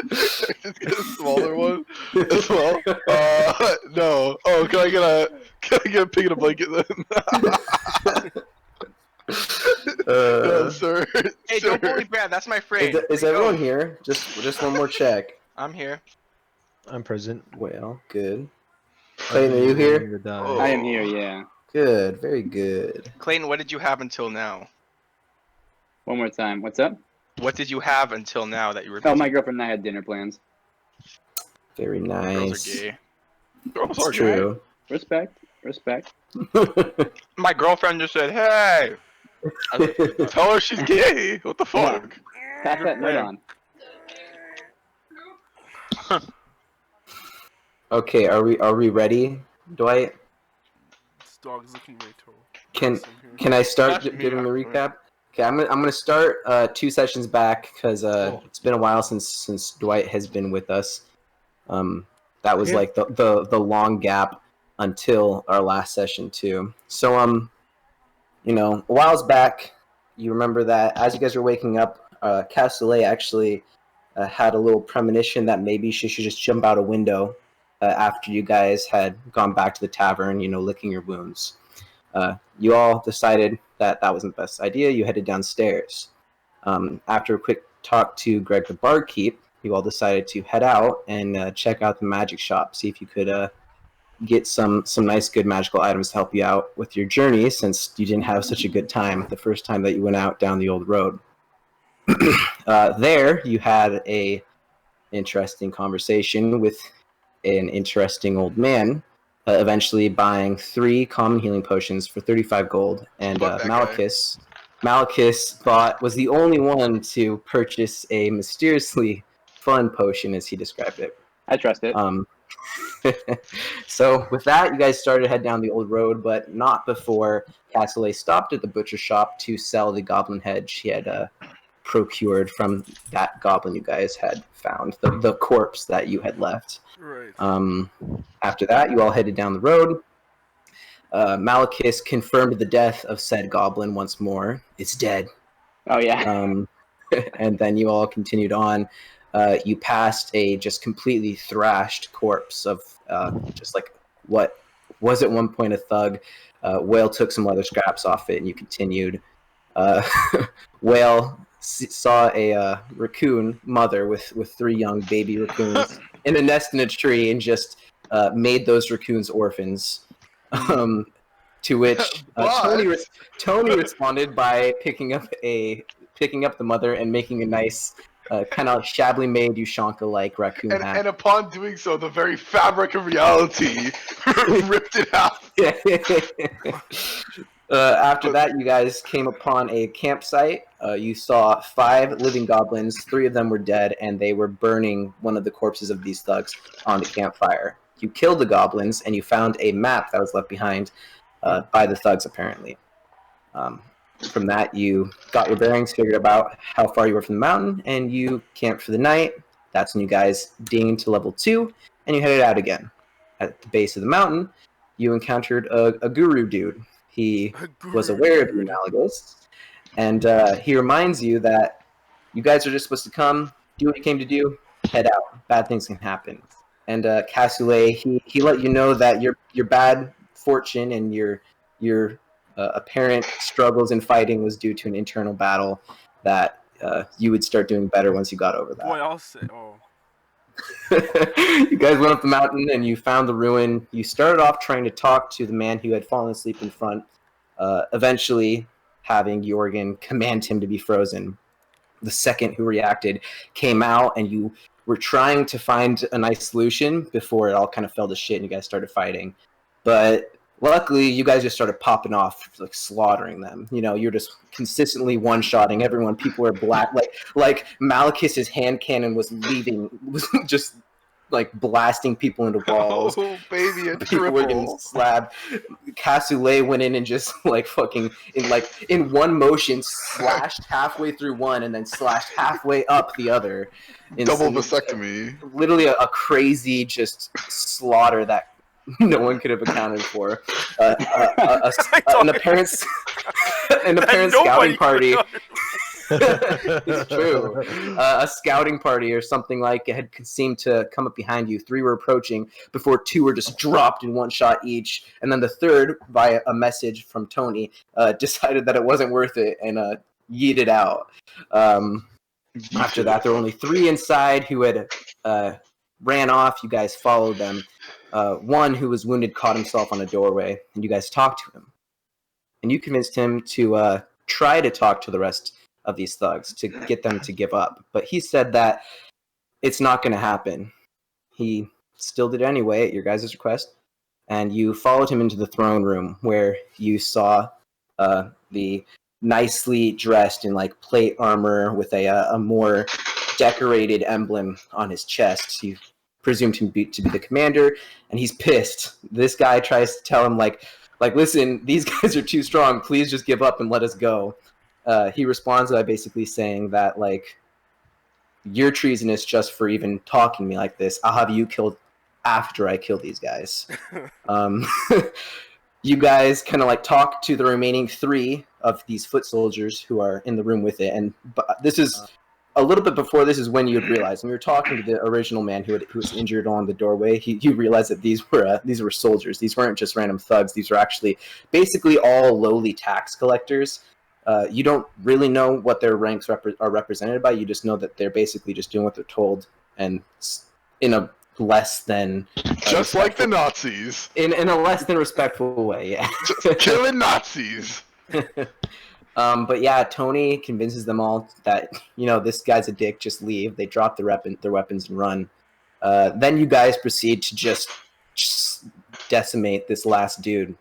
Just get a smaller one as well. No. Oh, can I get a pig in a blanket then? No, sir. Hey, sir. don't bully Brad. That's my friend. Is everyone here? Just one more check. I'm here. I'm present. Well, good. Clayton, are you here? Oh. I am here, yeah. Good, very good. Clayton, what did you have until now? One more time. What's up? What did you have until now that you were? Oh, busy? my girlfriend and I had dinner plans. Very Girls nice. are gay. Girls It's are gay. true. Respect. Respect. My girlfriend just said, "Hey." Tell her she's gay. What the fuck? Pass that note on. Okay, are we ready, Dwight? This dog is looking very tall. Can I start That's me, giving the actually. recap? Okay, I'm gonna start 2 sessions back because it's been a while since Dwight has been with us. That was Yeah. like the long gap until our last session too. So a while back, you remember that as you guys were waking up, Castellet actually had a little premonition that maybe she should just jump out a window after you guys had gone back to the tavern, licking your wounds. You all decided that wasn't the best idea. You headed downstairs. After a quick talk to Greg the barkeep, you all decided to head out and check out the magic shop, see if you could get some nice, good magical items to help you out with your journey, since you didn't have such a good time the first time that you went out down the old road. There, you had a interesting conversation with an interesting old man, eventually buying 3 common healing potions for 35 gold, and Fuck that Malachus was the only one to purchase a mysteriously fun potion, as he described it. I trust it. So with that, you guys started to head down the old road, but not before Castellet stopped at the butcher shop to sell the goblin head she had procured from that goblin you guys had found, the corpse that you had left. Right. After that, you all headed down the road. Malachus confirmed the death of said goblin once more. It's dead. Oh, yeah. And then you all continued on. You passed a just completely thrashed corpse of just like what was at one point a thug. Whale took some leather scraps off it, and you continued. Whale saw a raccoon mother with 3 young baby raccoons in a nest in a tree, and just made those raccoons orphans. To which Tony responded by picking up the mother and making a nice kind of shabbily made Ushanka-like raccoon hat. And upon doing so, the very fabric of reality ripped it out. After that, you guys came upon a campsite. You saw 5 living goblins. 3 of them were dead, and they were burning one of the corpses of these thugs on the campfire. You killed the goblins, and you found a map that was left behind by the thugs, apparently. From that, you got your bearings, figured out how far you were from the mountain, and you camped for the night. That's when you guys dinged to level 2, and you headed out again. At the base of the mountain, you encountered a guru dude. He was aware of you, Malachus, and he reminds you that you guys are just supposed to come, do what you came to do, head out. Bad things can happen. And Cassoulet, he let you know that your bad fortune and your apparent struggles in fighting was due to an internal battle, that you would start doing better once you got over that. Boy, I'll say. Oh. You guys went up the mountain and you found the ruin. You started off trying to talk to the man who had fallen asleep in front, eventually having Jorgen command him to be frozen. The second who reacted came out, and you were trying to find a nice solution before it all kind of fell to shit and you guys started fighting. But luckily, you guys just started popping off, like slaughtering them. You're just consistently one-shotting everyone. People were black, like Malachus's hand cannon was just like blasting people into walls. Oh, baby, a People were getting triple. slabbed. Cassoulet went in and just like fucking in one motion slashed halfway through one and then slashed halfway up the other. Double vasectomy. Literally a crazy just slaughter that no one could have accounted for. An apparent scouting party. It's true. A scouting party or something like it had seemed to come up behind you. 3 were approaching before 2 were just dropped in one shot each. And then the third, via a message from Tony, decided that it wasn't worth it and yeeted out. After that, there were only 3 inside who had ran off. You guys followed them. 1 who was wounded caught himself on a doorway, and you guys talked to him. And you convinced him to try to talk to the rest of these thugs to get them to give up. But he said that it's not going to happen. He still did it anyway at your guys' request. And you followed him into the throne room where you saw the nicely dressed in like plate armor with a more decorated emblem on his chest. You presumed him to be the commander, and he's pissed. This guy tries to tell him like, listen, these guys are too strong. Please just give up and let us go. He responds by basically saying that, like, you're treasonous just for even talking to me like this. I'll have you killed after I kill these guys. You guys kind of, like, talk to the remaining 3 of these foot soldiers who are in the room with it. And this is a little bit before this is when you would realize, when you were talking to the original man who was injured along the doorway, you realized that these were soldiers. These weren't just random thugs. These were actually basically all lowly tax collectors. You don't really know what their ranks are represented by. You just know that they're basically just doing what they're told, and in a less than just like the Nazis. In a less than respectful way, yeah. Just killing Nazis. But yeah, Tony convinces them all that, this guy's a dick, just leave. They drop their weapons and run. Then you guys proceed to just decimate this last dude.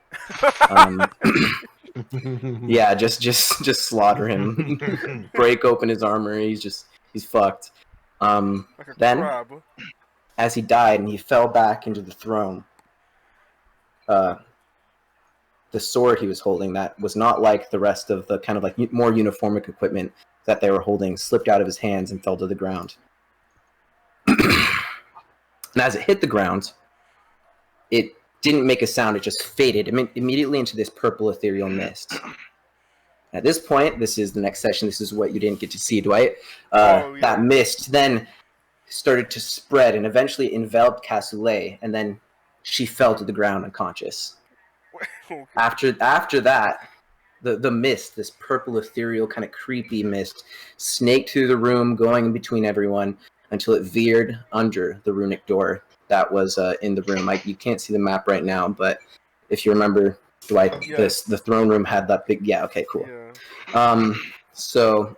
Yeah, just slaughter him. Break open his armor. He's fucked. Then, crab. as he died and he fell back into the throne, the sword he was holding that was not like the rest of the kind of like more uniformic equipment that they were holding slipped out of his hands and fell to the ground. And as it hit the ground, it didn't make a sound. It just faded immediately into this purple ethereal mist. At this point, this is the next session. This is what you didn't get to see, Dwight. That mist then started to spread and eventually enveloped Cassoulet, and then she fell to the ground unconscious. Okay. After that, the mist, this purple ethereal kind of creepy mist, snaked through the room, going in between everyone until it veered under the runic door that was in the room. You can't see the map right now, but if you remember, Dwight, the throne room had that big. Yeah. Okay. Cool. Yeah. So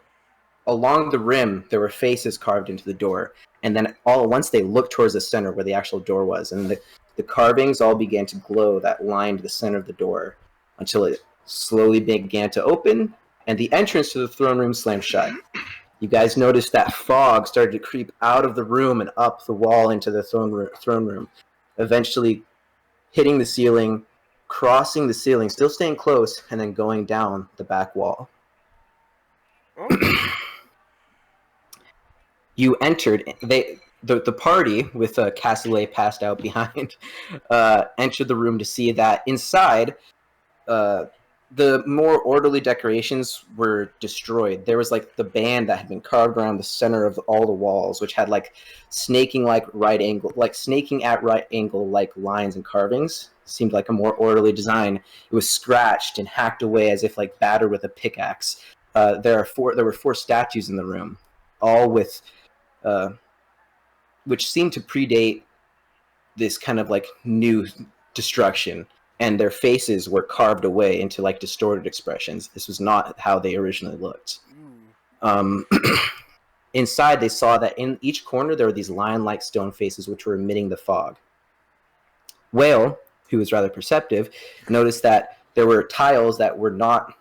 along the rim, there were faces carved into the door, and then all at once they looked towards the center where the actual door was, and the carvings all began to glow that lined the center of the door until it slowly began to open, and the entrance to the throne room slammed shut. You guys noticed that fog started to creep out of the room and up the wall into the throne room, eventually hitting the ceiling, crossing the ceiling, still staying close, and then going down the back wall. Oh. You entered. The party, with Cassoulet passed out behind, entered the room to see that inside, the more orderly decorations were destroyed. There was like the band that had been carved around the center of all the walls, which had like snaking at right angle like lines and carvings. Seemed like a more orderly design. It was scratched and hacked away as if like battered with a pickaxe. There were 4 statues in the room, all with which seemed to predate this kind of like new destruction, and their faces were carved away into like distorted expressions. This was not how they originally looked. Inside, they saw that in each corner there were these lion-like stone faces which were emitting the fog. Whale, who was rather perceptive, noticed that there were tiles that were not.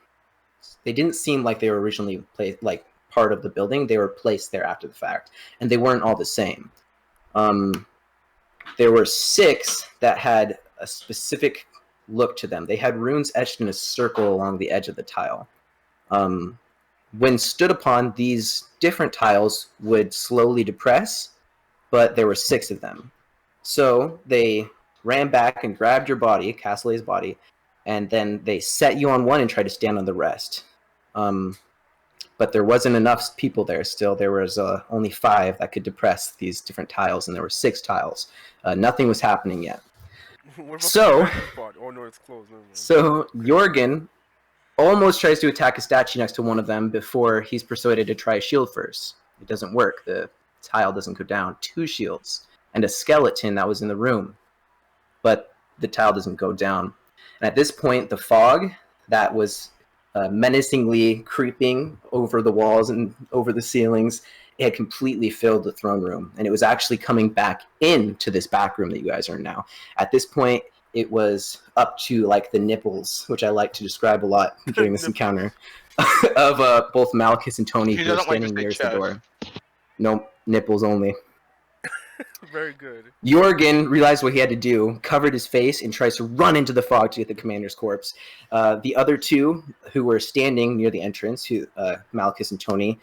They didn't seem like they were originally placed like part of the building. They were placed there after the fact, and they weren't all the same. There were 6 that had a specific look to them. They had runes etched in a circle along the edge of the tile. When stood upon, these different tiles would slowly depress, but there were 6 of them. So they ran back and grabbed your body, Cassoulet's body, and then they set you on one and tried to stand on the rest. But but there wasn't enough people there still. There was only 5 that could depress these different tiles, and there were 6 tiles. Nothing was happening yet. What about So- the dragon spot? Oh no, it's closed. Never mind. So Jorgen almost tries to attack a statue next to one of them before he's persuaded to try a shield first. It doesn't work. The tile doesn't go down. 2 shields and a skeleton that was in the room, but the tile doesn't go down. And at this point, the fog that was menacingly creeping over the walls and over the ceilings, it had completely filled the throne room, and it was actually coming back into this back room that you guys are in now. At this point, it was up to like the nipples, which I like to describe a lot during this encounter, of both Malchus and Tony, He who are doesn't like to standing say nearest the chest. door. No, nipples only. Very good. Jorgen realized what he had to do, covered his face, and tries to run into the fog to get the commander's corpse. The other 2 who were standing near the entrance, Malchus and Tony,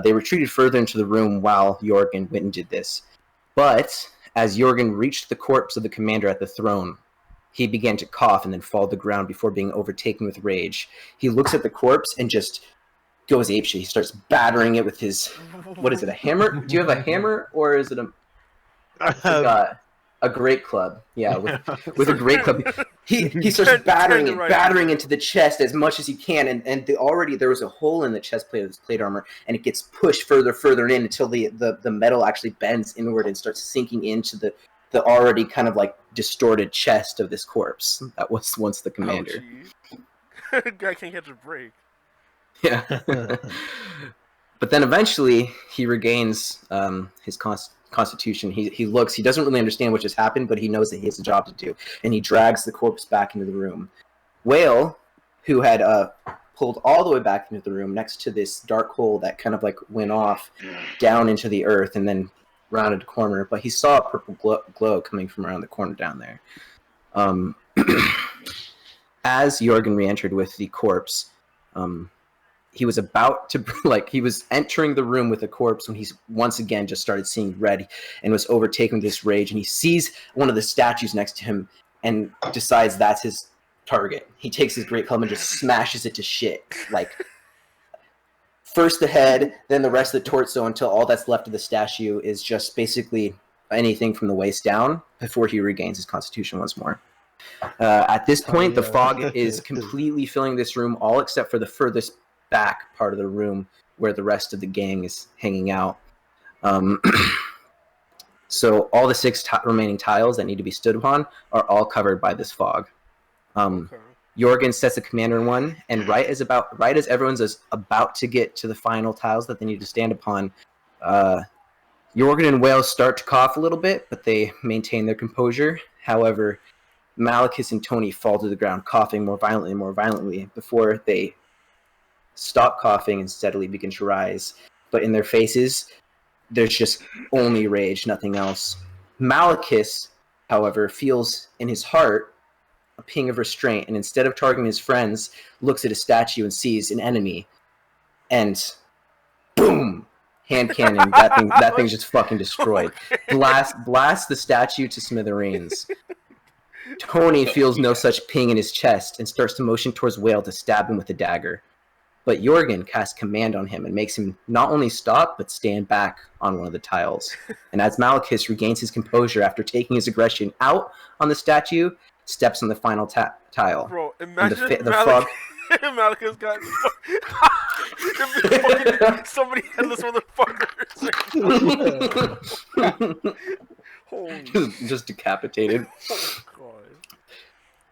they retreated further into the room while Jorgen went and did this. But as Jorgen reached the corpse of the commander at the throne, he began to cough and then fall to the ground before being overtaken with rage. He looks at the corpse and just goes apeshit. He starts battering it with his, what is it, a hammer? Do you have a hammer, or is it a great club? Yeah, with a great club. He starts battering into the chest as much as he can, and already there was a hole in the chest plate of his plate armor, and it gets pushed further in until the metal actually bends inward and starts sinking into the already kind of like distorted chest of this corpse that was once the commander. Guy can't catch a break. Yeah. But then eventually he regains his constitution. He looks, he doesn't really understand what just happened, but he knows that he has a job to do, and he drags the corpse back into the room. Whale, who had pulled all the way back into the room next to this dark hole that kind of like went off down into the earth and then rounded a corner, but he saw a purple glow coming from around the corner down there. As Jorgen re-entered with the corpse, he was about to, he was entering the room with the corpse when he once again just started seeing red and was overtaken with this rage, and he sees one of the statues next to him and decides that's his target. He takes his great club and just smashes it to shit. First the head, then the rest of the torso, until all that's left of the statue is just basically anything from the waist down before he regains his constitution once more. At this point, the fog is completely filling this room, all except for the furthest back part of the room where the rest of the gang is hanging out. So all the 6 remaining tiles that need to be stood upon are all covered by this fog. Okay. Jorgen sets the commander in one, and right as everyone's about to get to the final tiles that they need to stand upon, Jorgen and Whale start to cough a little bit, but they maintain their composure. However, Malchus and Tony fall to the ground, coughing more violently, before they stop coughing and steadily begin to rise. But in their faces, there's just only rage, nothing else. Malchus, however, feels in his heart a ping of restraint, and instead of targeting his friends, looks at a statue and sees an enemy, and boom, hand cannon. That thing's just fucking destroyed. Blast the statue to smithereens. Tony feels no such ping in his chest and starts to motion towards Whale to stab him with a dagger. But Jorgen casts command on him and makes him not only stop, but stand back on one of the tiles. And as Malchus regains his composure after taking his aggression out on the statue, steps on the final tile. Bro, imagine the fog. Malchus got fucking somebody headless motherfuckers. Holy just decapitated. God.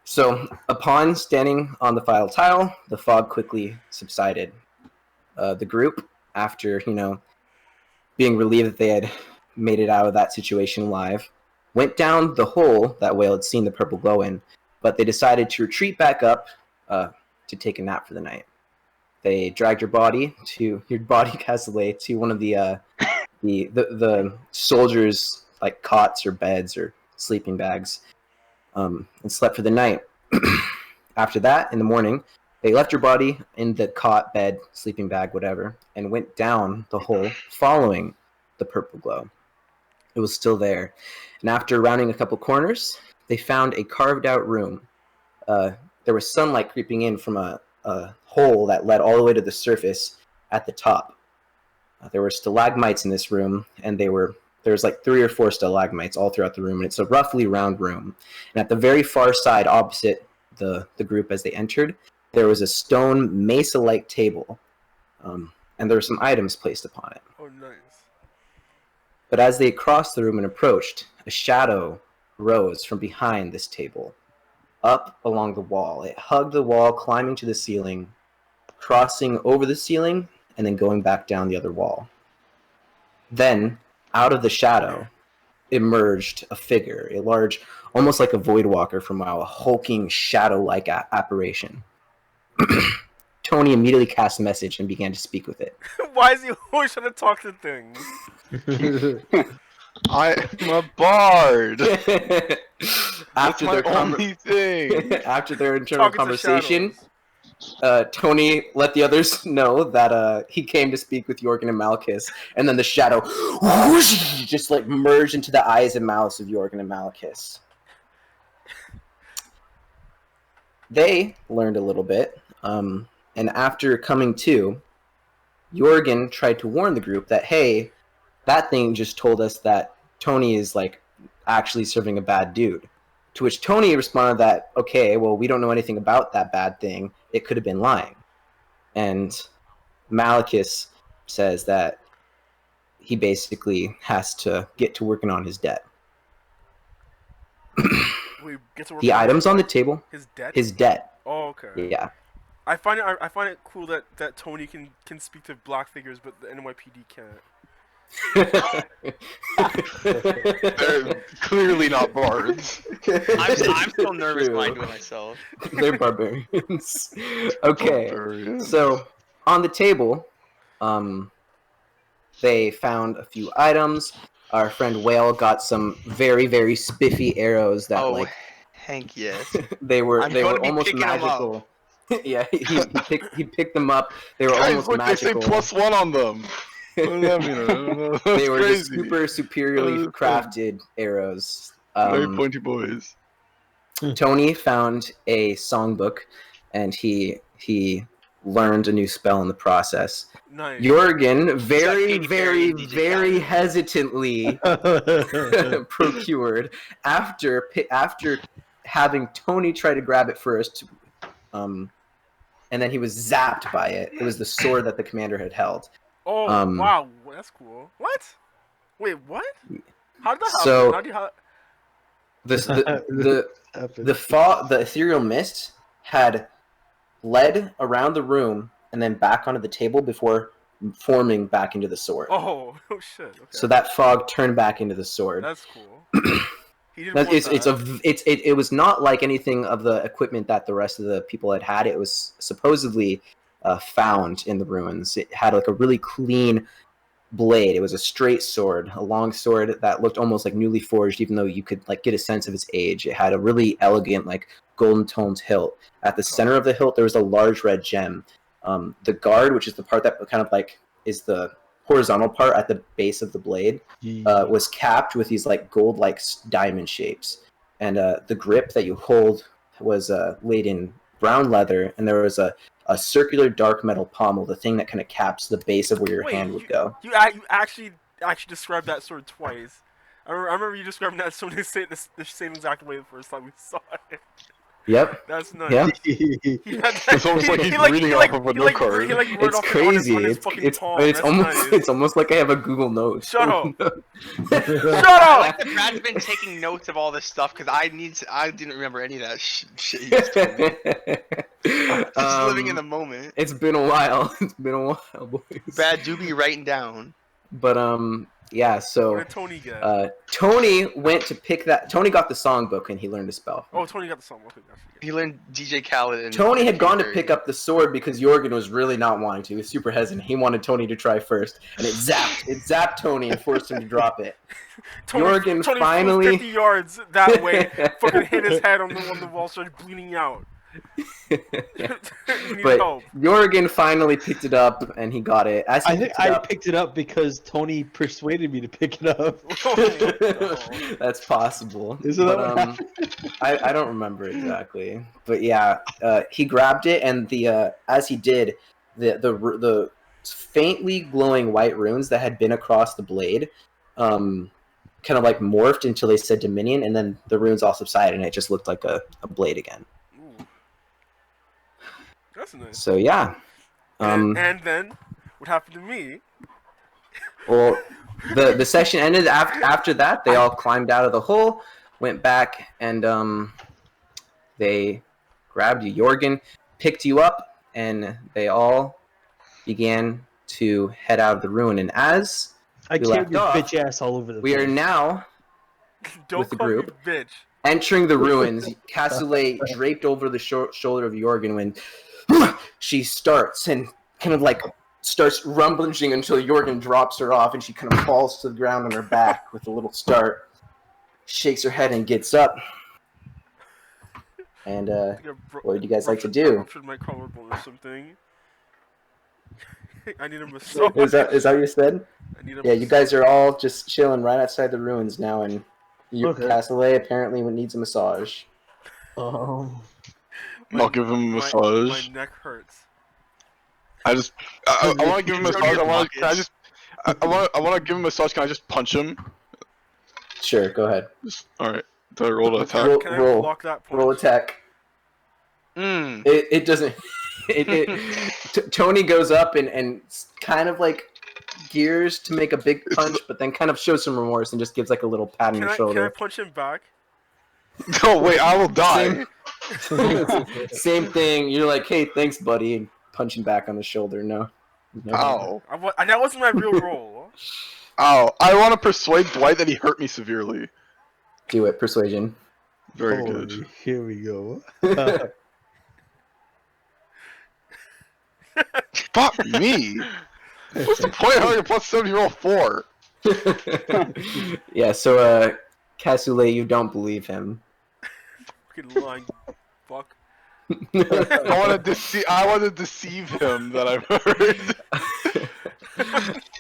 So, upon standing on the final tile, the fog quickly subsided. The group, after, being relieved that they had made it out of that situation alive, went down the hole that Whale had seen the purple glow in, but they decided to retreat back up to take a nap for the night. They dragged your body, Cassoulet, to one of the soldiers' cots or beds or sleeping bags, and slept for the night. After that, in the morning, they left your body in the cot, bed, sleeping bag, whatever, and went down the hole following the purple glow. It was still there. And after rounding a couple corners, they found a carved out room. There was sunlight creeping in from a hole that led all the way to the surface at the top. There were stalagmites in this room, and there's like 3 or 4 stalagmites all throughout the room, and it's a roughly round room. And at the very far side, opposite the group as they entered, there was a stone mesa-like table, and there were some items placed upon it. Oh, nice. But as they crossed the room and approached, a shadow rose from behind this table, up along the wall. It hugged the wall, climbing to the ceiling, crossing over the ceiling, and then going back down the other wall. Then, out of the shadow, emerged a figure, a large, almost like a Voidwalker from WoW, a hulking, shadow-like apparition. Tony immediately cast a message and began to speak with it. Why is he always trying to talk to things? I'm a bard. After That's my their only thing. after their internal Talking to conversation, shadows. Tony let the others know that he came to speak with Jorgen and Malchus, and then the shadow whoosh, just like merged into the eyes and mouths of Jorgen and Malchus. They learned a little bit, and after coming to, Jorgen tried to warn the group that, hey, that thing just told us that Tony is like actually serving a bad dude. To which Tony responded that, okay, well, we don't know anything about that bad thing. It could have been lying. And Malchus says that he basically has to get to working on his debt. We get to work The items on the table, his debt. his debt. Oh, okay. Yeah. I find it cool that Tony can speak to black figures, but the NYPD can't. They're clearly not bards. I'm still nervous True. when I do it myself. They're barbarians. Okay. Barbarians. So, on the table, they found a few items. Our friend Whale got some very, very spiffy arrows that, Oh, like, Hank, yes. they were I'm gonna be almost picking 'em up. magical. Yeah, he picked them up. They were Guys, almost look, they say magical. +1 on them. What does that mean? I don't know. That's They were just crazy. super superiorly That's fun. crafted arrows. Very pointy boys. Tony found a songbook, and he learned a new spell in the process. Nice. Jorgen very, Katy Perry very, and DJ very Khaled. hesitantly procured after having Tony try to grab it first, and then he was zapped by it. It was the sword that the commander had held. Oh, wow, that's cool. What? Wait, what? How did that happen? So- How do you, The ethereal mist had led around the room and then back onto the table before forming back into the sword. oh shit. Okay. So that fog turned back into the sword. That's cool. He didn't want that. It was not like anything of the equipment that the rest of the people had. It was supposedly found in the ruins. It had like a really clean blade. It was a straight sword, a long sword that looked almost like newly forged, even though you could like get a sense of its age. It had a really elegant, like golden toned hilt. At the center of the hilt, there was a large red gem. The guard, which is the part that kind of like is the horizontal part at the base of the blade, was capped with these like gold like diamond shapes, and the grip that you hold was laid in brown leather, and there was a circular dark metal pommel, the thing that kind of caps the base of where your Wait, hand would go. You actually described that sword twice. I remember you describing that sword the same exact way the first time we saw it. Yep. That's nice. Yeah. It's almost like he's reading off of a note card. He, like, wrote It's off crazy. on his It's fucking it's palm. it's That's almost nice. it's almost like I have a Google Notes. Shut up. Shut up! Like the Brad's been taking notes of all this stuff because I didn't remember any of that shit you just told me. Just living in the moment. It's been a while. It's been a while, boys. Brad do be writing down. But yeah. What So did Tony get? Tony went to pick that. Tony got the songbook and he learned a spell. Oh, Tony got the song. Okay, gotcha. He learned DJ Khaled and Tony had gone to Katy pick Perry. up the sword because Jorgen was really not wanting to. He was super hesitant. He wanted Tony to try first, and it zapped Tony and forced him to drop it. Jorgen Tony finally- flew 50 yards that way, fucking hit his head on the wall, started bleeding out. He needed But help. Jorgen finally picked it up and he got it. As he I think picked it I up, picked it up because Tony persuaded me to pick it up. Oh, that's possible. Isn't that But, what happened? I don't remember exactly, but yeah, he grabbed it, and the as he did, the faintly glowing white runes that had been across the blade, kind of like morphed until they said Dominion, and then the runes all subsided, and it just looked like a blade again. Ooh. That's nice. So yeah. And then, what happened to me? Well, the session ended after that. They all climbed out of the hole, went back, and they grabbed you. Jorgen picked you up, and they all began to head out of the ruin. And as I we can't left your off, bitch ass all over the we place. are now Don't with the call group. me bitch. entering the ruins. Cassoulet draped over the shoulder of Jorgen when she starts and kind of like starts rumbling until Jorgen drops her off and she kind of falls to the ground on her back with a little start. Shakes her head and gets up. And what would you guys like to I do? ruptured my collarbone or something. I need a massage. Is that what you said? I need a Yeah, you guys are all just chilling right outside the ruins now, and Okay. Cassoulet apparently needs a massage. Um, I'll give him a My massage. neck hurts. I want to give him a massage. I want to give him a massage. Can I just punch him? Sure, go ahead. All right. Do I roll to attack? Roll- Can I roll. block that punch? Roll attack. Mm. It doesn't. Tony goes up and kind of like gears to make a big punch, but then kind of shows some remorse and just gives like a little pat on Can your I shoulder. punch him back? No, wait. I will die. Same thing. You're like, hey, thanks, buddy, and punching back on the shoulder. No. Ow. That wasn't my real role. Ow. I want to persuade Dwight that he hurt me severely. Do it. Persuasion. Very holy, good. Here we go. Fuck me. What's the point of having a plus 7 roll 4? Yeah. So, Cassoulet, you don't believe him. Fucking lying fuck. I want to deceive him that I've heard.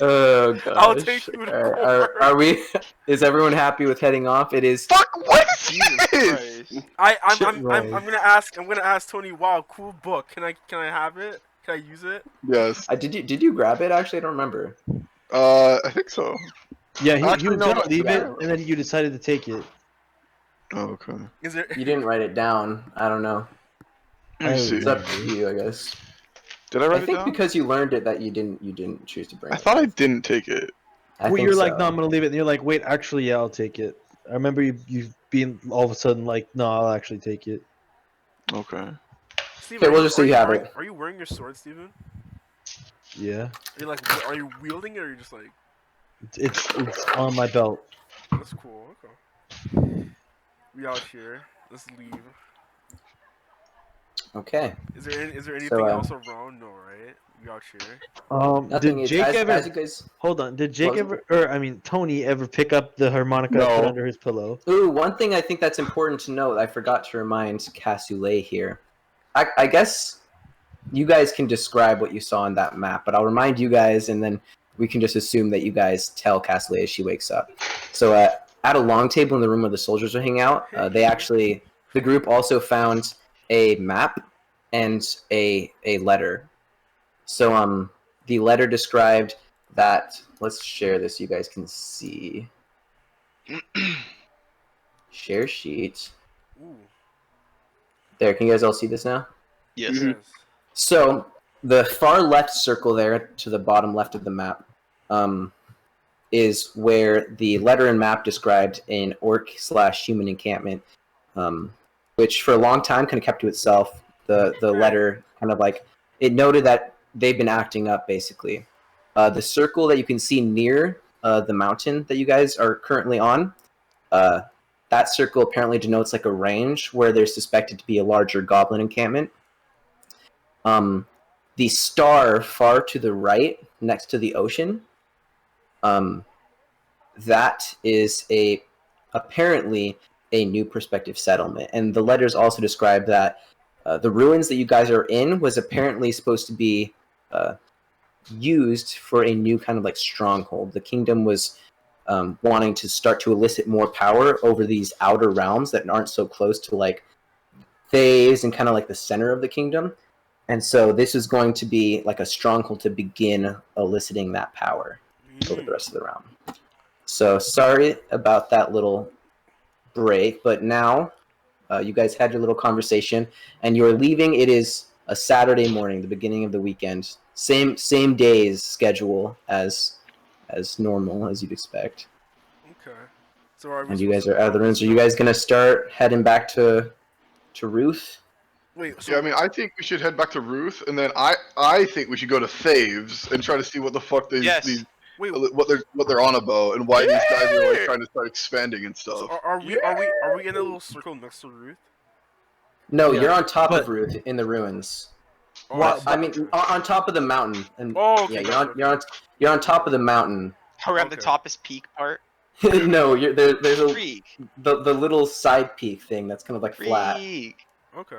Oh gosh. I'll take you to Are we? Is everyone happy with heading off? It is. Fuck, what is Jesus this? Christ. I'm Right. gonna ask Tony. Wow, cool book. Can I have it? Can I use it? Yes. Did you grab it? Actually, I don't remember. I think so. Yeah, he Actually, was no, gonna leave yeah. it, and then you decided to take it. Oh, okay. Is there? You didn't write it down. I don't know. Let me see. It's up to you, I guess. Did I I write it think down? because you learned it that you didn't choose to bring I it. thought I didn't take it. I Well, think you're like, so. no, I'm gonna leave it, and you're like, wait, actually, yeah, I'll take it. I remember you being all of a sudden like, no, I'll actually take it. Okay. Steven, Okay, we'll just say you have are it. Are you wearing your sword, Steven? Yeah, Are you wielding it, or are you just like? it's on my belt. That's cool. Okay. We out here. Let's leave. Okay. Is there anything So, else around? No, right? We out here. Nothing. Did It's, Jake as ever? you guys. Hold on. Did Jake What? ever, or I mean, Tony ever pick up the harmonica and put No. under his pillow? Ooh, one thing I think that's important to note. I forgot to remind Cassoulet here. I guess you guys can describe what you saw on that map, but I'll remind you guys, and then we can just assume that you guys tell Cassoulet as she wakes up. So at a long table in the room where the soldiers are hanging out, the group also found a map and a letter. So the letter described that. Let's share this. So you guys can see. Share sheet. Ooh. There, can you guys all see this now? Yes. Yes. So the far left circle there to the bottom left of the map is where the letter and map described an orc/human encampment, which for a long time kind of kept to itself. The letter kind of like it noted that they've been acting up basically. The circle that you can see near the mountain that you guys are currently on, that circle apparently denotes like a range where there's suspected to be a larger goblin encampment. The star far to the right, next to the ocean, that is apparently a new prospective settlement. And the letters also describe that the ruins that you guys are in was apparently supposed to be used for a new kind of like stronghold. The kingdom was wanting to start to elicit more power over these outer realms that aren't so close to like Thais and kind of like the center of the kingdom. And so this is going to be like a stronghold to begin eliciting that power over the rest of the round. So sorry about that little break, but now you guys had your little conversation, and you're leaving. It is a Saturday morning, the beginning of the weekend. Same day's schedule as normal, as you'd expect. Okay. So are we And you guys supposed are out of the rooms. Are you guys gonna start heading back to Ruth? Wait. So Yeah, I mean, I think we should head back to Ruth, and then I think we should go to Faves and try to see what the fuck Yes. these wait. what they're on about and why these guys are like trying to start expanding and So stuff. are we in a little circle next to Ruth? No, Yeah, you're on top but- of Ruth in the ruins. Oh, What- I mean, on top of the mountain. And Oh, okay, yeah, gotcha. you're on top of the mountain. Are we at the Okay. toppest peak part? No, there's a Freak. the little side peak thing that's kind of like flat. Freak. Okay.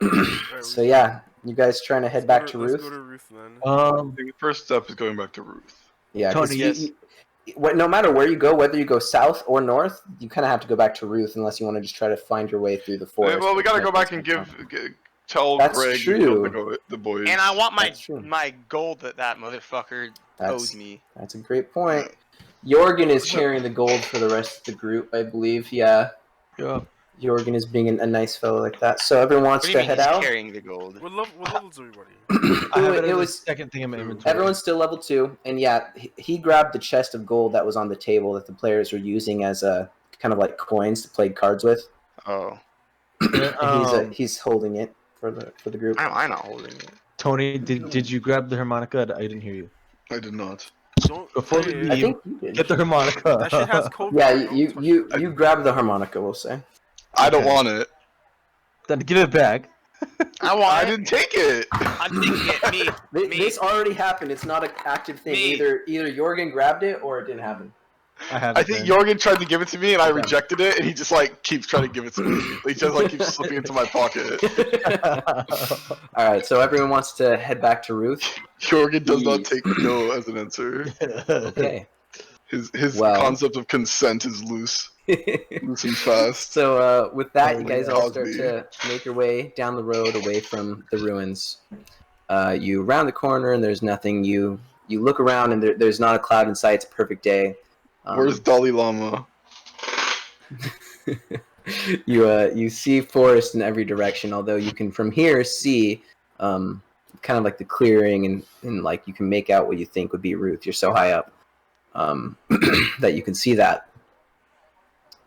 Alright, So yeah, you guys trying to head back to Let's Ruth? go to Ruth then. I think the first step is going back to Ruth. Yeah, 'cause Tony, yes. no matter where you go, whether you go south or north, you kind of have to go back to Ruth unless you want to just try to find your way through the forest. Well, we gotta go back and tell That's Greg true. and the boys. And I want That's true. my gold that motherfucker owes me. That's a great point. Jorgen is carrying the gold for the rest of the group, I believe. Yeah, Yeah. Jorgen is being a nice fellow like that. So everyone What wants do you to mean head he's out. carrying the gold? What levels are everybody? I have it, It as was- the second thing in my inventory. Everyone's still level 2, and yeah, he grabbed the chest of gold that was on the table that the players were using as a kind of like coins to play cards with. Oh, And he's holding it for the group. I'm not holding it. Tony, did you grab the harmonica? I didn't hear you. I did not. Don't. Before we hey, leave, I think you did. Get the harmonica. that shit has code. Yeah, bro. you Don't touch you it. you grabbed the harmonica, we'll say. I don't Okay. want it. Then give it back. I want I it. didn't take it. I'm taking it. Me. Me. This already happened. It's not an active thing. Me. Either Jorgen grabbed it or it didn't happen. I have I it. think then. Jorgen tried to give it to me and I Okay. rejected it, and he just like keeps trying to give it to me. He just like keeps slipping into my pocket. All right, so everyone wants to head back to Ruth. Jorgen does not take no as an answer. Okay. His Well. concept of consent is loose and fast. So with that, you Oh, guys all start Cosby. to make your way down the road away from the ruins. You round the corner and there's nothing. You look around and there's not a cloud in sight. It's a perfect day. Where's Dalai Lama? You see forest in every direction, although you can from here see kind of like the clearing and like you can make out what you think would be Ruth. You're so high up that you can see that.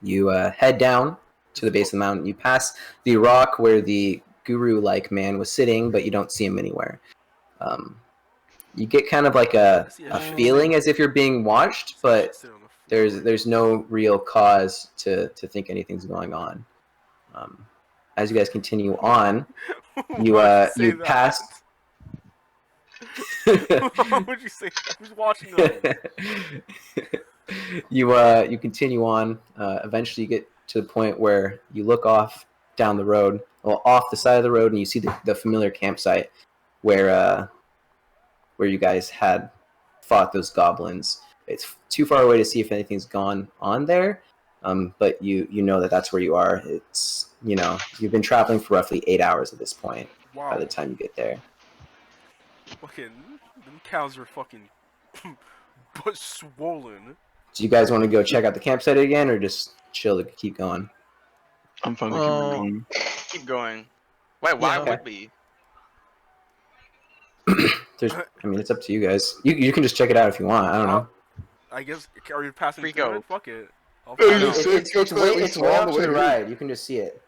You head down to the base of the mountain. You pass the rock where the guru-like man was sitting, but you don't see him anywhere. You get kind of like a feeling as if you're being watched, but Sit on the floor. there's no real cause to think anything's going on. As you guys continue on, you Why'd say you that? pass. Why would you say that? Who's watching them? You continue on. Eventually, you get to the point where you look off down the road, well, off the side of the road, and you see the familiar campsite where you guys had fought those goblins. It's too far away to see if anything's gone on there, but you know that that's where you are. It's you've been traveling for roughly 8 hours at this point by Wow. the time you get there. Fucking, them cows are fucking, but swollen. Do you guys want to go check out the campsite again, or just chill to keep going? I'm fine with keeping going. Keep going. Wait, why Yeah. would we? It's up to you guys. You can just check it out if you want. I don't know. I guess, are you passing Free through go. it? Fuck it. I'll Yeah, find you out. just- It's way up to the right. You can just see it.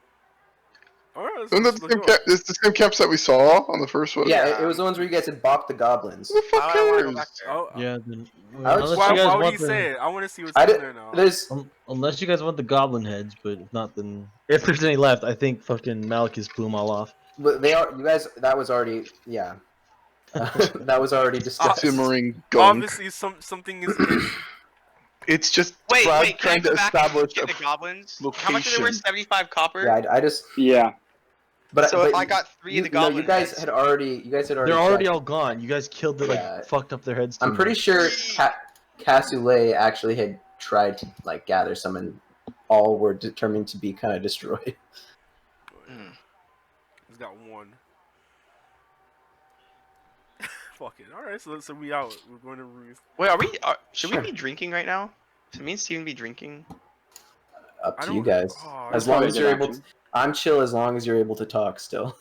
Alright, let's, Isn't let's that look it up. it's the same campsite we saw on the first one? Yeah, it was the ones where you guys had bopped the goblins. Who the fuck I wanna go cares? back there. Oh, Yeah. Then, I would- unless why you guys would want he the, say it? I want to see what's I in did- there now. There's unless you guys want the goblin heads, but if not, then if there's any left, I think fucking Malachus blew them all off. but they are you guys. That was already that was already discussed. Simmering gunk. Obviously, something is. It's just Wait, Brad wait, can I trying to go back and establish get a the goblins? How much are they worth? location. 75 copper? Yeah, I just. Yeah. But So but if I got 3 of the no, goblin you guys heads- had already. You guys had already. They're already checked. all gone. You guys killed the Yeah. fucked up their heads. I'm too pretty much. sure Cassoulet actually had tried to gather some, and all were determined to be kind of destroyed. Hmm. He's got one. Fuck it. All right, so we out. We're going to Ruth. Wait, should Sure. we be drinking right now? Should me and Steven be drinking? Up I to you don't- guys. oh, As that's long probably as a you're good able to, I'm chill as long as you're able to talk still.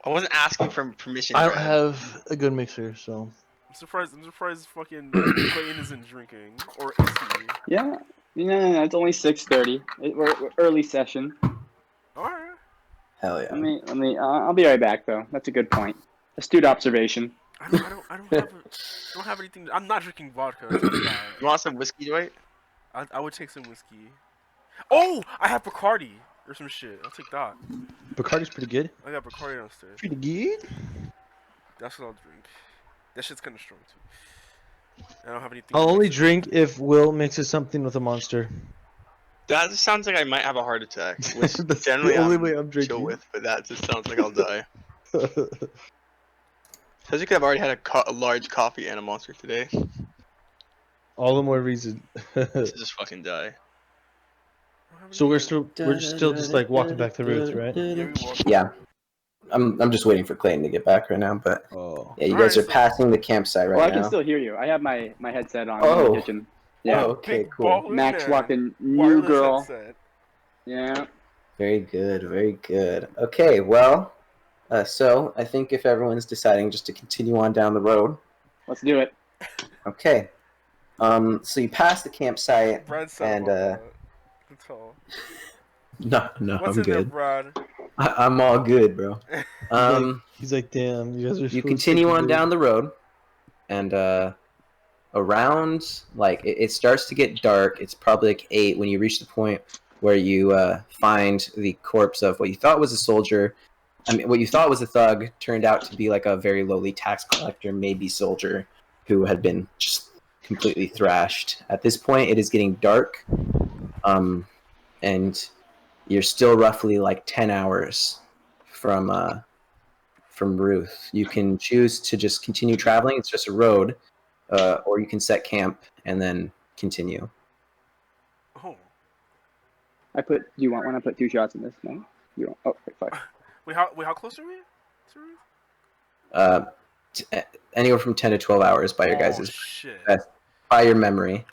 I wasn't asking for permission. I don't Brad. have a good mixer, so I'm surprised fucking Clayton isn't drinking. Or is he? Yeah. No. It's only 6:30. We're early session. Alright. Hell yeah. Let me. I'll be right back though. That's a good point. Astute observation. I don't have anything. I'm not drinking vodka. I'll tell you that. You want some whiskey, Dwight? I would take some whiskey. Oh, I have Bacardi or some shit. I'll take that. Bacardi's pretty good. I got Bacardi downstairs. Pretty good. That's what I'll drink. That shit's kind of strong too. I don't have anything. I'll to only mix it. drink if Will mixes something with a monster. That just sounds like I might have a heart attack. Which That's generally the only I'm way I'm drinking. chill with, but that just sounds like I'll die. Because you could have already had a large coffee and a monster today. All the more reason. To just fucking die. I don't have So we're anything still just like walking back to Ruth, right? to- Yeah, we walk. Yeah. I'm just waiting for Clayton to get back right now, but Oh. yeah, you Alright, guys are so- passing the campsite right Well, I now. can still hear you. I have my headset on in Oh. the kitchen. Yeah. Oh, okay, Big cool. baller Max man. walking new Wireless girl. headset. Yeah. Very good, very good. Okay, well, so I think if everyone's deciding just to continue on down the road, Let's do it. okay. So you pass the campsite. Brad said And, about that. That's all. No, What's I'm in there, good. Brad? I'm all good, bro. He's like, damn, you guys are. You continue on down the road, and around it starts to get dark. It's probably like 8 when you reach the point where you find the corpse of what you thought was a soldier. I mean, what you thought was a thug turned out to be like a very lowly tax collector, maybe soldier, who had been just completely thrashed. At this point, it is getting dark, and you're still roughly like 10 hours from Ruth. You can choose to just continue traveling. It's just a road, or you can set camp and then continue. Oh. Do you want when I put 2 shots in this? No? You don't? Oh, okay, fine. Wait, how close are we to Ruth? Anywhere from 10 to 12 hours by your Oh, guys' shit. by your memory.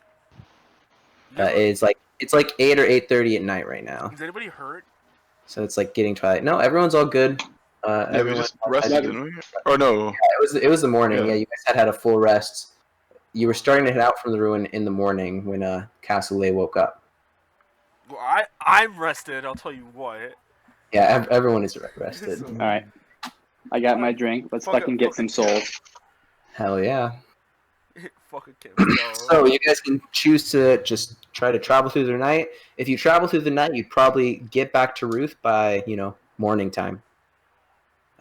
Yeah, It's like 8 or 8:30 at night right now. is anybody hurt? So it's like getting twilight. No, everyone's all good. Yeah, we Everyone, just rested, didn't we? Or no? it was the morning. Yeah. Yeah, you guys had a full rest. You were starting to head out from the ruin in the morning when Cassoulet woke up. Well, I'm rested. I'll tell you what. Yeah, everyone is rested. All right. I got my drink. Let's Fuck it, fucking get fuck some it. souls. Hell yeah. Fucking can't. So you guys can choose to just try to travel through the night. If you travel through the night, you'd probably get back to Ruth by morning time.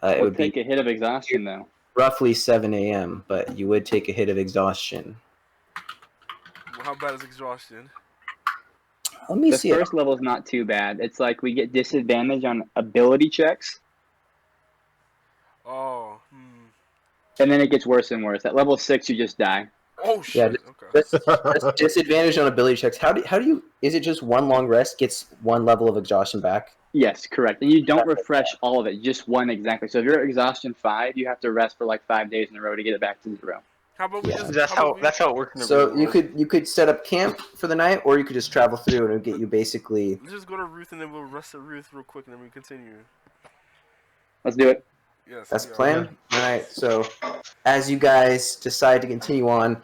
It We'll would be take a hit of exhaustion though. roughly 7 a.m., but you would take a hit of exhaustion. How bad is exhaustion? Let me The see. first level is not too bad. It's like we get disadvantage on ability checks, Oh. and then it gets worse and worse. At level 6, you just die. Oh shit. Okay. That's disadvantage on ability checks. How do you? Is it just one long rest gets one level of exhaustion back? Yes, correct. And you don't refresh all of it, just one exactly. So if you're at exhaustion 5, you have to rest for like 5 days in a row to get it back to 0. How about we Yeah. just? That's how how about we- that's how it works in the So real you world. could set up camp for the night, or you could just travel through and it would get you basically. Let's just go to Ruth and then we'll rest at Ruth real quick and then we continue. Let's do it. Yes. That's yeah. the plan. All right. So as you guys decide to continue on,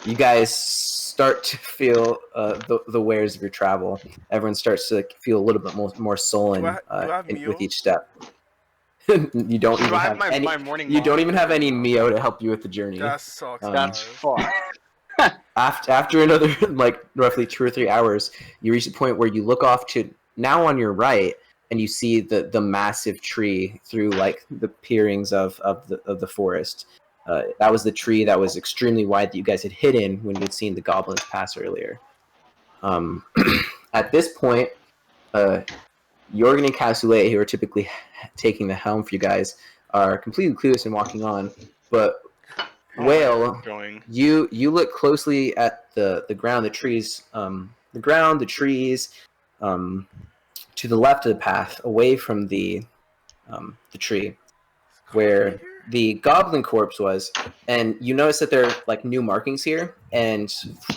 you guys start to feel the wares of your travel. Everyone starts to feel a little bit more sullen Do I have with meals? each step. You don't Do even I have have my, any. my morning You don't walk? even have any Mio to help you with the journey. That sucks. That's guys. fucked. After another like roughly 2 or 3 hours, you reach a point where you look off to now on your right, and you see the massive tree through like the peerings of the forest. That was the tree that was extremely wide that you guys had hidden when you'd seen the goblins pass earlier. At this point, Jorgen and Cassoulet, who are typically taking the helm for you guys, are completely clueless and walking on. But Whale, Going. you look closely at the ground, the trees, the ground, the trees, to the left of the path, away from the tree, where the goblin corpse was, and you notice that there are like new markings here, and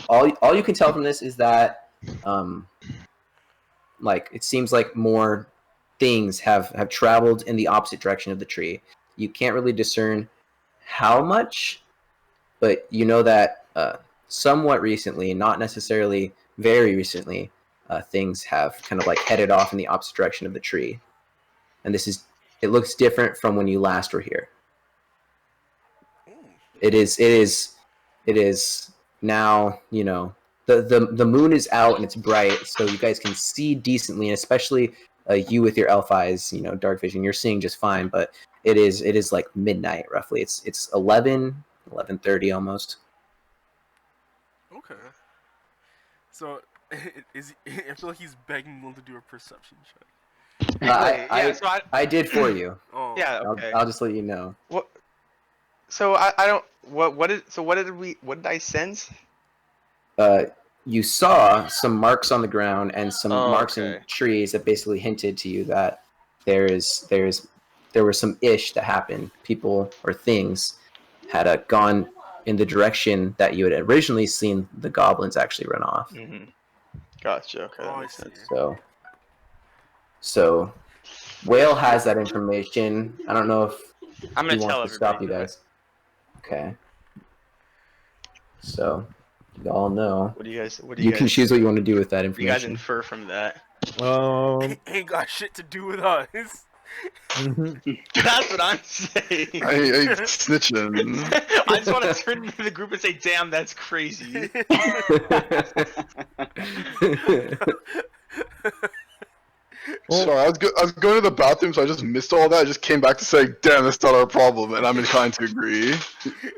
all you can tell from this is that like it seems like more things have traveled in the opposite direction of the tree. You can't really discern how much, but you know that somewhat recently, not necessarily very recently, things have kind of like headed off in the opposite direction of the tree, and it looks different from when you last were here. It is now, you know, the moon is out and it's bright, so you guys can see decently, and especially you with your elf eyes, you know, dark vision, you're seeing just fine. But it is like midnight roughly. It's 11:30 almost. Okay. So, I feel like he's begging Will to do a perception check. I did for you. Oh. Yeah. Okay. I'll just let you know. What? So I don't. What did I sense? You saw some marks on the ground and some marks in okay. trees that basically hinted to you that there was some ish that happened. People or things had gone in the direction that you had originally seen the goblins actually run off. Mm-hmm. Gotcha. Okay, that Oh, I makes see. sense. So Whale has that information. I don't know if I'm he gonna tell wants to stop you everybody. guys. Okay. So you all know. What do you guys? You can choose what you want to do with that What do you guys information. infer from that? Ain't got shit to do with us. Mhm. That's what I'm saying. I snitching. I just want to turn to the group and say, "Damn, that's crazy." Sorry, I was going to the bathroom, so I just missed all that. I just came back to say, "Damn, that's not our problem," and I'm inclined to agree.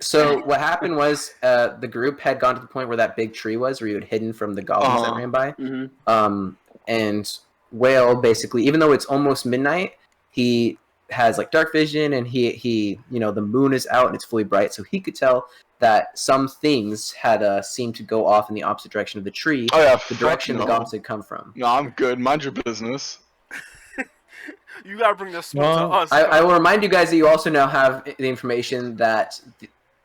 So what happened was the group had gone to the point where that big tree was, where you had hidden from the goblins that ran by. Mm-hmm. And Whale basically, even though it's almost midnight, he has like dark vision, and he you know, the moon is out and it's fully bright, so he could tell that some things had seemed to go off in the opposite direction of the tree, Oh yeah, the direction the no. goblins had come from. No, I'm good. Mind your business. You gotta bring the smoke to us. I will remind you guys that you also now have the information that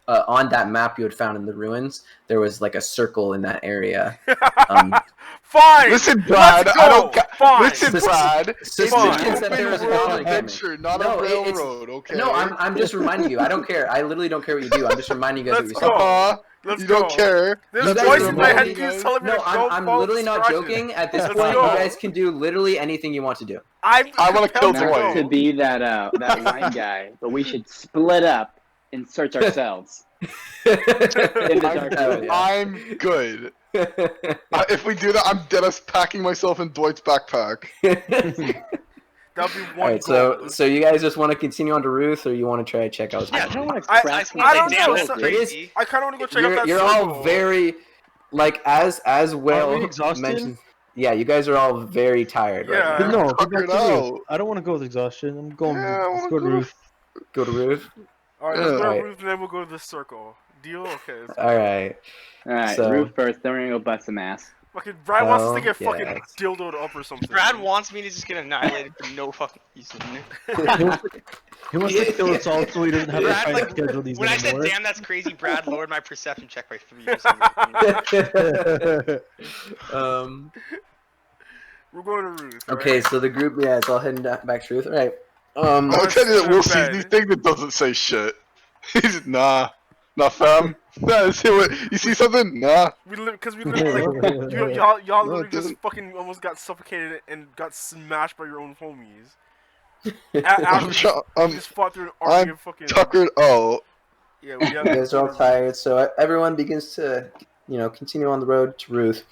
on that map you had found in the ruins, there was like a circle in that area. Fine. Listen, Brad. Let's I don't. go. Fine. Listen, Brad. It's an Suspicions that there was a open world goblin coming. adventure, not No, a it's- railroad. Okay. No, I'm just reminding you. I don't care. I literally don't care what you do. I'm just reminding you guys Let's what you go. said. Let's You go. don't care. There's You guys voice are in my head reminding keeps us- telling me No, to go I'm follow literally not instructions. joking. At this Let's point, go. you guys can do literally anything you want to do. I wanna kill compelled Dwight. go. Not to be that wine guy, but we should split up and search ourselves. In the dark Hell room. yeah. I'm good. If we do that, I'm dead ass packing myself in Dwight's backpack. That'll be one Alright, goal. so you guys just want to continue on to Ruth, or you want to try to check out? Yeah, I kind of want to I crack was some gonna don't say, know, damn, that's so- crazy. I kind of want to go check out that You're circle. all very, like, as Will Are we exhausted? mentioned. Yeah, you guys are all very tired Yeah. right now. No, go Fuck back it to Ruth. out. I don't want to go with exhaustion. I'm going. Yeah, I let's wanna go to go to- Ruth. Go to Ruth. Alright, let's go to Alright. Ruth and then we'll go to the circle. Deal? Okay. let's go. All right. Alright, So- Ruth first, then we're gonna go bust some ass. Fucking Brad wants us to Oh, get fucking yes. dildoed up or something. Brad wants me to just get annihilated for no fucking reason. He wants to kill us all so he doesn't have to Brad, try like, and schedule these When I said, anymore. "Damn, that's crazy," Brad lowered my perception check by 3 for some reason. We're going to Ruth. Okay, alright? so the group, yeah, it's all heading back to Ruth. All right. I'll tell you that Will sees bed. these things that doesn't say shit. He's nah, fam. Nah, see what you see something? Nah. Because we literally, like, y'all No, literally it just doesn't. fucking almost got suffocated and got smashed by your own homies. I'm, After sure, we I'm just fought through an army I'm of fucking. tuckered out. Yeah, we have. You guys are all tired, so everyone begins to, continue on the road to Ruth.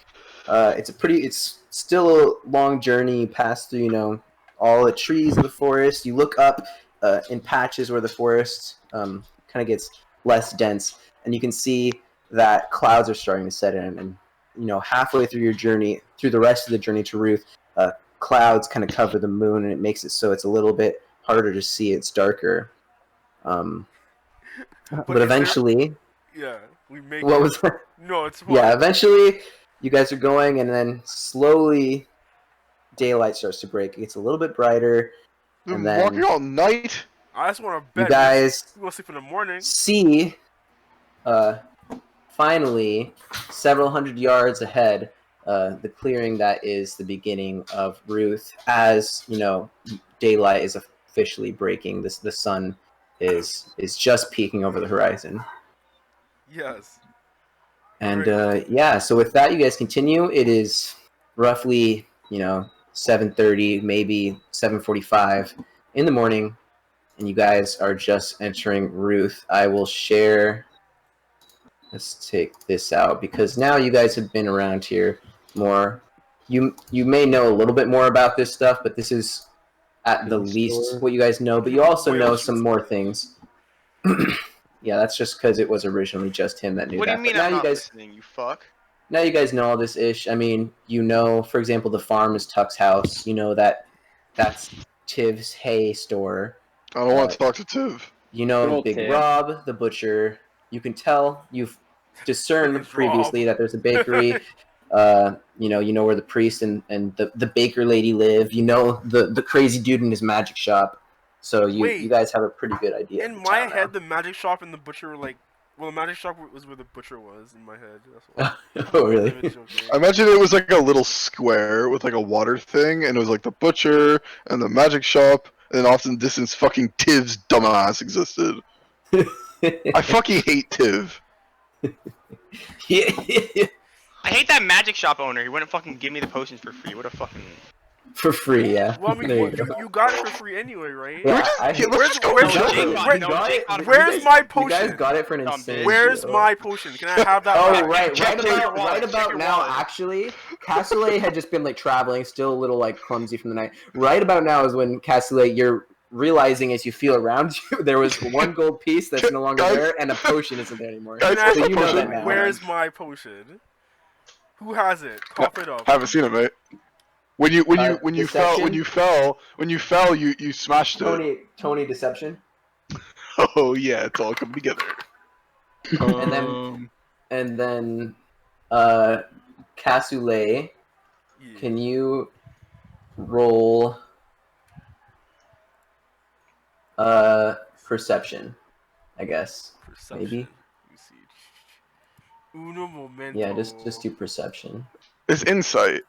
It's still a long journey past through, all the trees of the forest. You look up in patches where the forest kind of gets less dense, and you can see that clouds are starting to set in. And halfway through your journey, through the rest of the journey to Ruth, clouds kind of cover the moon, and it makes it so it's a little bit harder to see. It's darker. But is there- eventually, Yeah, we make. what it. was that? No, it's fine. Yeah, eventually you guys are going, and then slowly daylight starts to break. It gets a little bit brighter. Been And then- walking all night. I just want to You bet. guys We will sleep in the morning. see, finally, several hundred yards ahead, the clearing that is the beginning of Ruth. As you know, daylight is officially breaking. The sun is just peeking over the horizon. Yes. And yeah, so with that, you guys continue. It is roughly 7:30, maybe 7:45 in the morning, and you guys are just entering Ruth. I will share. Let's take this out because now you guys have been around here more. You may know a little bit more about this stuff, but this is at the least what you guys know. But you also know some more things. Yeah, that's just because it was originally just him that knew What do that. you mean But now I'm you not guys, listening, you fuck? now you guys know all this ish. I mean, for example, the farm is Tuck's house. You know that's Tiv's hay store. I don't want to talk to Tiv. You know Little Big Tiv. Rob, the butcher. You can tell you've discerned Who's previously Rob? that there's a bakery. You know where the priest and the baker lady live. You know the crazy dude in his magic shop. So you Wait. guys have a pretty good idea. In of the my town head, the magic shop and the butcher were like. Well, the magic shop was where the butcher was in my head. That's why. now. Oh really? I'm joking. I imagine it was like a little square with like a water thing, and it was like the butcher and the magic shop, and then off in the distance, fucking Tiv's dumbass existed. I fucking hate Tiv. Yeah. I hate that magic shop owner. He wouldn't fucking give me the potions for free. What a fucking. For free, yeah. Well, I mean, There you, you go. you got it for free anyway, right? Yeah, I- Yeah, let's just go where's- chill. Jake got it. You No, got Jake it? got it. Where's my You guys potion? got it for an Dumb insane. bitch. Where's deal. my potion? Can I have that? Oh back? right, Check your wallet, right check about your now. wallet. Actually, Cassoulet had just been like traveling, still a little like clumsy from the night. Right about now is when Cassoulet, you're realizing as you feel around you, there was one gold piece that's no longer Guys- there, and a potion isn't there anymore. Guys, Can I have so the you know potion? that now. Where's my potion? Who has it? Cough it up. Haven't seen it, mate. When you Deception? fell, you smashed it. Tony deception, Oh yeah, it's all coming together. and then Cassoulet, Yeah. can you roll perception? I guess. Perception. maybe. Let me see. Uno momento. Yeah, just do perception. It's insight.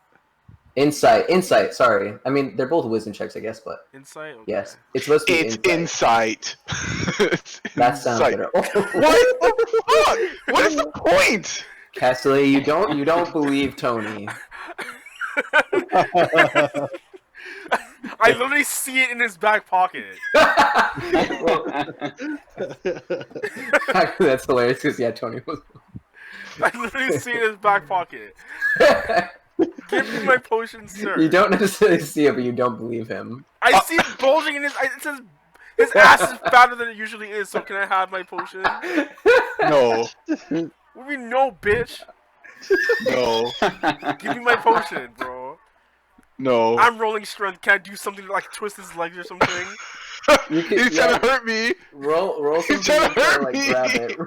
Insight. Sorry, I mean they're both wisdom checks, I guess, but Insight. Okay. yes, it's supposed to be It's insight. insight. It's That sounds insight. better. What the fuck? What is the point? Cassidy, you don't believe Tony. I literally see it in his back pocket. That's hilarious because yeah, Tony was. I literally see it in his back pocket. Give me my potion, sir. You don't necessarily see it, but you don't believe him. I see it bulging in his. It says his ass is fatter than it usually is. So can I have my potion? No, What do you mean, no, bitch? no, Give me my potion, bro. no. I'm rolling strength. Can I do something to, like twist his legs or something? You can, He's trying to hurt me. roll He's something trying to to hurt like me. grab it.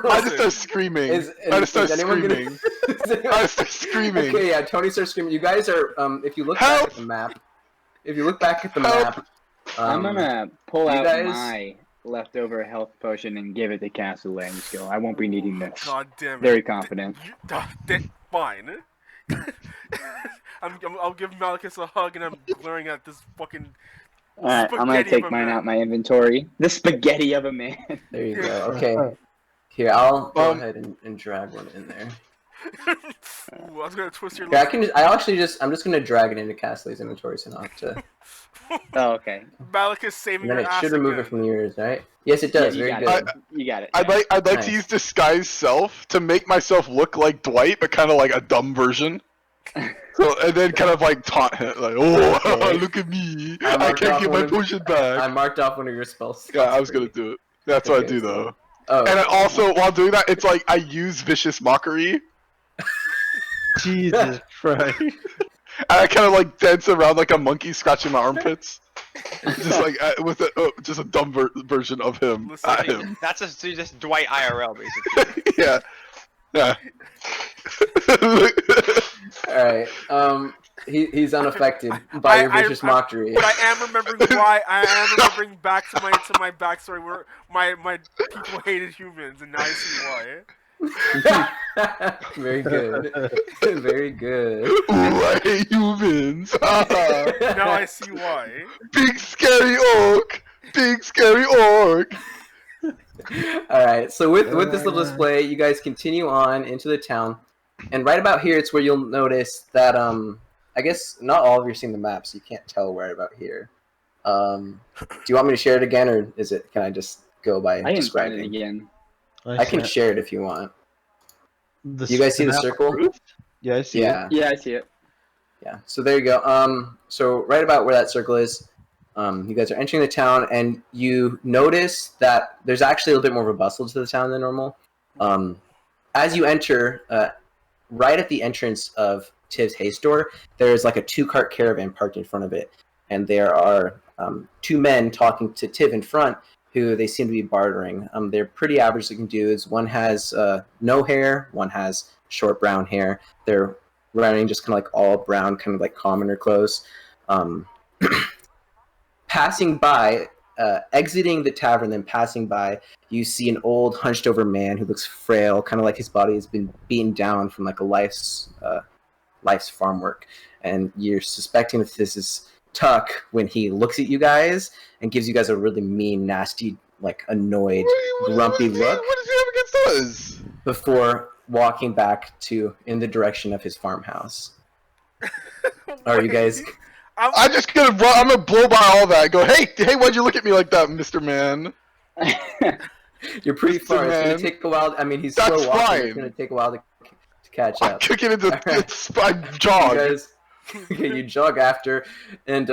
I just start screaming. I just start screaming. I just start screaming. Okay, yeah, Tony starts screaming. You guys are, if you look back Help! at the map, Help! map, I'm gonna pull you out guys- my leftover health potion and give it to Cassoulet and just go, I won't be needing this. God damn it. Very confident. Fine. I'll give Malachus a hug and I'm glaring at this fucking. Alright, I'm gonna Spaghetti take of a mine man. out my inventory. The spaghetti of a man. there you go. Okay, here I'll go Um, ahead and drag one in there. Ooh, I was gonna twist your Yeah, I leg. can. I'm just gonna drag it into Cassidy's inventory, so not to. Oh, okay. Malachus saving And then your it ass should remove again. it from yours, right? Yes, it does. Yeah, you Very got good. it. You got it. I'd yeah. like Nice. to use disguise self to make myself look like Dwight, but kind of like a dumb version. So, and then kind of like taunt him, like, "Oh, Okay. look at me! I I marked can't off get one my of- potion I back." marked off one of your spells. Yeah, I was gonna do it. That's what I Okay, do so- though. Oh, And I also, while doing that, it's like I use vicious mockery, Jesus Christ. and I kind of like dance around like a monkey, scratching my armpits, just like with just a dumb version of him Listen, at him. That's just Dwight IRL, basically. Yeah, yeah. All right. He's unaffected by your vicious mockery. But I am remembering why. I am remembering back to my backstory where my people hated humans, and now I see why. Very good. Very good. Ooh, I hate humans. Now I see why. Big scary orc. Big scary orc. All right. So with this little display, you guys continue on into the town, and right about here, it's where you'll notice that I guess not all of you are seeing the map, so you can't tell right about here. Do you want me to share it again, or is it? Can I just go by I can find describing it again. I can share it if you want. The You guys see the map circle? roof? Yeah, I see Yeah. Yeah, I see it. Yeah. So there you go. So right about where that circle is, you guys are entering the town, and you notice that there's actually a little bit more of a bustle to the town than normal. As you enter, right at the entrance of Tiv's hay store, there's like a 2-cart caravan parked in front of it, and there are 2 men talking to Tiv in front, who they seem to be bartering. They're pretty average-looking dudes. One has no hair, one has short brown hair. They're wearing just kind of like all brown, kind of like commoner clothes. Passing by, exiting the tavern, then passing by, you see an old, hunched-over man who looks frail, kind of like his body has been beaten down from like a life's farm work. And you're suspecting that this is Tuck when he looks at you guys and gives you guys a really mean, nasty, like annoyed, grumpy look What does he have against us? before walking back in the direction of his farmhouse. Are you guys? I'm just gonna run. I'm gonna blow by all that. Go, hey, why'd you look at me like that, Mr. Man? You're pretty Mr. far. It's Man. gonna take a while. I mean, he's That's slow walking. fine. It's gonna take a while to catch I'm up. kicking into Alright. I jog. You guys, okay, you jog after, and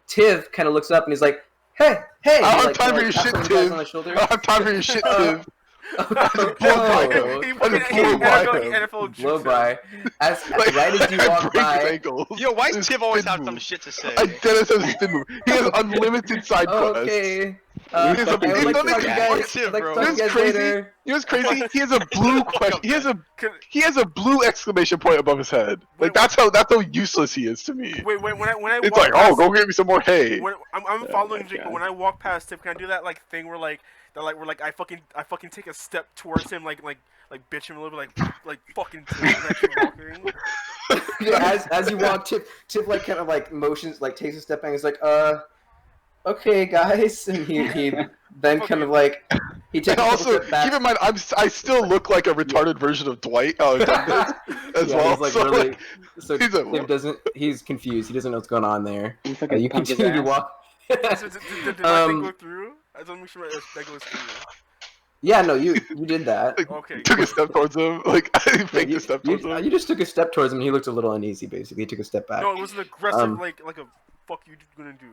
Tiv kind of looks up and he's like, "Hey, hey!" I don't have Like, time for like, your taps shit, one of you guys Tiv. on the shoulder. I don't have time for your shit, Tiv. Oh, blow by He him. fucking I just blow by NFL him. NFL blow jutsu. by. Like, Right as you I walk break his by. ankles. Yo, why His does Tiv always spin have move. some shit to say? I did it as a spin move. He has unlimited side quests. Okay. He has a I would big- like to don't talk to you make- guys. Tiv, I'd like to bro. talk to you This guys crazy. later. You know what's crazy? He has a blue question. He has a blue exclamation point above his head. Wait, Like that's how useless he is to me. Wait, when I It's walk like, past, oh, go get me some more hay. When, I'm Oh following my Jake, but God. when I walk past him, can I do that like thing where like I fucking take a step towards him, like bitch him a little bit, like fucking actually walking. As you walk, Tip like kind of like motions, like takes a step back. He's like, okay, guys, and he then kind of like he takes And a couple also, steps back. keep in mind, I still look like a retarded version of Dwight as Yeah, well. he's like So, really. like, So he's like, Tip doesn't. He's confused. He doesn't know what's going on there. He fucking You pumped his continue to ass. walk. Did my thing go through? I just want to make sure that goes through. Yeah, no, you did that. like, Okay. took a step towards him. Like I Yeah, faked a step towards him. you just took a step towards him. And he looked a little uneasy. Basically, he took a step back. No, it was an aggressive Um, like a fuck you gonna do.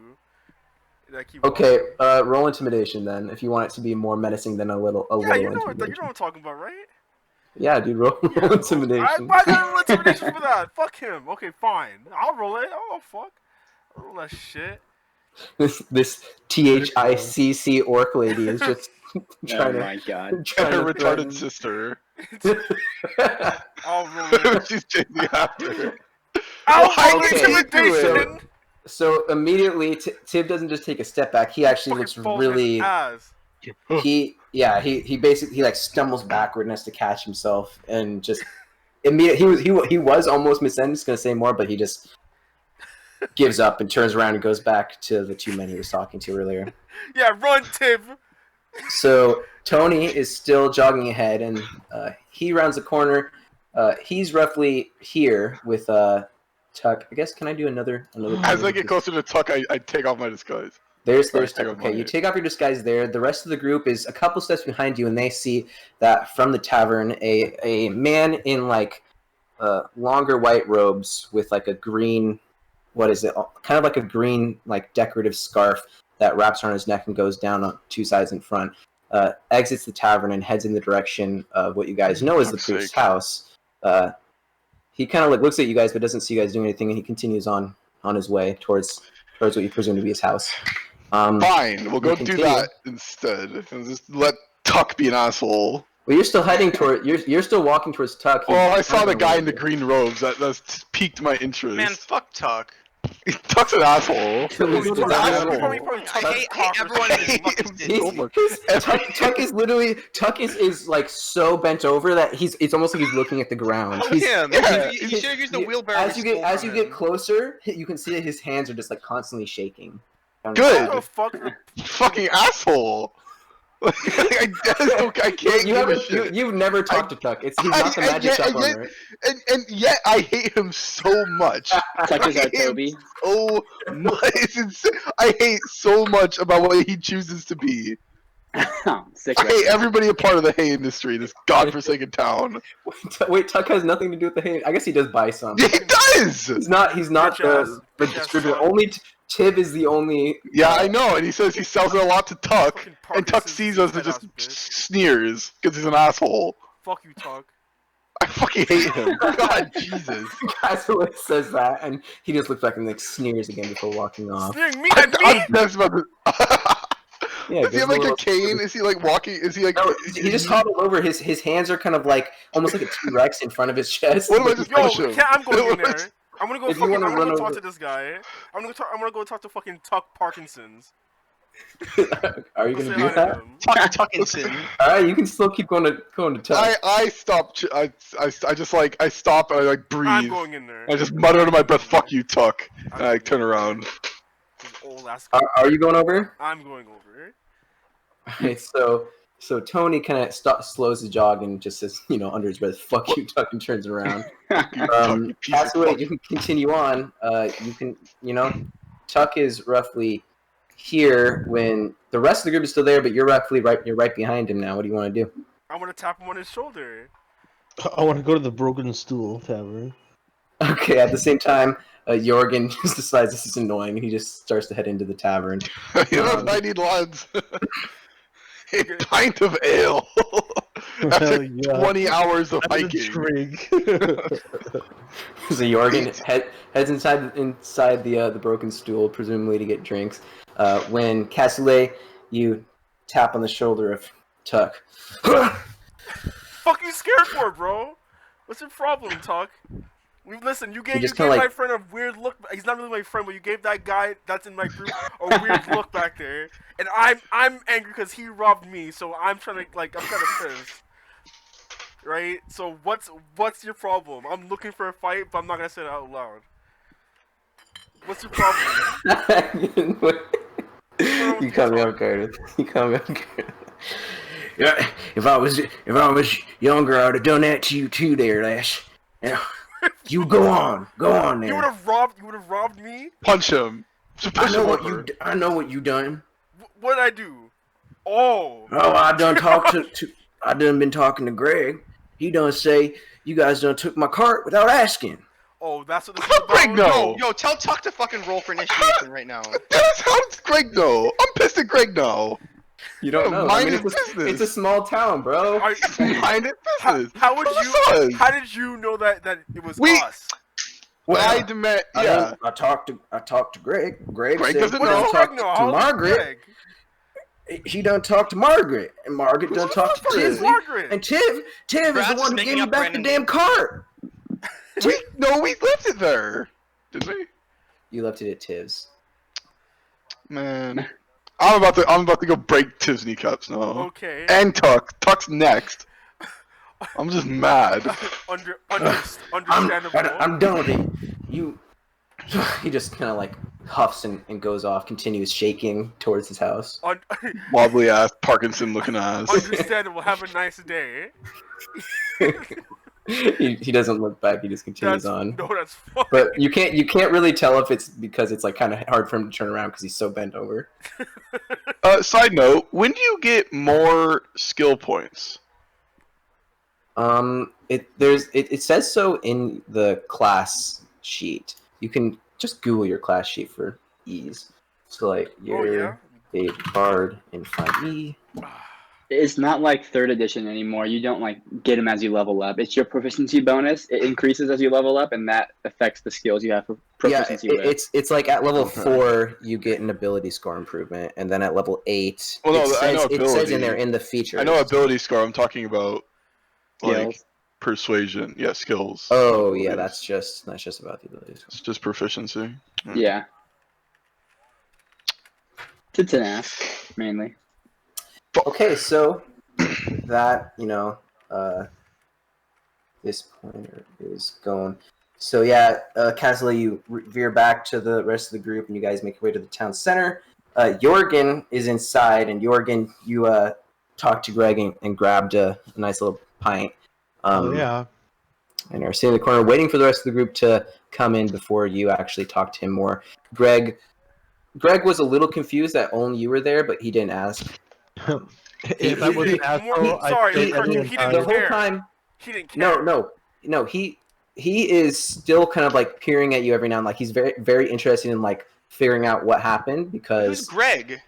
And I keep Okay, walking. roll intimidation then, if you want it to be more menacing than a little Yeah, you know intimidation. what I'm talking about, right? Yeah, dude, roll intimidation. I got roll intimidation for that. Fuck him. Okay, fine. I'll roll it. Oh fuck. I'll roll that shit. This THICC orc lady is just Oh trying my god. And trying her to retarded sister. I'll roll it. She's chasing after. I'll roll Okay, intimidation. So immediately, Tib doesn't just take a step back. He actually looks Fucking falls on his really. ass. He basically like stumbles backward and has to catch himself and just immediately he was almost just gonna say more, but he just gives up and turns around and goes back to the 2 men he was talking to earlier. Yeah, run, Tiv. So Tony is still jogging ahead, and he rounds the corner. He's roughly here with Tuck. I guess can I do another? As I get closer to Tuck, I take off my disguise. There's Sorry, Tuck. take off Okay, my- you take off your disguise there. The rest of the group is a couple steps behind you, and they see that from the tavern, a man in like longer white robes with like a green, what is it? Kind of like a green like decorative scarf that wraps around his neck and goes down on 2 sides in front. Exits the tavern and heads in the direction of what you guys know is the Fuck's priest's sake. house. He kind of like looks at you guys, but doesn't see you guys doing anything, and he continues on his way towards what you presume to be his house. Fine, we'll go do continue. that instead. And just let Tuck be an asshole. Well, you're still heading toward. You're still walking towards Tuck. He's Well, I saw kind the of guy in the over green robes. That's piqued my interest. Man, fuck Tuck. Tuck's an asshole. there. He's an Does everyone- asshole. I hate everyone in his fucking city. So much. Tuck is literally is like so bent over that it's almost like he's looking at the ground. Oh, He's- him. yeah, You should have used the wheelbarrow. As we you stole from get him. closer, you can see that his hands are just like constantly shaking. Good. What the fuck? Fucking asshole. I can't You give a haven't. shit. You've never talked to Tuck. He's not the magic shop owner. And yet I hate him so much. Tuck is I our hate him Toby. so much. It's insane. I hate so much about what he chooses to be. Sick. I hate everybody a part of the hay industry, this godforsaken town. Wait, Tuck has nothing to do with the hay. I guess he does buy some. Yeah, he does! He's not Bitch ass- the bitch ass distributor. son. Only Tib is the only. Yeah, I know, and he says he sells it a lot to Tuck, Fucking and Tuck Parkinson's sees us and disease, just head ass bitch. sneers, because he's an asshole. Fuck you, Tuck. I fucking hate him. God, Jesus. Casually says that, and he just looks back and like sneers again before walking off. Sneering me I'm at me. obsessed about this. Yeah, Does he gives have like a little- cane? Is he like walking? Is he like? No, he just hobbled over. His hands are kind of like almost like a T-Rex in front of his chest. What am I just Yo, push him? I'm going in What am I there. I'm gonna go If you fucking. wanna I'm gonna run go talk over- to this guy. I'm gonna go talk to fucking Tuck Parkinson's. Are you Go gonna say do hi to that? him. Tuckinson. All right, you can still keep going to Tuck. I stopped. I just like I stop and I like breathe. I'm going in there. I just mutter under my breath, "Fuck you, Tuck," and I going turn in there. around. This old ass. Are you going over? I'm going over. Alright, so Tony kind of slows his jog and just says, under his breath, "Fuck you, Tuck," and turns around. Fuck you, Tuck, you piece of Castaway, fuck. you can continue on. You can, Tuck is roughly here when the rest of the group is still there, but you're right behind him now. What do you want to do? I'm gonna tap him on his shoulder. I want to go to the Broken Stool Tavern. Okay, at the same time, Jorgen just decides this is annoying, and he just starts to head into the tavern. You know what I need, lads? A pint of ale after Yeah. 20 hours of That's a hiking. trig. So Jorgen heads inside the broken stool, presumably to get drinks. When Cassoulet, you tap on the shoulder of Tuck. Fuck you scared for, bro? What's your problem, Tuck? Listen, you gave just my kinda like- friend a weird look. He's not really my friend, but you gave that guy that's in my group a weird look back there, and I'm angry because he robbed me. So I'm trying to I'm kind of pissed, right? So what's your problem? I'm looking for a fight, but I'm not gonna say it out loud. What's your problem? You caught me off guard. You caught me off guard. Yeah, if I was younger, I would have done that to you too, there, Lash. Yeah. You go on there. You would have robbed me. Punch him. Just push him over. I know what you done. What did I do? Oh. Oh, I done talked I done been talking to Greg. He done say you guys done took my cart without asking. Oh, that's what this How is did Greg about. know? Yo, tell Tuck to fucking roll for initiation right now. How does Greg know? I'm pissed at Greg now. You don't know. Mind I mean, his business. it's a small town, bro. Are- Mind it business. How would Of you? course it was. How did you know that it was We- us? I demand. Yeah. I talked to Greg. Greg Greg said doesn't he What know. done does Greg talked know? to How old is Margaret. Greg? He done talked to Margaret, and Margaret done Who's talked to Margaret? Who's Tiv. Margaret? And Tiv is the Brad's one who making gave me up back the Brandon damn names. cart. We left it there. Did we? You left it at Tiv's. Man. I'm about to go break Tiv's kneecaps now. Okay. And Tuck. Tuck's next. I'm just mad. Understandable. I'm done with it. You. He just kind of like huffs and goes off, continues shaking towards his house. Wobbly ass, Parkinson looking ass. Understandable. Have a nice day. He doesn't look back. He just continues That's on. no, that's fine. But you can't really tell if it's because it's like kind of hard for him to turn around because he's so bent over. Side note, when do you get more skill points? It says so in the class sheet. You can just Google your class sheet for ease. So like Oh you're yeah. a bard in 5e. It's not like third edition anymore. You don't like get them as you level up. It's your proficiency bonus. It increases as you level up, and that affects the skills you have for proficiency with. it's like at level Okay. 4 you get an ability score improvement, and then at level 8 Well, no, it I know says, it says ability. in there in the features. I know ability score. I'm talking about like Skills. persuasion. Yeah, skills. Oh yeah, Abilities. that's just about the ability score. It's just proficiency. Yeah. It's an ask, mainly. Okay, so that this pointer is going. So yeah, Castle, you veer back to the rest of the group, and you guys make your way to the town center. Jorgen is inside, and Jorgen, you talked to Greg and grabbed a nice little pint. Yeah. And are sitting in the corner, waiting for the rest of the group to come in before you actually talk to him more. Greg was a little confused that only you were there, but he didn't ask. If I was an asshole, Sorry, I'd Cartoon, he didn't The whole care. time, He didn't care. no, he is still kind of like peering at you every now and then. Like he's very, very interested in like figuring out what happened Who's because Greg?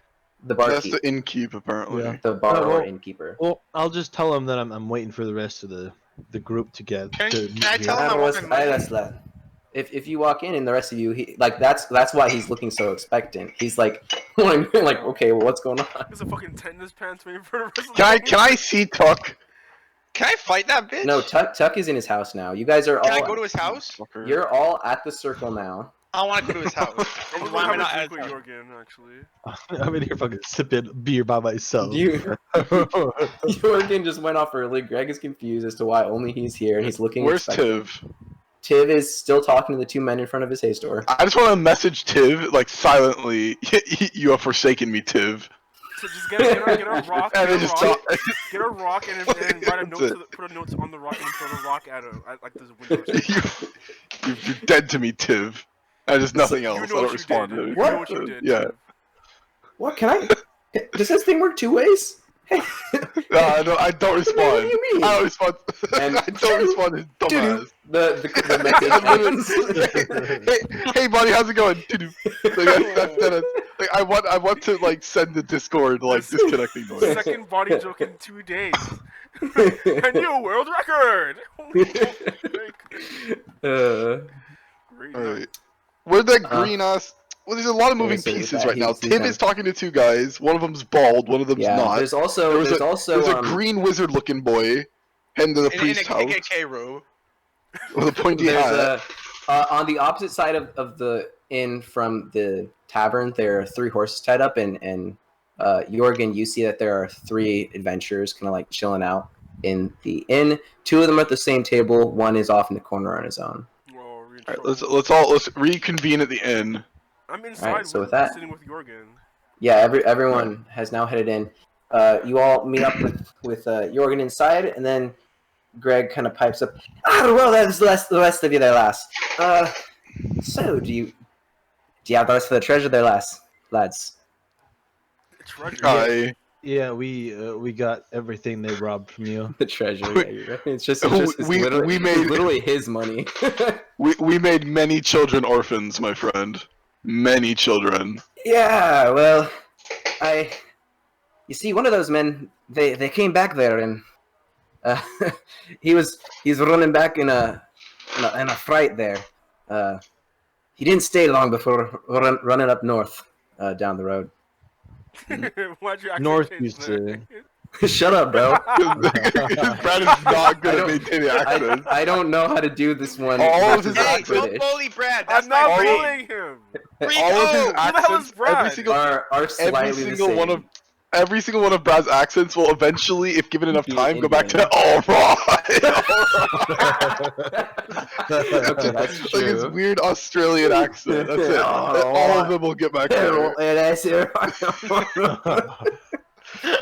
the That's barkeep, the innkeep, apparently. Yeah. the bar Oh, or well- innkeeper. Well, I'll just tell him that I'm waiting for the rest of the group to get. Can to I meet tell here. him I want my money? That's that. If you walk in and the rest of you, he like that's why he's looking so expectant. He's like, like okay, well, what's going on? There's a fucking tennis pants waiting for the rest of the Can I see Tuck? Can I fight that bitch? No, Tuck is in his house now. You guys are Can I all go to his house? Fucker. you're all at the circle now. I want to go to his house. I'm Why gonna am I have not a at drink his with house? Jorgen, actually. I'm in here fucking sipping beer by myself. Jorgen just went off early. Greg is confused as to why only he's here, and he's looking. Where's expectant. Tiv? Tiv is still talking to the two men in front of his hay store. I just want to message Tiv, like, silently. You have forsaken me, Tiv. So just get a rock, And then just talk. get a rock, and write a note That's to put a note on the rock and throw the rock at like this window. Or something. You're dead to me, Tiv. And there's nothing You else. know I don't what you respond did. to You it. know what you did. Yeah. What can I? Does this thing work two ways? Hey, No, I don't what the hell do respond. you mean? I don't respond. And- I don't respond to dumbass. The message. hey, buddy, how's it going? Doo-doo. Like, I want to like send the Discord like disconnecting noise. Second body joke in 2 days. A new world record. Great. Alright. Where'd that green ass? Well, there's a lot of moving so with pieces that, right now. he's Tiv done. is talking to two guys. One of them's bald. One of them's yeah, not. there's also There's a um, green wizard-looking boy heading to the In a priest's house KKK robe. with a pointy there's hat. on the opposite side of the inn from the tavern, there are 3 horses tied up, and Jorgen, you see that there are 3 adventurers kind of like chilling out in the inn. 2 of them are at the same table. 1 is off in the corner on his own. Whoa, we're in Alright, trouble. let's reconvene at the inn. I'm inside. Alright, so with that- sitting with Jorgen. Yeah, everyone has now headed in. You all meet up with Jorgen inside, and then Greg kind of pipes up. Well, that's the rest of you there, lass. So do you have the rest of the treasure there, lads? Treasure. Yeah, we got everything they robbed from you. The treasure. Yeah, you're right. It's just We made- literally his money. We made many children orphans, my friend. Many children. Yeah, well, you see, one of those men, they came back there, and he's running back in a fright there. He didn't stay long before running up north down the road. Why'd you actually North change used that? Shut up, bro. Brad is not good I at don't- maintaining accents. I don't know how to do this one. All of versus his Hey, accent- don't bully Brad. That's I'm not my brain. bullying him. Free All of his go. the hell is accents, Brad? are slightly the same. every single one of Brad's accents will eventually, if given enough Be time, go back to Indian. all Okay, that's like his true. weird Australian accent. That's it. All of them will get back there.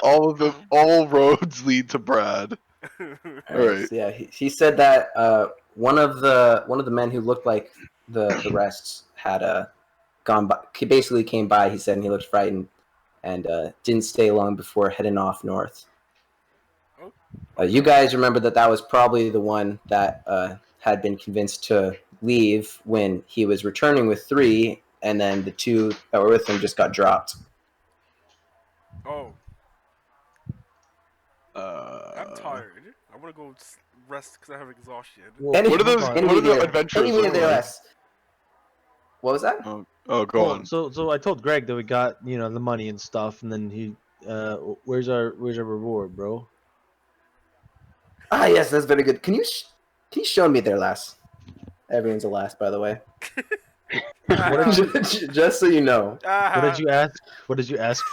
All of them. All roads lead to Brad. Alright. So yeah, he said that one of the men who looked like the rest had gone by. He basically came by. He said, and he looked frightened, and didn't stay long before heading off north. You guys remember that was probably the one that had been convinced to leave when he was returning with 3, and then the 2 that were with him just got dropped. Oh. I'm tired. I want to go rest because I have exhaustion. Well, What are those? hold on. What are the Anyway, adventures? anyway, look there like? less. What was that? Oh, go Well, on. so I told Greg that we got the money and stuff, and then he where's our reward, bro? Ah, yes, that's very good. Can you show me their last? Everyone's a last, by the way. Just so you know, What did you ask? What did you ask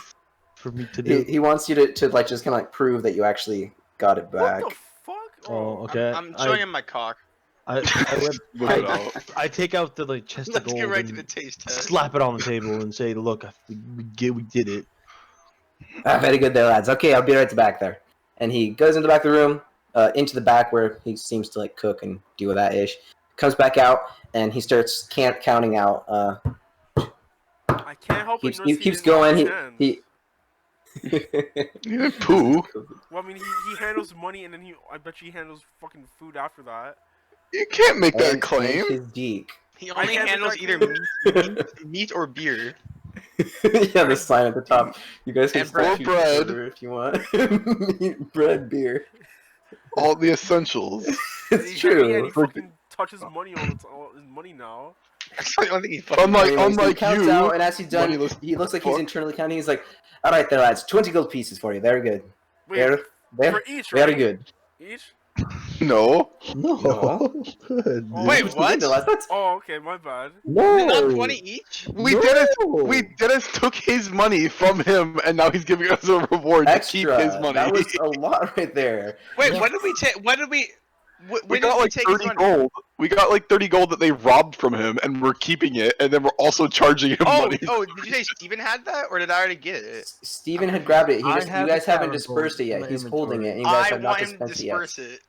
for me to do? he wants you to like just kind of like prove that you actually got it back. What the fuck? Oh, okay. I'm showing him my cock. I Look it out. I take out the like chest of Let's gold get right to and the taste test. slap it on the table and say, "Look, we did it." Ah, very good there, lads. Okay, I'll be right back there. And he goes into the back of the room, into the back where he seems to like cook and do with that ish. Comes back out and he starts counting out. I can't help Keeps, but he notice keeps didn't wash going. his hands. He You didn't poo. Well, I mean, he handles money and then I bet he handles fucking food after that. You can't make that and claim. his deek. He only can't handles be either like- meat or beer. Yeah, the sign at the top. You guys can And start bread. choosing order if you want. Meat, bread, beer. All the essentials. It's Yeah, true. and he fucking touches money all his money now. That's the only thing he fucking. Unlike- Anyways, he unlike counts you, out, and as he's done, moneyless he looks like he's fuck. internally counting. He's like, "All right, there, lads, 20 gold pieces for you. Very good. Wait, Very, for each, right? very good." Each? No. No. Oh, Wait, Good, what? lads. That's Oh, okay, my bad. No. Not 20 each? We Dennis took his money from him, and now he's giving us a reward extra. to keep his money. That was a lot right there. Wait, what did we take? What did we? we When got did we like take his 30 money? gold. We got like 30 gold that they robbed from him, and we're keeping it, and then we're also charging him Oh, money. oh, did you say Steven had that, or did I already get it? Steven had grabbed it. I You have guys the haven't power dispersed it gold yet. in my He's holding it, and you I guys have not want him to dispensed it yet. disperse it.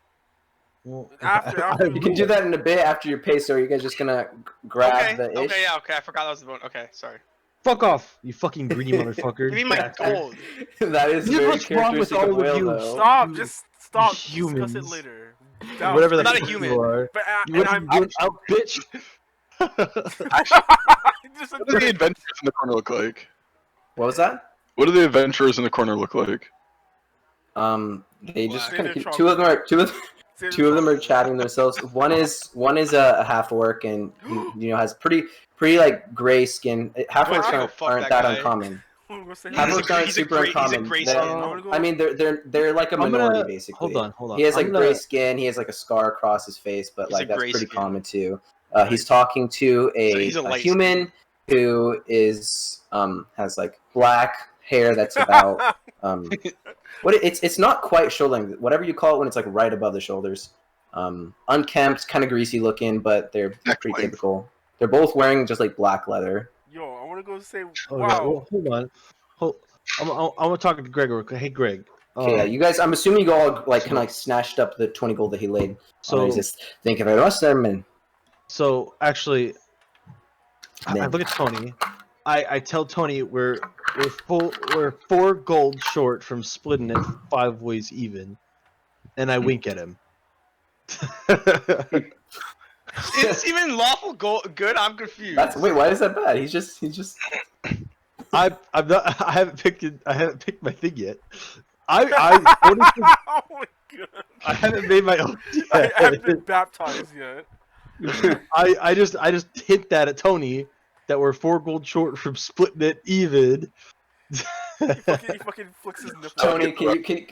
Well, After You can do that in a bit after your pay. So are you guys just gonna grab Okay, the ish? okay, yeah, okay. I forgot that was the bone. Okay, sorry. Fuck off, you fucking greedy motherfucker. Give me my Bastard. gold. That is Here's very what's wrong with characteristic all of of Whale, you. though. Stop, You just stop. Discuss humans. it later. That Whatever was- the I'm not a fuck human. you are. But, You and I'm went out, bitch. just What do the adventurers in the corner look like? What was that? What do the adventurers in the corner look like? They just Black. kind of They're two of them are two of them are chocolate. chatting themselves. One is a half orc and he, has pretty like gray skin. Half orcs Wait, aren't, fuck aren't that that guy. uncommon. I'm gonna say- Half He's a orcs aren't he's a super gray- he's a uncommon. gray They're- skin. I'm gonna go- I mean, they're like a I'm minority gonna- basically. Hold on. He has like I'm gray gonna- skin. He has like a scar across his face, but He's like a that's gray pretty skin. common too. He's talking to So he's a a light human who is has like black hair that's about it's not quite shoulder length. Whatever you call it when it's like right above the shoulders. Unkempt, kind of greasy looking, but they're Neck pretty length. typical. They're both wearing just like black leather. Yo, I want to go say, Okay, wow. well, hold on. I'm gonna talk to Greg. Hey, Greg. Okay, yeah, you guys. I'm assuming you all like kind of like snatched up the 20 gold that he laid. So, He's just thank you very much, sir, man. so actually, I Man. look at Tony. I tell Tony we're 4 gold short from splitting it 5 ways even, and I wink at him. Is even lawful good? I'm confused. Wait, why is that bad? He's just I'm not. I haven't picked my thing yet. Honestly, Oh my god. I haven't made my own I yet. haven't been baptized yet. I just hint that at Tony that we're 4 gold short from splitting it even. He fucking flicks his nipple. Tony.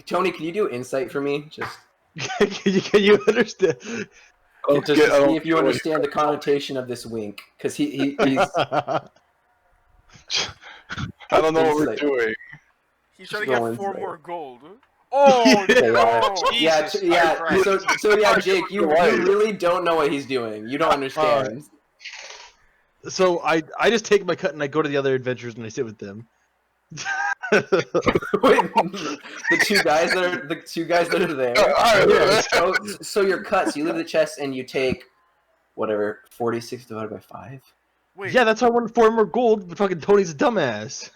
Tony, can you do insight for me? Just can you understand? just to I don't see if you get what understand the connotation of this wink, because he's I don't know what we're Insight. doing. He's trying to Go get 4 inside. more gold. Oh no! Jesus yeah. Christ. So yeah, Jake, you really don't know what he's doing. You don't understand. So I just take my cut and I go to the other adventurers and I sit with them. Wait, the two guys that are there. Alright, So your cuts, you leave the chest and you take whatever 46 divided by 5. Wait, Yeah, that's why I wanted 4 more gold, but fucking Tony's a dumbass.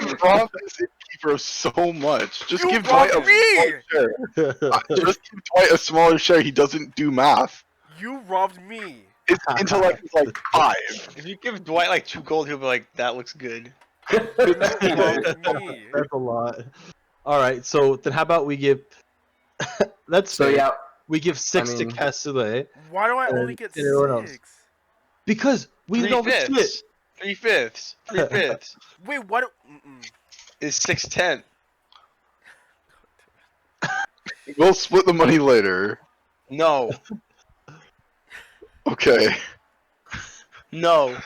We've robbed this innkeeper so much. Just You give Dwight a robbed me! smaller share. Just give Dwight a smaller share. He doesn't do math. you robbed me. His intellect is like 5. If you give Dwight like 2 gold, he'll be like, "That looks good." You robbed me. That's a lot. All right, so then how about we give? That's So fair. yeah, We give 6 mean- to Castellet Why do I only And get everyone else. 6? because we know the shit. 3/5. 3/5 Wait, what? is 6/10. We'll split the money later. No. Okay. No.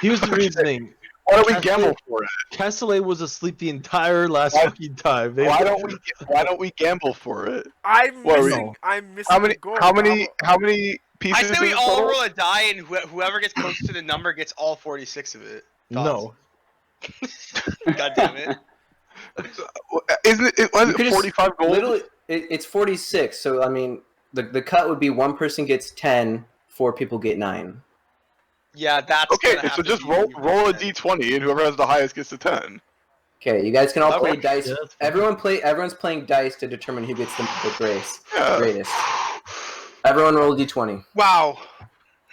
Here's the reasoning. Why don't we Castellet- gamble for it? Castellet was asleep the entire last Why- fucking time. They- Why don't we gamble for it? I'm What are we- missing. I'm missing. How many the goal. how many pieces? I say we is it all total? roll a die, and whoever gets closest to the number gets all 46 of it. No. God damn it. Isn't it? Was You it could just 45 gold? literally, it's 46. So I mean, the cut would be one person gets 10, 4 people get 9. Yeah, that's Okay, gonna have so to just be roll a 10. d20, and whoever has the highest gets a 10. Okay, you guys can all Okay. play dice. Yeah, that's fine. Everyone's playing dice to determine who gets the Yeah. greatest. Everyone roll a d20. Wow.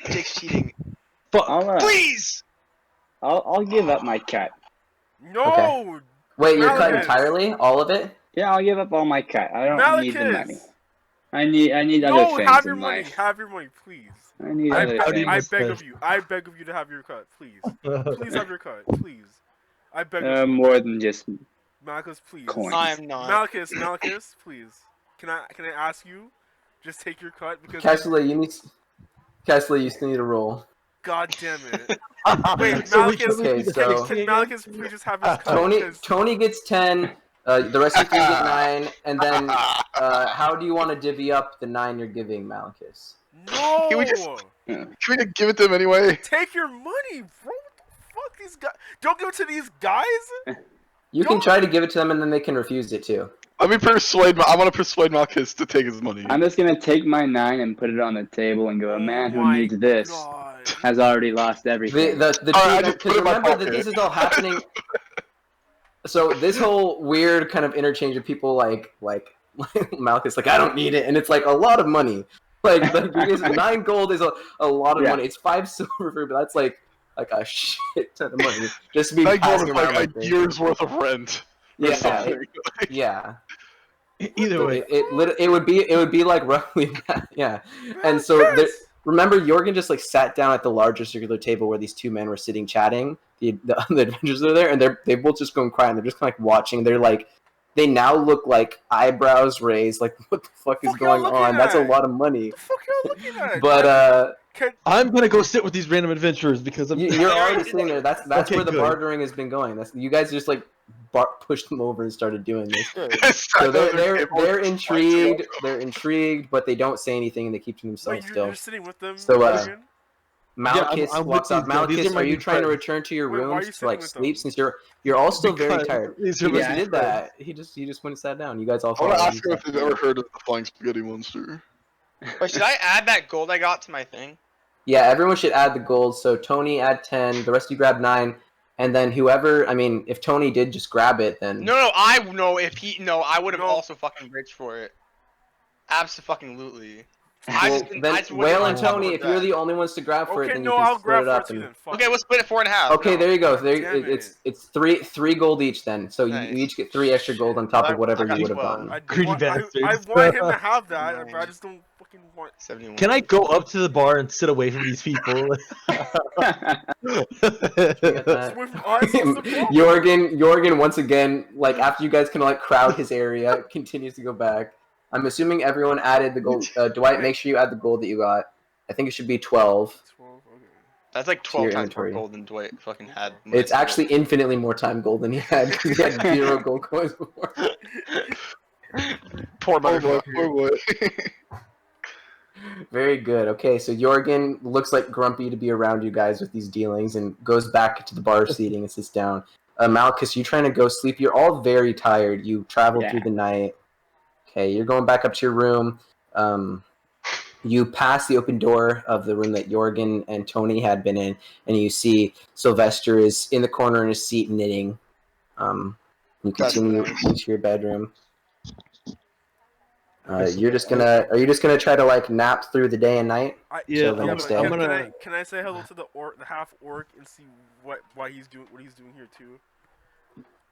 Jake's cheating. Please. I'll give up my cut. No. Okay. Wait, you're cut Malchus. entirely? All of it? Yeah, I'll give up all my cut. I don't need the money. Malchus. I need other No, things have your in money. life. Have your money, please. I need I, other beg- things. I beg of you. I beg of you to have your cut, please. Please have your cut, please. I beg of you. More than just Malchus, please. coins. I'm not. Malchus, please. Can I ask you? Just take your cut because. Castellet, you still need to roll. God damn it. Wait, So we Malchus. Okay, so Can Malchus please just have his cut? because- Tony gets 10. The rest of you get 9, and then how do you want to divvy up the 9 you're giving Malchus? No. Can we just- Can we just give it to him anyway? Take your money, bro. What the fuck, these guys? Don't give it to these guys. You can Don't- try to give it to them, and then they can refuse it too. Let me persuade. I want to persuade Malchus to take his money. I'm just gonna take my 9 and put it on the table and go. A man who Oh my needs this God. has already lost The everything. the Alright, I truth, just put because it in my remember that pocket. this is all happening. So this whole weird kind of interchange of people like Malchus, like I don't need it, and it's like a lot of money. Like you guys, 9 gold is a lot of Yeah. money. It's 5 silver, but that's like a shit ton of money just to be That gold passing is around like like a this. year's worth of rent. Or Yeah, something. yeah. Either way, It would be like roughly that, yeah. And so there, Malchus! remember, Jorgen just like sat down at the larger circular table where these 2 men were sitting chatting. The adventures are there, and they both just go and cry, and they're just kind of like watching. They're like, they now look like eyebrows raised. Like, what the fuck is Fuck y'all going looking on? That's a at? lot of money. What the fuck y'all looking at? But Can- I'm gonna go sit with these random adventurers because I'm. you're already sitting there. That's Okay, where the good. bartering has been going. That's you guys just like pushed them over and started doing this. So So they're intrigued. They're intrigued, but they don't say anything, and they keep to Wait, themselves you're, still. you're sitting with them. So, Jorgen? Malchus I'm with walks off. these guys. These Malchus, are my are you new trying to friends. return to your Wait, why are you rooms to sitting like with sleep them? since you're all still very Because tired? these are He my just new did that. He just went and sat down. You guys all I want to followed ask him. her if they've ever heard of the Flying Spaghetti Monster. Wait, should I add that gold I got to my thing? Yeah, everyone should add the gold. So Tony add 10. The rest of you grab 9, and then whoever. I mean, if Tony did just grab it, then No, I know if he. No, I would have No. also fucking rich for it. Absolutely. I Well, just didn't- then I just wouldn't Whale have and thought Tony, about if you're that. the only ones to grab for it, Okay, then no, you can I'll split grab it for up. it too And... then. Fuck Okay, it. we'll split it 4 and a half. Okay, there you go. There, Damn it. it's three gold each then. So Nice. you each get 3 extra gold on top I- of whatever I got you would have 12. gotten. I Greedy want, bastards. I want him to have that, but I just don't fucking want. 71. Can I go up to the bar and sit away from these people? that. With us, what's the problem? Jorgen once again, like after you guys kind of like crowd his area, continues to go back. I'm assuming everyone added the gold. Dwight, make sure you add the gold that you got. I think it should be 12. 12, okay. That's like your 12 times more inventory. gold than Dwight fucking had. It's actually infinitely more time gold than he had because he had 0 gold coins before. poor Oh boy, motherfucker. oh boy. Very good. Okay, so Jorgen looks like grumpy to be around you guys with these dealings and goes back to the bar seating and sits down. Malchus, you trying to go sleep? You're all very tired. You traveled Yeah. through the night. Okay, you're going back up to your room. You pass the open door of the room that Jorgen and Tony had been in, and you see Sylvester is in the corner in his seat knitting. You That's continue nice. into your bedroom. Are you just gonna try to like nap through the day and night? Yeah, Till the Yeah, next but day. I'm can, gonna. can I say hello to the half orc and see why he's doing what he's doing here too?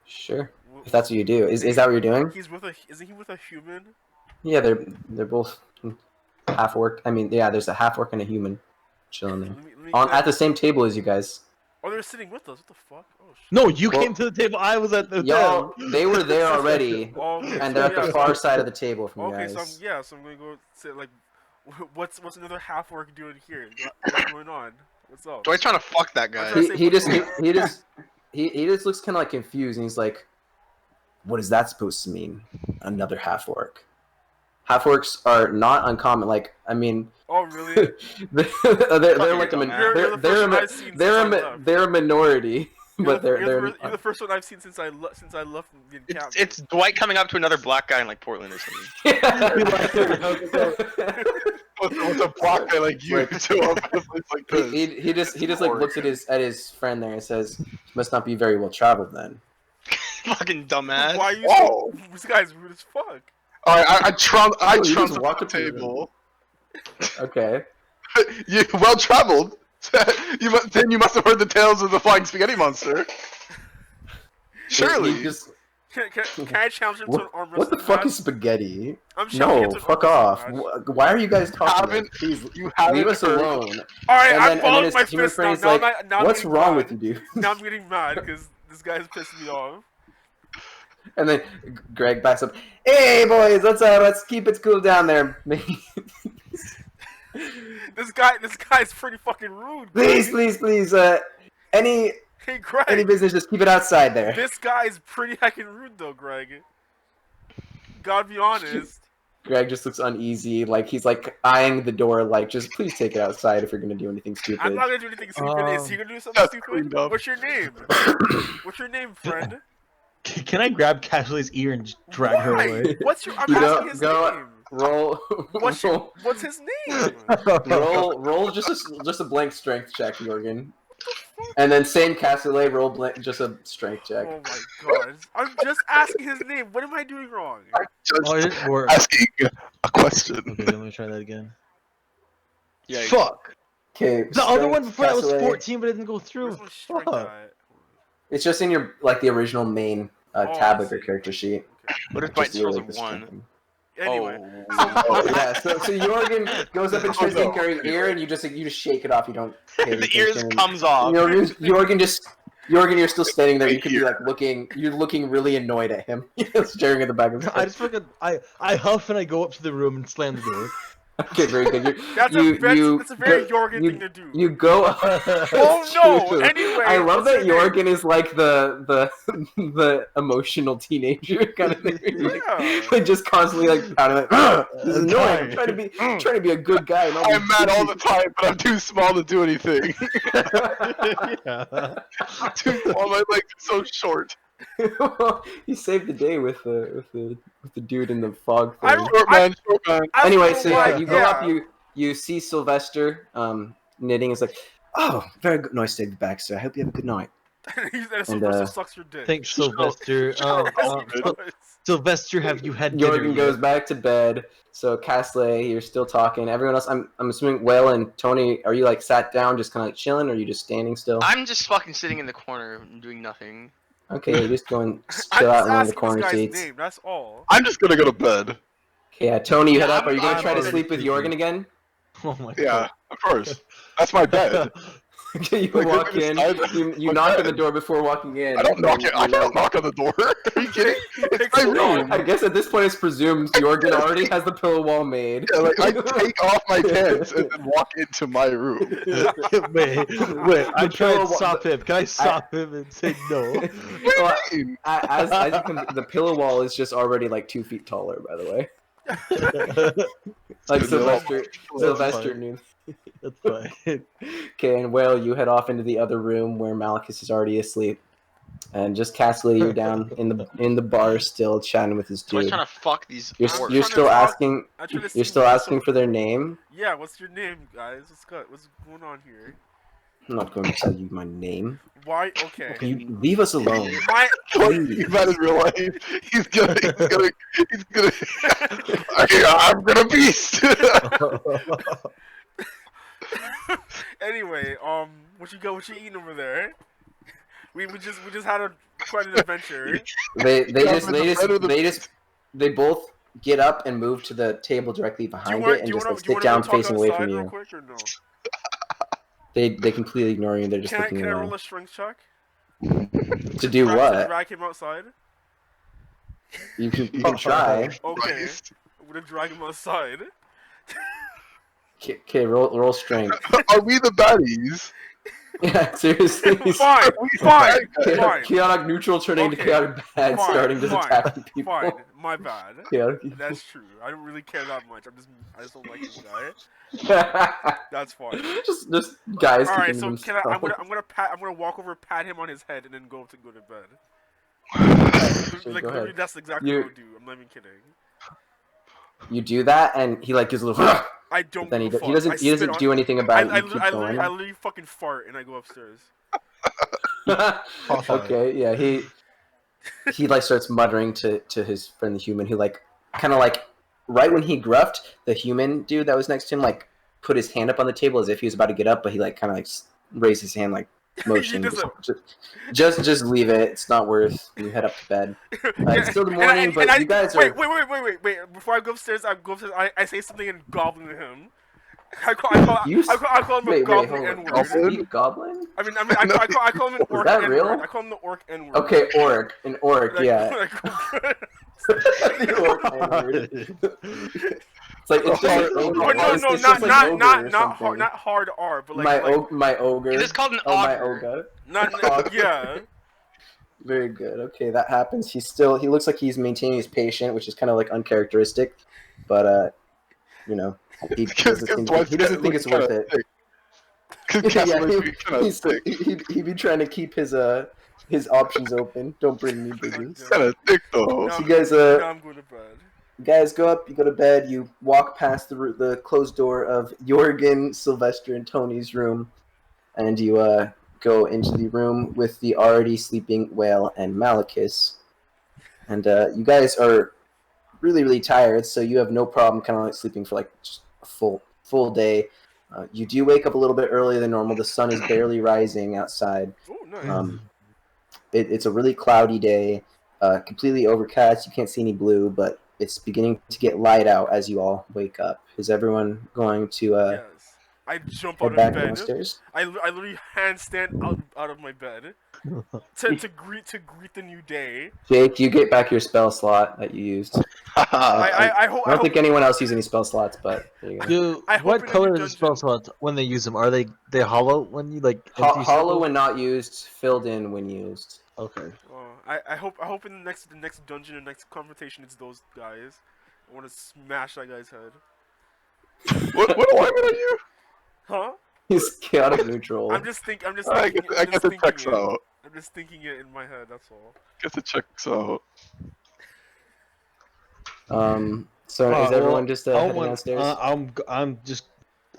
Sure. W- If that's what you do, is that what you're doing? He's with a. Isn't he with a human? Yeah, they're both half orc. I mean, yeah, there's a half orc and a human chilling there Let me on get- at the same table as you guys. Oh, they're sitting with us. What the fuck? Oh shit. No, you Well, came to the table. I was at the Y'all, table. they were there already, Oh, okay, and so they're at yeah, the so- far side of the table from you Okay, guys. so I'm gonna go say like, what's another half orc doing here? What's going on? What's up? Dwight's trying to fuck that guy. trying to He just looks kind of like confused, and he's like, "What is that supposed to mean? Another half orc? Half orcs are not uncommon. Like, I mean, Oh really? they're like a You're the first one I've seen since I left. they're a minority, but you're they're the first one I've seen since I left the encampment. It's Dwight coming up to another black guy in like Portland or something. What's a black guy like you to up in a place like this? he just like looks at his friend there and says, "Must not be very well traveled then." Fucking dumbass. Why are you Whoa. so? This guy's rude as fuck. Alright, I trumped Oh, you just up walked the up to the table. Okay. You well traveled. Then you must have heard the tales of the flying spaghetti monster. Surely. He just- Can I challenge him to an arm what the wrestling fuck match? is spaghetti? I'm challenging him No, to an fuck arm off. wrestling match. Why are you guys talking? Haven't- Please You haven't leave us heard. alone. Alright, And I then followed his my human fist friend now. is Now like, I'm "What's getting wrong mad. with you, dude?" Now I'm getting mad because this guy's pissing me off. And then Greg backs up. Hey boys, let's keep it cool down there. This guy's pretty fucking rude. please, Greg. please. Any Hey, Greg. business, just keep it outside there. This guy's pretty heckin' rude though, Greg. Gotta be honest. Greg just looks uneasy, like he's like eyeing the door, like just please take it outside if you're gonna do anything I'm stupid. not gonna do anything stupid. Is he gonna do something That's stupid? cleaned up. What's your name? What's your name, friend? Can I grab Casualty's ear and just drag her Why? away? What's your? I'm You asking his go- name. Roll, What's his name? roll just a blank strength check, Jorgen. And then same Castellet, roll blank, just a strength check. Oh my god! I'm just asking his name. What am I doing wrong? Just Oh, it didn't work. asking a question. Okay, let me try that again. Yeah. Fuck! Okay. The other one strength, before that was Castellet. 14, but it didn't go through. Where's my strength Fuck. at? It's just in your like the original main Oh, tab I of your see. character sheet. What if Just Dwight the, throws a like, the 1? strength. Anyway, Oh, Yeah, so Jorgen goes up and tries to take your ear, and you just shake it off. You don't. Pay The ears attention. comes off. Jorgen, you're still standing there. You could be like you're looking really annoyed at him, staring at the back of his I head. just fucking I huff and I go up to the room and slam the door. Okay, very good. that's a very Jorgen you, thing to do. You go. Oh no! True. Anyway, I love what's that your name? Jorgen is like the emotional teenager kind of thing. Yeah. Like just constantly like pounding like, "Ugh, this is annoying. I'm trying to be a good guy. And all I'm mad all the time, but I'm too small to do anything. Yeah. Too small, my legs are so short. He saved the day with the dude in the fog. I Thing. don't- Short man, short man. I don't Anyway, know so why, yeah, you go up, you see Sylvester knitting. Is like, oh, very good. Nice to have you back, sir. I hope you have a good night. He's that And, Sylvester sucks your dick. Thanks, Sylvester. Sylvester, have you had dinner Jorgen yet? goes back to bed. So Castley, you're still talking. Everyone else, I'm assuming. Will and Tony, are you like sat down, just kind of like chilling, or are you just standing still? I'm just fucking sitting in the corner and doing nothing. Okay, you're just going I'm chill out just in one of the asking corner this guy's seats. name. That's all. I'm just gonna go to bed. Okay, yeah, Tony, you head up. Are you gonna I'm try to already sleep with sleeping. Jorgen again? Oh my Yeah, of course. That's my bed. Okay, you Like, walk this is in. silent. You My knock on bed. the door before walking in. I don't knock it. I and don't knock on the door. Are you kidding? It's my room. I guess at this point it's presumed Jorgen already has the pillow wall made. Yeah, like I take off my pants and then walk into my room. wait, I'm The trying pillow to wa- stop him. Can I stop him and say no? Well, What do you mean? as you come, the pillow wall is just already like 2 feet taller, by the way. Like Dude, Sylvester fine. knew. That's fine. Okay, and Whale, you head off into the other room where Malachus is already asleep, and just Castley, you're down in the bar still chatting with his So I'm dude. trying to fuck these. You're orcs. trying you're to still talk- asking. I'm trying to You're see still what's asking up. for their name. Yeah, what's your name, guys? What's going on here? I'm not going to tell you my name. Why? Okay. You leave us alone. My, He's not in real life. He's gonna. I'm gonna beast. anyway, what you eating over there? We just had quite an adventure. They both get up and move to the table directly behind it and just like sit down facing away from real you. quick or no? They completely ignore you. They're just looking Can I roll around. a strength check? To do To what? drag him outside. You can try. Okay, Christ. I'm gonna drag him outside. Okay, roll strength. Are we the baddies? Yeah, seriously. Fine, fine, fine. Chaotic neutral turning into Okay, chaotic bad, fine, starting just fine, attacking people. Fine, my bad. Chaotic evil. That's true. I don't really care that much. I just don't like this guy. That's fine. just guys. All right, keeping so can I? themselves. I'm gonna walk over, pat him on his head, and then go to bed. Sure, Like go literally, ahead. that's exactly You- what I would do. I'm not even kidding. You do that, and he like gives a little. I don't. But then give a he fuck. doesn't do anything about it. I You keep going. literally fucking fart and I go upstairs. Okay, yeah, he like starts muttering to his friend the human, who like kind of like right when he gruffed, the human dude that was next to him like put his hand up on the table as if he was about to get up, but he like kind of like raised his hand like motion. Just leave it. It's not worth. You head up to bed. It's still the morning, but you guys are. Wait. Before I go upstairs, I say something in Goblin to him. I call him a Goblin N-word. Speak Goblin? I call him an Orc that N-word. real? I call him the Orc N-word. Okay, an orc, Like- yeah. like- The orc N-word. It's like it's just Oh, like, no, it's just like ogre or something. not hard R, but like my ogre. It is called an my auger. ogre. yeah. Very good. Okay, that happens. He looks like he's maintaining his patient, which is kind of like uncharacteristic, but you know, he doesn't think it's worth it. He'd be trying to keep his options open. Don't bring me business. Kind of thick though. So you guys Now I'm going to bed. You guys go up, you go to bed, you walk past the closed door of Jorgen, Sylvester, and Tony's room, and you go into the room with the already sleeping Whale and Malachus. And you guys are really, really tired, so you have no problem kind of like sleeping for like just a full day. You do wake up a little bit earlier than normal. The sun is barely rising outside. Oh, nice. It's a really cloudy day, completely overcast. You can't see any blue, but it's beginning to get light out as you all wake up. Is everyone going to Yes. I jump out head back of bed. downstairs? I literally handstand out of my bed to greet the new day. Jake, you get back your spell slot that you used. I hope. I don't think anyone else used any spell slots, but there you go. Do I hope what in color every is the spell slot when they use them? Are they hollow when you like? empty Hollow circle? when not used, filled in when used. Okay. I hope in the next dungeon and next confrontation it's those guys. I want to smash that guy's head. What alignment are you? Huh? He's chaotic neutral. I'm just thinking. I get the checks out. I'm just thinking it in my head. That's all. Get the checks out. So is everyone just I heading want- downstairs?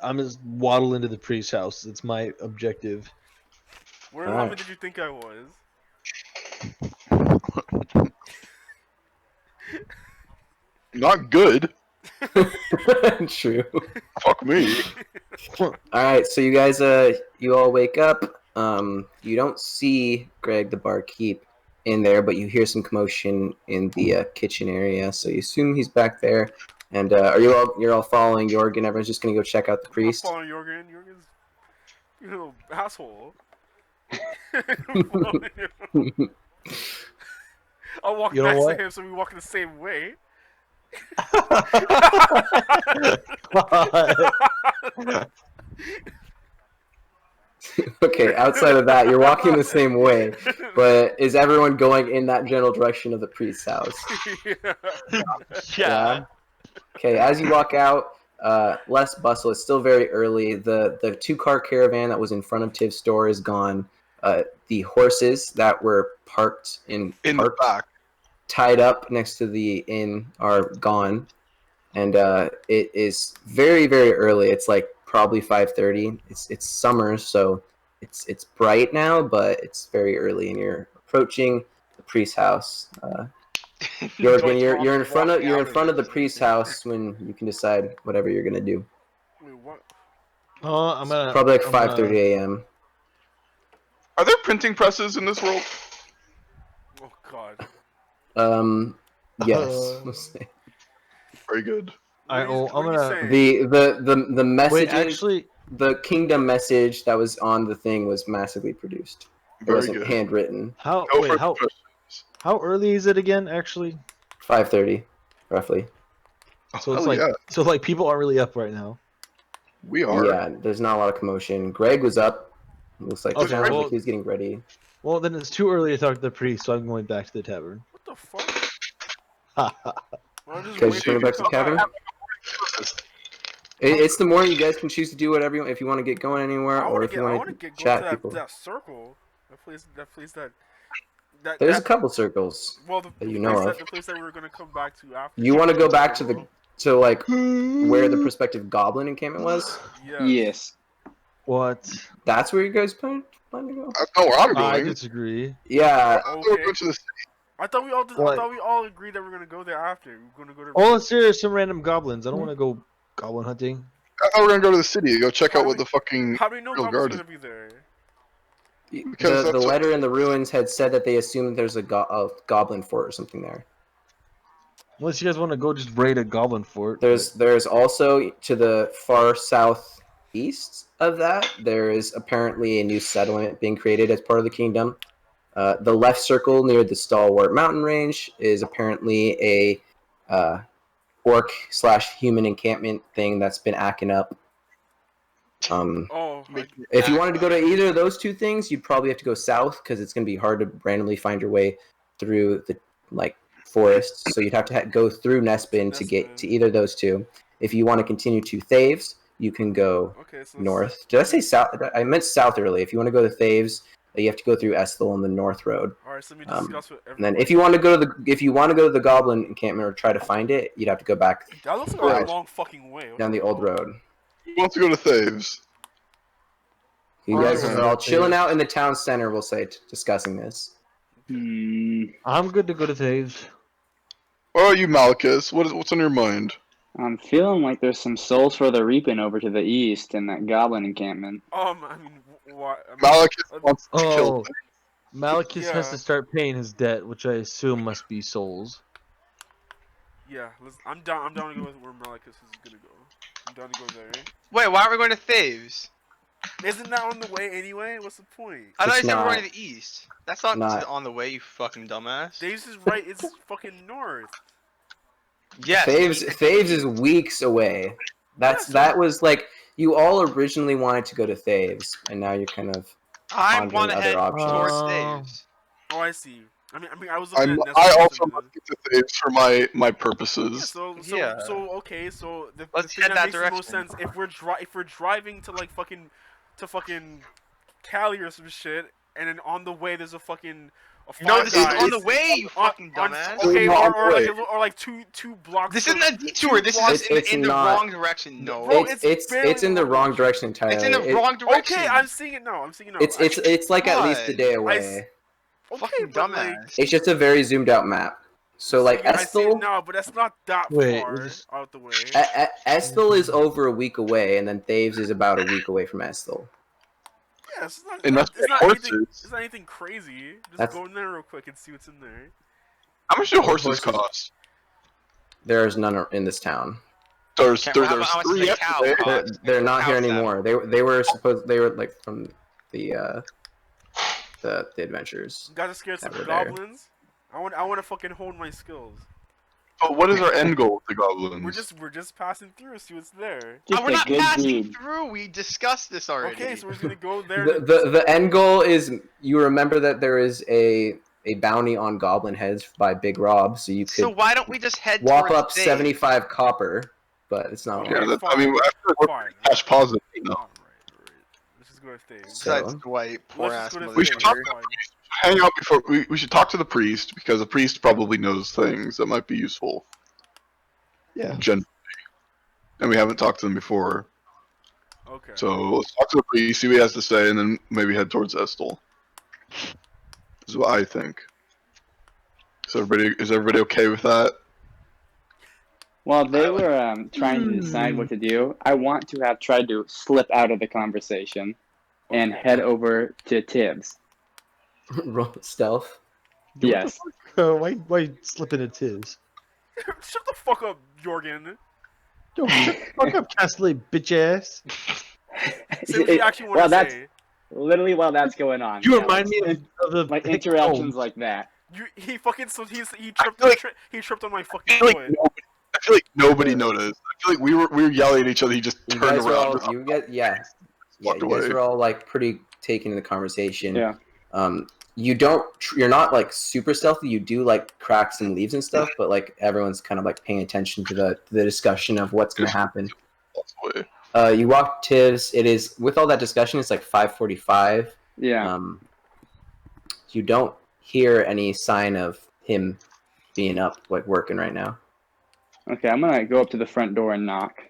I'm just waddle into the priest's house. It's my objective. Where Alright. alignment did you think I was? Not good. True. Fuck me. All right, so you guys, you all wake up. You don't see Greg the barkeep in there, but you hear some commotion in the kitchen area. So you assume he's back there. And you're all following Jorgen? Everyone's just gonna go check out the priest. I'm following Jorgen. Jorgen's you little asshole. I'll walk You know next what? to him so we walk in the same way. Okay, outside of that, you're walking the same way. But is everyone going in that general direction of the priest's house? Yeah. Okay, as you walk out, less bustle. It's still very early. The 2-car caravan that was in front of Tiv's store is gone. The horses that were parked In the back. tied up next to the inn are gone, and it is very, very early. It's like probably 5:30. It's summer, so it's bright now, but it's very early, and you're approaching the priest's house. Jorgen, you're in front of the priest's house when you can decide whatever you're gonna do. Wait, what? I'm gonna Probably like I'm gonna- 5:30 a.m. Are there printing presses in this world? Oh god. Yes. Very good. What are you- I'm what are you gonna- saying? The Wait, messages, actually, the kingdom message that was on the thing was massively produced. It Very wasn't good. handwritten. how Go wait for how questions. how early is it again? Actually, 5:30, roughly. so it's Hell like yeah, so like people aren't really up right now. we are. Yeah, there's not a lot of commotion. Greg was up. Looks like Okay, sounds well- like he was getting ready. Well, then it's too early to talk to the priest, so I'm going back to the tavern. What the fuck? Well, just Guys, wait just for going you back to to the come cabin. back. It's the morning. You guys can choose to do whatever you want. If you want to get going anywhere, I or want if to you get. I want want to to get going chat to that, people. that circle. That place. That place. That. There's a that, couple circles. well, the, that you place know that, of. the place that we were gonna come back to after. You want to go back to the Well, like where the prospective goblin encampment was? Yes. Yes. What? That's where you guys plan to go? That's not where I'm I going. disagree. Yeah. I thought we were Okay. going to the city. I thought we all. I What? thought we all agreed that we are gonna go there after. We are gonna go to. Oh, let's hear some random goblins. I don't want to go goblin hunting. I thought we were going to go to the city to go check How out do what we- the fucking. How do we know Real Goblin's garden. gonna be there? Because The that's what- letter in the ruins had said that they assumed there's a goblin fort or something there. Unless you guys want to go just raid a goblin fort. There's also to the far southeast of that. There is apparently a new settlement being created as part of the kingdom. The left circle near the Stalwart Mountain Range is apparently a orc/human encampment thing that's been acting up. Oh, If you wanted to go to either of those two things, you'd probably have to go south because it's going to be hard to randomly find your way through the forest. So you'd have to go through Nespin to get to either of those two. If you want to continue to Thaves, you can go okay. So north. Did I say south? I meant south early. If you want to go to Thaves, you have to go through Esthel on the north road. All right. So let me Um, discuss with And then if you want to go to the Goblin encampment or try to find it, you'd have to go back that looks like Right. a long fucking way. down the old road. Who wants to go to Thaves? You All guys right. are all chilling out in the town center. We'll say discussing this. I'm good to go to Thaves. Oh, you Malchus. What's on your mind? I'm feeling like there's some souls for the reaping over to the east in that goblin encampment. I mean, what? I mean, Malchus wants to kill. Oh, Malachus has Yeah. to start paying his debt, which I assume must be souls. yeah. I'm down. I'm down to go with where Malachus is gonna go. I'm down to go there. Wait, why aren't we going to Thaves? Isn't that on the way anyway? What's the point? I thought you It's said we were not. going to the east. That's not, Not. on the way, you fucking dumbass. Dave's is right. It's fucking north. Yes. Thaves is weeks away. That was like you all originally wanted to go to Thaves, and now you're kind of I pondering want to other head options. towards Uh, Thaves. Oh, I see. I mean, I was looking at. I Nestor also and- want to get to Thaves for my Yeah, purposes. so Yeah. okay, so the Let's thing head that that makes the most direction. sense if we're driving to like fucking Cali or some shit, and then on the way there's a fucking No, this is Guys. on the way, you fucking dumbass. Okay, On the or like way. a or like two blocks. This from- isn't a detour. This is blocks- just It's in the not. wrong direction. No. Bro, it's in the wrong direction entirely. It's in the wrong direction. Okay, I'm seeing it now. I'm seeing it now. It's like at least a God. day I away. okay, Fucking but, like, dumbass. It's just a very zoomed out map. So like I see it Estel, now, but that's not that Wait, far we're just- out the way. Estel is over a week away, and then Thaves is about a week away from Estel. Yeah, it's not. And that's it's not horses. anything. It's not anything crazy. Just That's- go in there real quick and see what's in there. How much do horses Horses. cost? There's none in this town. There's How there's much three does a cow yesterday. cost? They're not here How's that? anymore. They were like from the adventures. You guys are scared That of were there. goblins. I want to fucking hone my skills. But what is our end goal with the goblins? We're just passing through, see what's there. Just we're a not good passing deed. through. We discussed this already. Okay, so we're just gonna go there. The end goal is you remember that there is a bounty on goblin heads by Big Rob, so you could So why don't we just head whop towards up Thaves? 75 copper, but it's not. Okay, Yeah, worth it. I mean, I feel like we're Fine. cash positive. No. Alright. Let's just go with things. Besides So- Dwight, poor Let's ass just go to We should things. talk- Fine. Hang out before we should talk to the priest because the priest probably knows things that might be useful. Yeah. Generally. And we haven't talked to them before. Okay. So let's talk to the priest, see what he has to say, and then maybe head towards Estel. Is what I think. Is everybody okay with that? While they were trying to decide what to do, I want to have tried to slip out of the conversation and Okay. head over to Tibbs. Roll stealth. Yes. Why slip into Tiz? Shut the fuck up, Jorgen. Yo, shut the fuck up, Castellet, bitch ass. Say what you actually want Well, to that's say. literally while that's going on. You Yeah, remind me like, of the like Hick interactions Holmes. like that. He fucking he tripped feel like- he tripped on my I fucking feel like foot. nobody, I feel like nobody noticed. I feel like we were yelling at each other. He just You turned guys were around. all, you get, yeah, walked you guys away. were all like pretty taken in the conversation. Yeah. You're not like super stealthy. You do like crack some leaves and stuff, but like everyone's kind of like paying attention to the discussion of what's gonna happen. Walked away. You walk Tivs. It is with all that discussion. It's like 5:45. Yeah. You don't hear any sign of him being up, like working right now. Okay, I'm gonna go up to the front door and knock.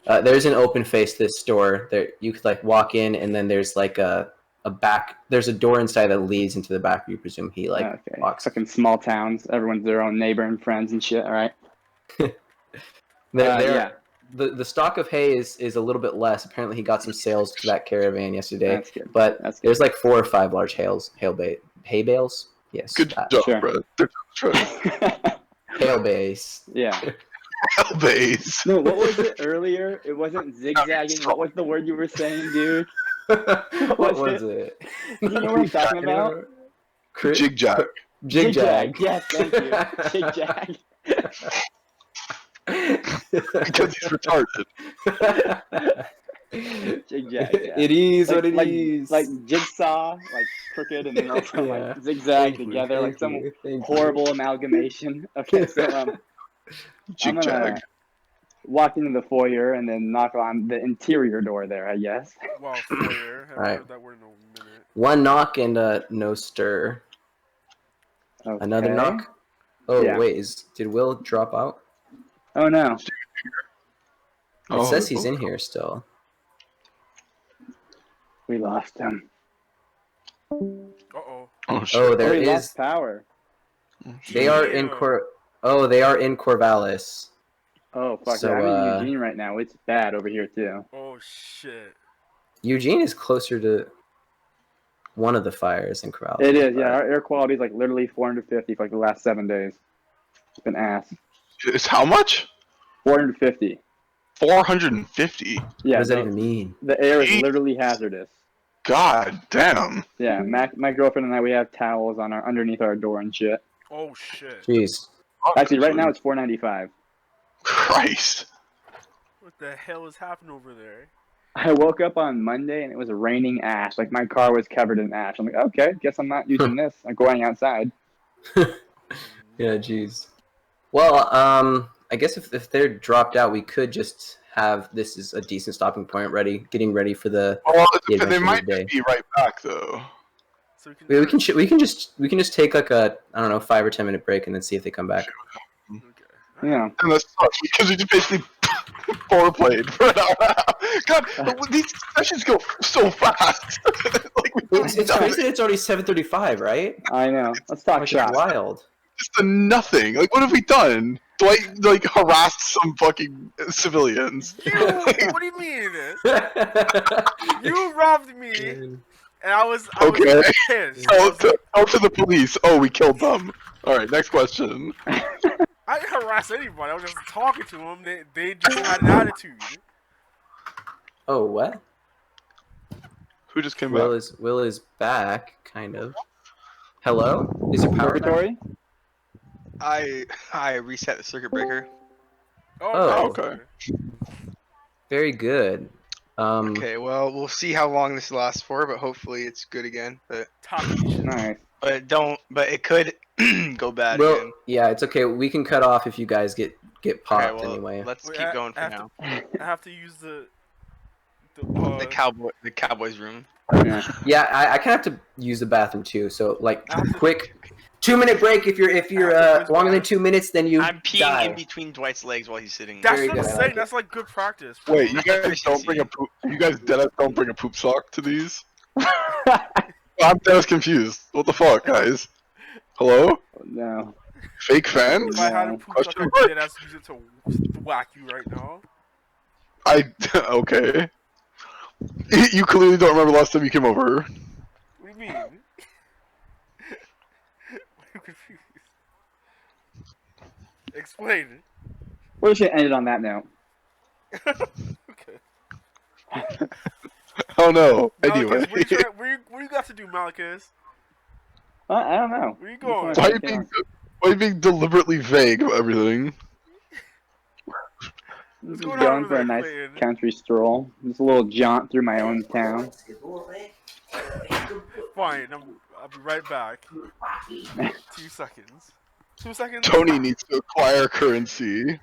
There's an open face to this door. There, you could like walk in, and then there's like a back. There's a door inside that leads into the back. You presume he like Okay. walks. Fucking small towns. Everyone's their own neighbor and friends and shit. All right. Yeah. The stock of hay is a little bit less. Apparently, he got some sales to that caravan yesterday. That's good. But That's good. there's like 4 or 5 large hay bales. Yes, Good that. job, Sure. Brad. Good job. Hail base. Yeah. Hell base. No, what was it earlier? It wasn't zigzagging. What was the word you were saying, dude? What was it? Do you know what I'm talking about? Jig jag. Jig jag. Yes, thank you. Jig jag. Because he's retarded. Jig jag. Yeah. It is what it like, is. like jigsaw, like crooked, and then also Yeah. like zigzag Thank you, together, like thank some you, thank you. horrible amalgamation. Okay, so I'm Jig gonna jag. walk into the foyer and then knock on the interior door there, I guess. Wow, foyer. Haven't Alright. heard that word in a minute. One knock and no stir. Another Okay. knock. Oh Yeah. wait, did Will drop out? Oh no. It Oh, says he's in here still. We lost him. Uh-oh. Oh shit. Oh, there we is. lost power. They are in They are in Corvallis. Oh fuck! So, yeah, I'm in Eugene right now. It's bad over here too. Oh shit. Eugene is closer to one of the fires in Corvallis. It is, yeah. Our air quality is like literally 450 for like the last 7 days. It's been ass. It's how much? 450. 450. Yeah. What does that the, even mean? the air is literally hazardous. God damn. Yeah. My girlfriend and I, we have towels on our underneath our door and shit. Oh shit. Jeez. Actually, right now it's 495. Christ. What the hell is happening over there? I woke up on Monday and it was raining ash. Like my car was covered in ash. I'm like, okay, guess I'm not using this. I'm going outside. Yeah, jeez. Well, I guess if they're dropped out, we could just have this as a decent stopping point, getting ready for the. Well, The they adventure might of the day. be right back though. So We can just take like a, I don't know, 5 or 10 minute break and then see if they come back. Okay. Yeah. And that sucks because we just basically foreplayed for an hour. God, these sessions go so fast. Like It's crazy that it's already 7:35, right? I know. Let's talk Like, shop. it's wild. Just a nothing. Like, what have we done? Dwight like harassed some fucking civilians. You, what do you mean? You robbed me, and I was Okay. pissed. Tell to the police. Oh, we killed them. All right, next question. I didn't harass anybody. I was just talking to them. They just had an attitude. Oh, what? Who just came Will back? is back, kind of. Hello? Is your power back? Purgatory? I reset the circuit breaker. Oh. Okay. Very good. Okay, well we'll see how long this lasts for, but hopefully it's good again. But Nice. but it could go bad Well, again. yeah, it's okay. We can cut off if you guys get popped Okay, well, anyway. let's Wait, keep going for I now. I have to use the The Cowboys room. Yeah. Yeah, I kind of have to use the bathroom too. So like, quick, 2-minute break. If you're longer than 2 minutes, then you I'm peeing die. in between Dwight's legs while he's sitting. That's Very what I'm good, I saying. like That's like good practice. Wait, you guys don't bring a poop. You guys deadass don't bring a poop sock to these? I'm deadass confused. What the fuck, guys? Hello? No. Fake fans? If I had a No. poop Question suck, mark? I did use it to whack you right now. Okay. You clearly don't remember last time you came over. What do you mean? confused. Explain. We're just gonna end it on that note. Okay. Oh no. Malachus, Anyway. what you got to do, Malachus? I don't know. Where you going? Why are you being deliberately vague about everything? Just going on going over for a there, nice Clayton? country stroll. Just a little jaunt through my own town. Fine, I'll be right back. 2 seconds. 2 seconds? Tony needs to acquire currency.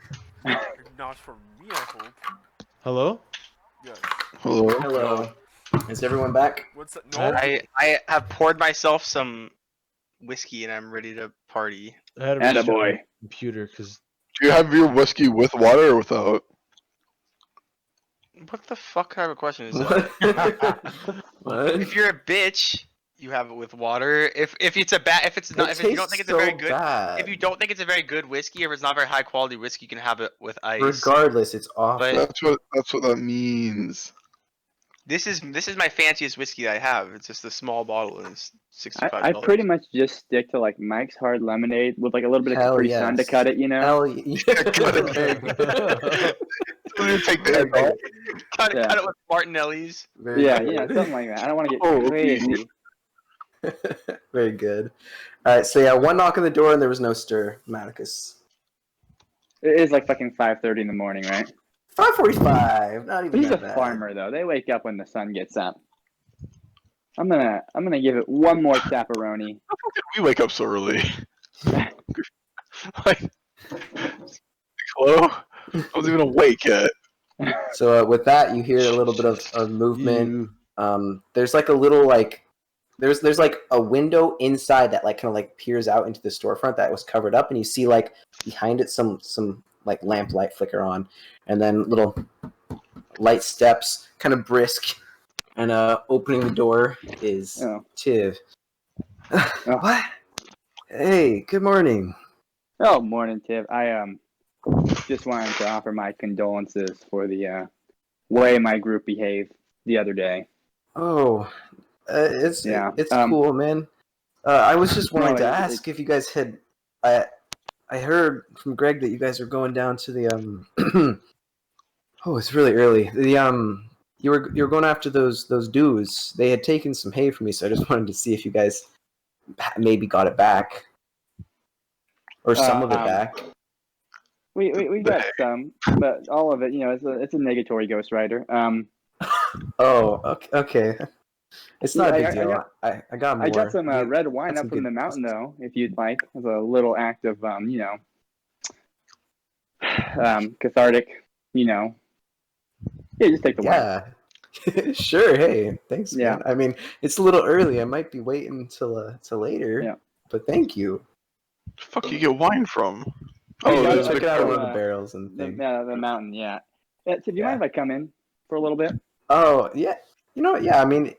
Not for me, I hope. Hello? Yes. Hello. Hello. Is everyone back? What's that? No. I have poured myself some whiskey and I'm ready to party. I had to restart Attaboy. my computer because Do you have your whiskey with water or without? What the fuck kind of a question is that? What? If you're a bitch, you have it with water. If it's a bad, if it's not, if you don't think it's a very good, if you don't think it's a very good whiskey, or if it's not very high quality whiskey, you can have it with ice. Regardless, it's awful. But That's what that means. this is my fanciest whiskey that I have. It's just a small bottle and it's $65. I pretty much just stick to like Mike's Hard Lemonade with like a little bit of Hell Capri Sun to yes. cut it, you know? Hell yeah. Very good. Take that. cut Yeah. it with Martinelli's. Very Yeah, good. yeah, something like that. I don't want to get Oh, crazy. Very good. All right, so yeah, one knock on the door and there was no stir. Maticus. It is like fucking 5:30 in the morning, right? 5:45. Not even He's a that bad. farmer though. They wake up when the sun gets up. I'm gonna give it one more tapperoni. We wake up so early. Like, hello? I wasn't even awake yet. So with that, you hear a little bit of movement. There's like a little like there's like a window inside that like kind of like peers out into the storefront that was covered up, and you see like behind it some like lamp light flicker on, and then little light steps, kind of brisk, and opening the door is Oh. Tiv. What? Hey, good morning. Oh, morning, Tiv. I just wanted to offer my condolences for the way my group behaved the other day. Oh, it's Yeah, cool, man. I was just wanting No, to it- ask if you guys had. I heard from Greg that you guys are going down to the oh, it's really early. The you were going after those dudes. They had taken some hay from me, so I just wanted to see if you guys maybe got it back, or some of it back. We got some, but all of it, you know, it's a negatory Ghost Rider. Oh, okay. It's not Yeah, a big deal. I got more. I got some You- red wine got up some from good the mountain, presents. though, if you'd like, as a little act of, you know, cathartic, you know. Yeah, just take the wine. Yeah. Sure. Hey, thanks, Yeah. man. I mean, it's a little early. I might be waiting till later. Yeah. But thank you. The fuck you get wine from? Oh, Oh, yeah, there's Check a it out from, one of the uh, barrels and The, thing. the mountain, yeah. So do you Yeah. mind if I come in for a little bit? Oh, yeah. You know what? Yeah, I mean,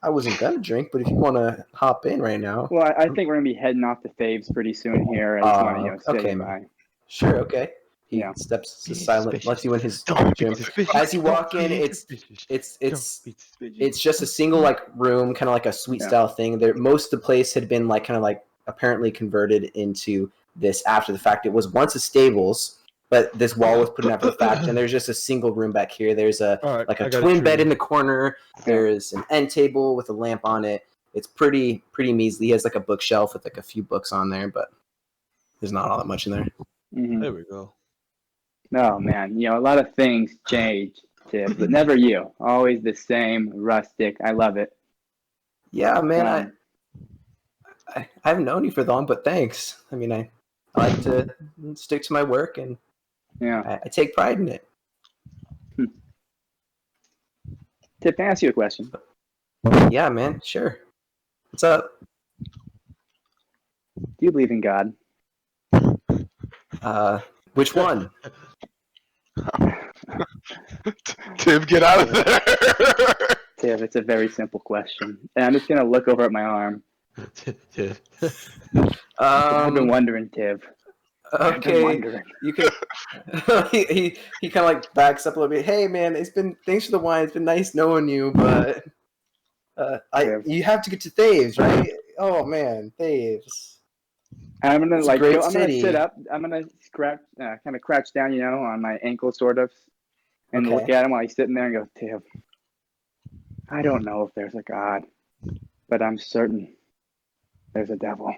I wasn't gonna drink, but if you want to hop in right now, Well, I think we're gonna be heading off to Faves pretty soon here. I just want to, you know, say okay, goodbye. sure. Okay. He Yeah. steps Be silent, suspicious. lets you in his Don't gym. As you walk in, it's just a single like room, kind of like a suite Yeah. style thing. There, most of the place had been like kind of like apparently converted into this after the fact. It was once a stables, but this wall was put in after the fact, and there's just a single room back here. There's a All right, like I a got twin tree. bed in the corner. There is an end table with a lamp on it. It's pretty measly. He has like a bookshelf with like a few books on there, but there's not all that much in there. Hmm. There we go. Oh man, you know, a lot of things change, Tiff, but never you. Always the same, rustic. I love it. Yeah, man, Um, I haven't known you for long, but thanks. I mean, I like to stick to my work, and Yeah. I take pride in it. Tiff, can I ask you a question? Yeah, man, sure. What's up? Do you believe in God? Which one? Tim, get out of there. Tiff, it's a very simple question. And I'm just gonna look over at my arm. I've been wondering, Tiff. I've been Okay, wondering. you can. he kind of like backs up a little bit. Hey, man, thanks for the wine. It's been nice knowing you, but Yeah. you have to get to Thaves, right? Oh man, Thaves. I'm gonna It's a like great go, I'm gonna city. sit up. I'm gonna scratch, kind of crouch down, on my ankle, sort of, and Okay. look at him while he's sitting there and go, Tiv, I don't know if there's a God, but I'm certain there's a devil.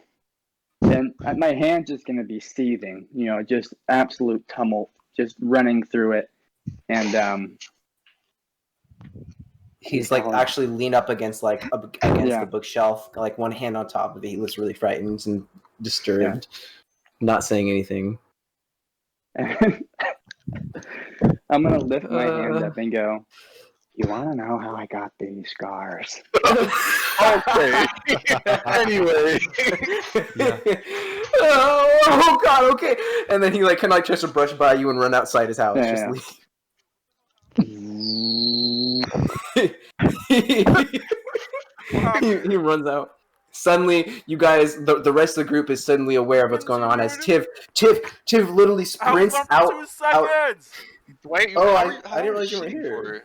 And my hand's just gonna be seething, just absolute tumult, just running through it, and He's like Oh. actually leaned up against against Yeah. the bookshelf, like one hand on top of it. He looks really frightened and disturbed, not saying anything. I'm gonna lift my hand up and go, you want to know how I got these scars? Okay. Anyway. Yeah. oh God, okay. And then he like kind of like tries to brush by you and run outside his house. Yeah. Just leave. he runs out. Suddenly, you guys, the rest of the group is suddenly aware of what's going on as Tiv literally sprints I was out. up for 2 seconds. Wait, Oh, how I how didn't are realize you weren't cheating here.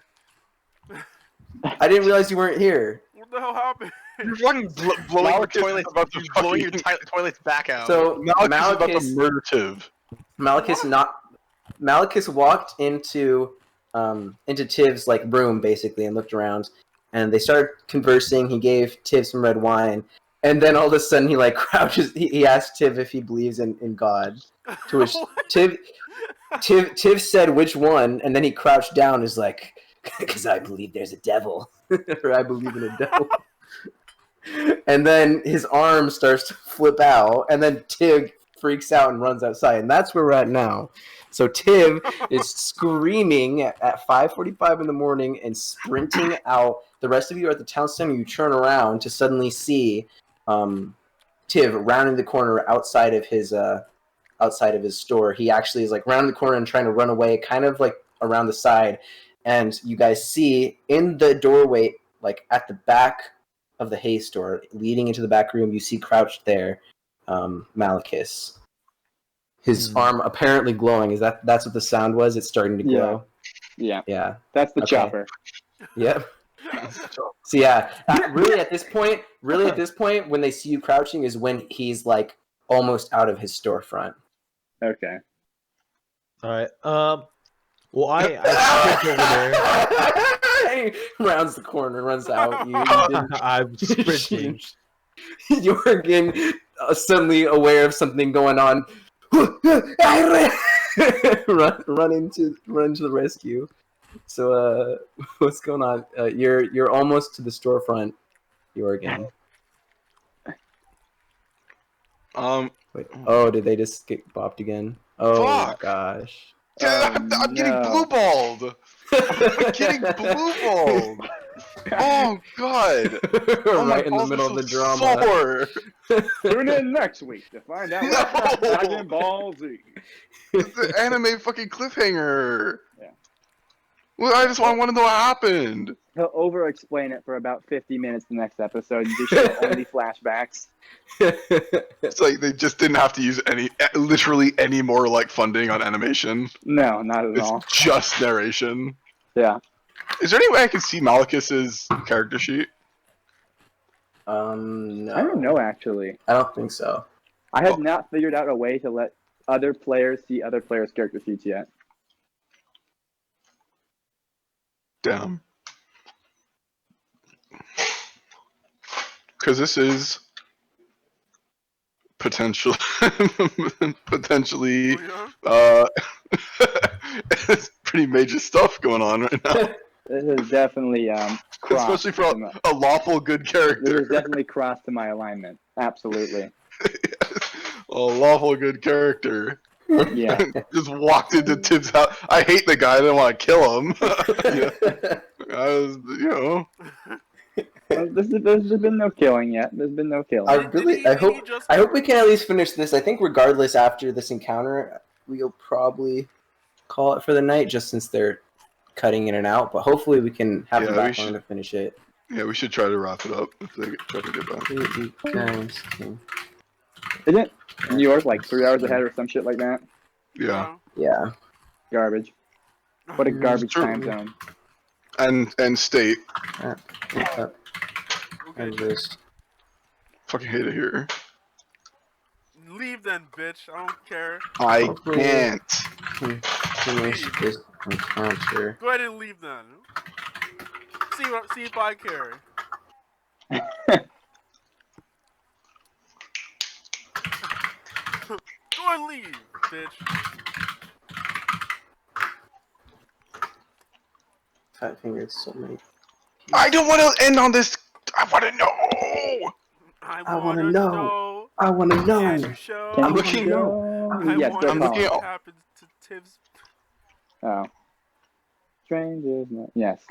for? I didn't realize you weren't here. What the hell happened? You're fucking blowing your Malekith toilets. is about to You're blowing your fucking- toilets back out. So Malekith is about to Malekith, murder Tiv. Malekith walked into Tiv's like room basically and looked around, and they started conversing. He gave Tiv some red wine, and then all of a sudden he like crouches. He asked Tiv if he believes in God, to which Tiv said which one, and then he crouched down and is like, because I believe there's a devil, or I believe in a devil. And then his arm starts to flip out, and then Tiv freaks out and runs outside, and that's where we're at now. So Tiv is screaming at 5:45 in the morning and sprinting out. The rest of you are at the town center. You turn around to suddenly see Tiv rounding the corner outside of his store. He actually is like rounding the corner and trying to run away, kind of like around the side. And you guys see in the doorway, like at the back of the hay store, leading into the back room, you see crouched there Malekith. His arm apparently glowing. That's what the sound was? It's starting to glow. Yeah. Yeah. That's the Okay. chopper. Yep. So yeah, really at this point, when they see you crouching is when he's like almost out of his storefront. Okay. All right. Well, I sprint over there. He rounds the corner, runs out. I'm sprinting. Jorgen, suddenly aware of something going on, run into the rescue. So, what's going on? You're almost to the storefront, Jorgen. Wait. Oh, did they just get bopped again? Oh Fuck. gosh. I'm getting blue balled. I'm getting blue balled. Oh God! Oh, right in the middle of the drama. Sore. Tune in next week to find out what Dragon Ball Z. It's the anime fucking cliffhanger. Yeah. Well, I just want to know what happened. He'll over-explain it for about 50 minutes the next episode and just show only flashbacks. It's like they just didn't have to use literally any more like funding on animation. No, not at all. It's just narration. Yeah. Is there any way I can see Malekith's character sheet? No. I don't know, actually. I don't think so. I have not figured out a way to let other players see other players' character sheets yet. Damn. Because this is potentially it's pretty major stuff going on right now. This is definitely crossed. Especially for a lawful good This character. is definitely crossed to my alignment. Absolutely. A lawful good character. Yeah. Just walked into Tiv's house. I hate the guy. I didn't want to kill him. I was, There's been no killing yet. There's been no killing. I hope we can at least finish this. I think regardless after this encounter, we'll probably call it for the night, just since they're cutting in and out. But hopefully we can have the back on to finish it. Yeah, we should try to wrap it up if they try to get back. Isn't New York like 3 hours ahead or some shit like that? Yeah. Yeah. Garbage. What a garbage True. time zone. And state. Okay. Fucking hate it here. Leave leave then, bitch. I don't care. I can't. Finish this encounter. Go ahead and leave then. See if I care. Go and leave, bitch. Fat fingered soulmate. I don't want to end on this. I want to know. I wanna know. I wanna Can know. you show? I'm looking- Yes, I go want I'm looking to at- know what happens to Tiv's. Oh. Strangers. Yes.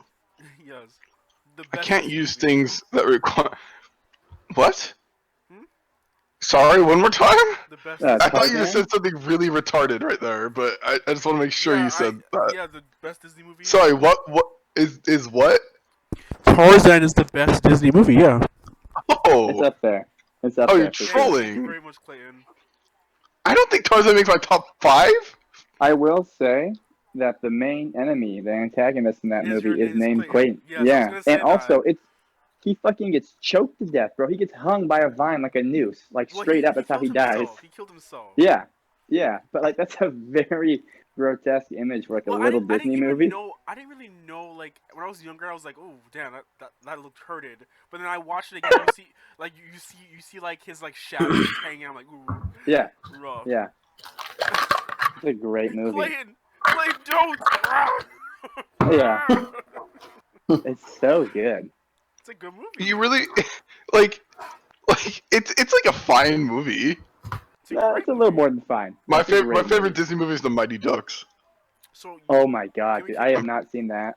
Yes. The I best can't Disney use movie. things that require. What? Hmm? Sorry, one more time? The best. Uh, I thought you just Tarzan? said something really retarded right there, but I just want to make sure you said that. Yeah, the best Disney movie. Sorry, what is what? Tarzan is the best Disney movie. Yeah. It's Oh, up there. It's up Oh, there. you're for sure. trolling. Thank you very much, Clayton. I don't think Tarzan makes my top 5. I will say that the main enemy, the antagonist in that Is movie, is named Clayton. Clayton. Yes, I was Yeah, gonna say and also that. he fucking gets choked to death, bro. He gets hung by a vine like a noose, like Well, straight up. That's how he killed dies. himself. He killed himself. Yeah, yeah, but like that's a very grotesque image for like a Well, little I didn't Disney even movie. I didn't really know. Like when I was younger, I was like, "Oh, damn, that looked hurted." But then I watched it again. You see like his like shadow just hanging out. I'm like, "Ooh, Yeah, rough." yeah. It's a great movie. Clayton, don't. Yeah. It's so good. It's a good movie. You really like it's like a fine movie. It's a great It's a little movie. more than fine. My It's a favorite great movie. Disney movie is The Mighty Ducks. So Oh my god, Can we dude, keep I have going? not seen that.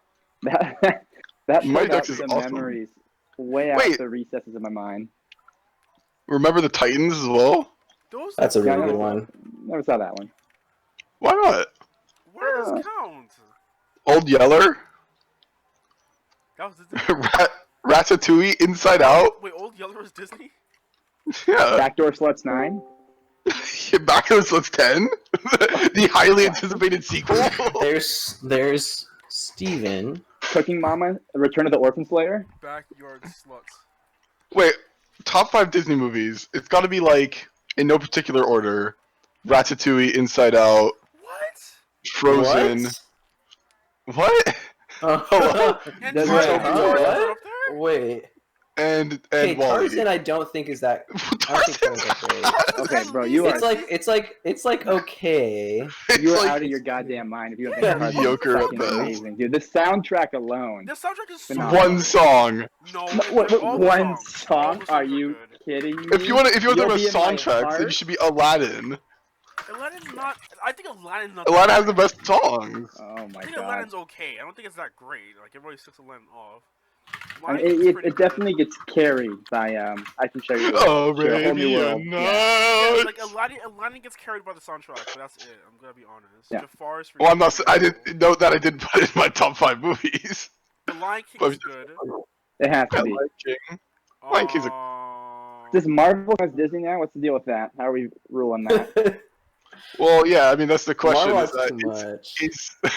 That Mighty pulled out Ducks is some awesome. memories way out Wait. the recesses of my mind. Remember the Titans as well? those. That's a Yeah, really I good never- one. Never saw that one. Why not? Where does this count? Old Yeller, That was Disney. Ratatouille, Inside Out. Wait, Old Yeller was Disney? Yeah. Backdoor Sluts 9. Back to the 10. The highly anticipated sequel. There's Steven. Cooking Mama, Return of the Orphan Slayer. Backyard sluts. Wait, top 5 Disney movies. It's got to be like in no particular order. Ratatouille, Inside Out, What? Frozen. What? Oh, And Does Tarzan, it- Tarzan's what? up there? wait. And Okay, Wall-E. Tarzan, I don't think is that. I don't think Tarzan's that great. Okay, bro, you At are It's like okay. you are It's like- out of your goddamn mind if you don't Yeah, think Tarzan's mediocre at fucking best. amazing, dude. The soundtrack alone. The soundtrack is so Phenomenal. One song. No, What, all the one songs. All song? the songs Are you good. kidding me? If you want to You'll talk Be about in My soundtracks, then Heart? you should be Aladdin. Aladdin's not. I think Aladdin's not. Aladdin that has the bad. best songs. Oh my I think god. Aladdin's okay. I don't think it's that great. Like everybody sticks Aladdin off. I mean, Aladdin's it pretty good. definitely gets carried by I can show you. Oh, Sure, a whole new world. Arabian Yeah, Nights. like Aladdin gets carried by the soundtrack, but that's it. I'm gonna be honest. Yeah. Jafar is. Well, I'm not. I didn't note that I didn't put it in my top 5 movies. The Lion King But- is good. It has I to be. like King. Lion King's a- Does Marvel has Disney now? What's the deal with that? How are we ruling that? Well, yeah. I mean, that's the question. Marvel Is has that too it's, much.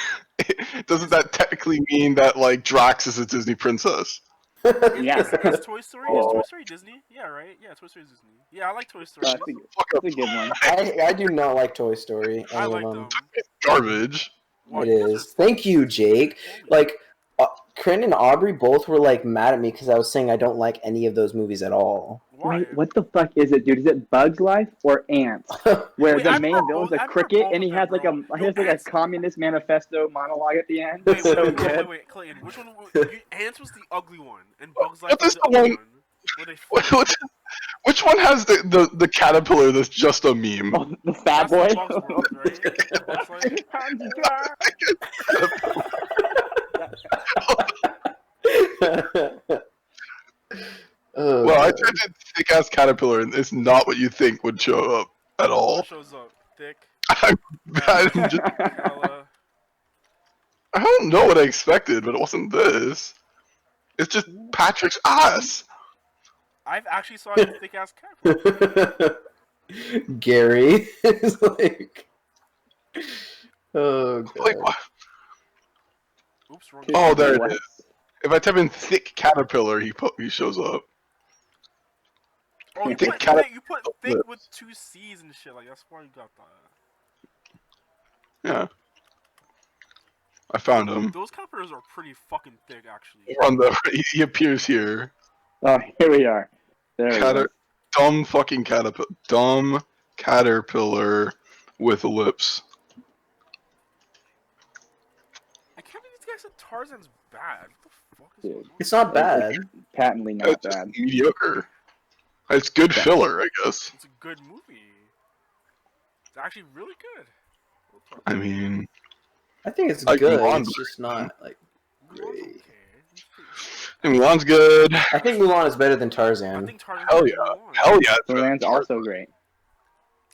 it's doesn't that technically mean that like Drax is a Disney princess? Yeah. Is Toy Story? Is Toy Story Disney? Yeah, right. Yeah, Toy Story is Disney. Yeah, I like Toy Story. That's a, Fuck up, that's a good one. I do not like Toy Story. I Any like of them. garbage. Wow, It you guys is. are- Thank you, Jake. Like, Corinne and Aubrey both were like mad at me because I was saying I don't like any of those movies at all. Why? Wait, what the fuck is it, dude? Is it Bug's Life or Ants? Where Wait, the I've main heard villain's both- a I've heard cricket both and he of has them, like a bro. he has like a Ants- communist manifesto monologue at the end. Wait, It's so wait, good. wait, Clayton. Which one? Ants was the ugly one, and Bugs Life What was is the the ugly one- one. Where they Which one has the caterpillar that's just a meme? Oh, the fat That's boy. the Bugs World, right? Bugs Life? Time to die. Oh, Well, I God. typed in thick ass caterpillar, and it's not what you think would show up at all. What shows up? Thick. I'm just, Hella. I don't know what I expected, but it wasn't this. It's just Patrick's ass. I've actually saw a thick ass cat. Gary is like, oh god. Like, what? Oops, wrong. Oh, there it What? is. If I type in thick caterpillar, he shows up. Oh, you think put Caterpillar thick, you put thick with 2 C's and shit. Like that's why you got that. Yeah. I found him. Those caterpillars are pretty fucking thick, actually. On the he appears here. Oh, here we are. There we go. Dumb fucking caterpillar. Dumb caterpillar with lips. I can't believe these guys said Tarzan's bad. What the fuck is Dude. going on? It's not bad. Patently not It's just bad. mediocre. It's good filler, I guess. It's a good movie. It's actually really good. I mean, I think it's Like good. Mulan, It's just not like Mulan's great. okay. It's pretty- Mulan's good. I think Mulan is better than I Tarzan. think Tarzan's Hell better yeah. than Mulan. Hell yeah. it's Mulan's better. also great.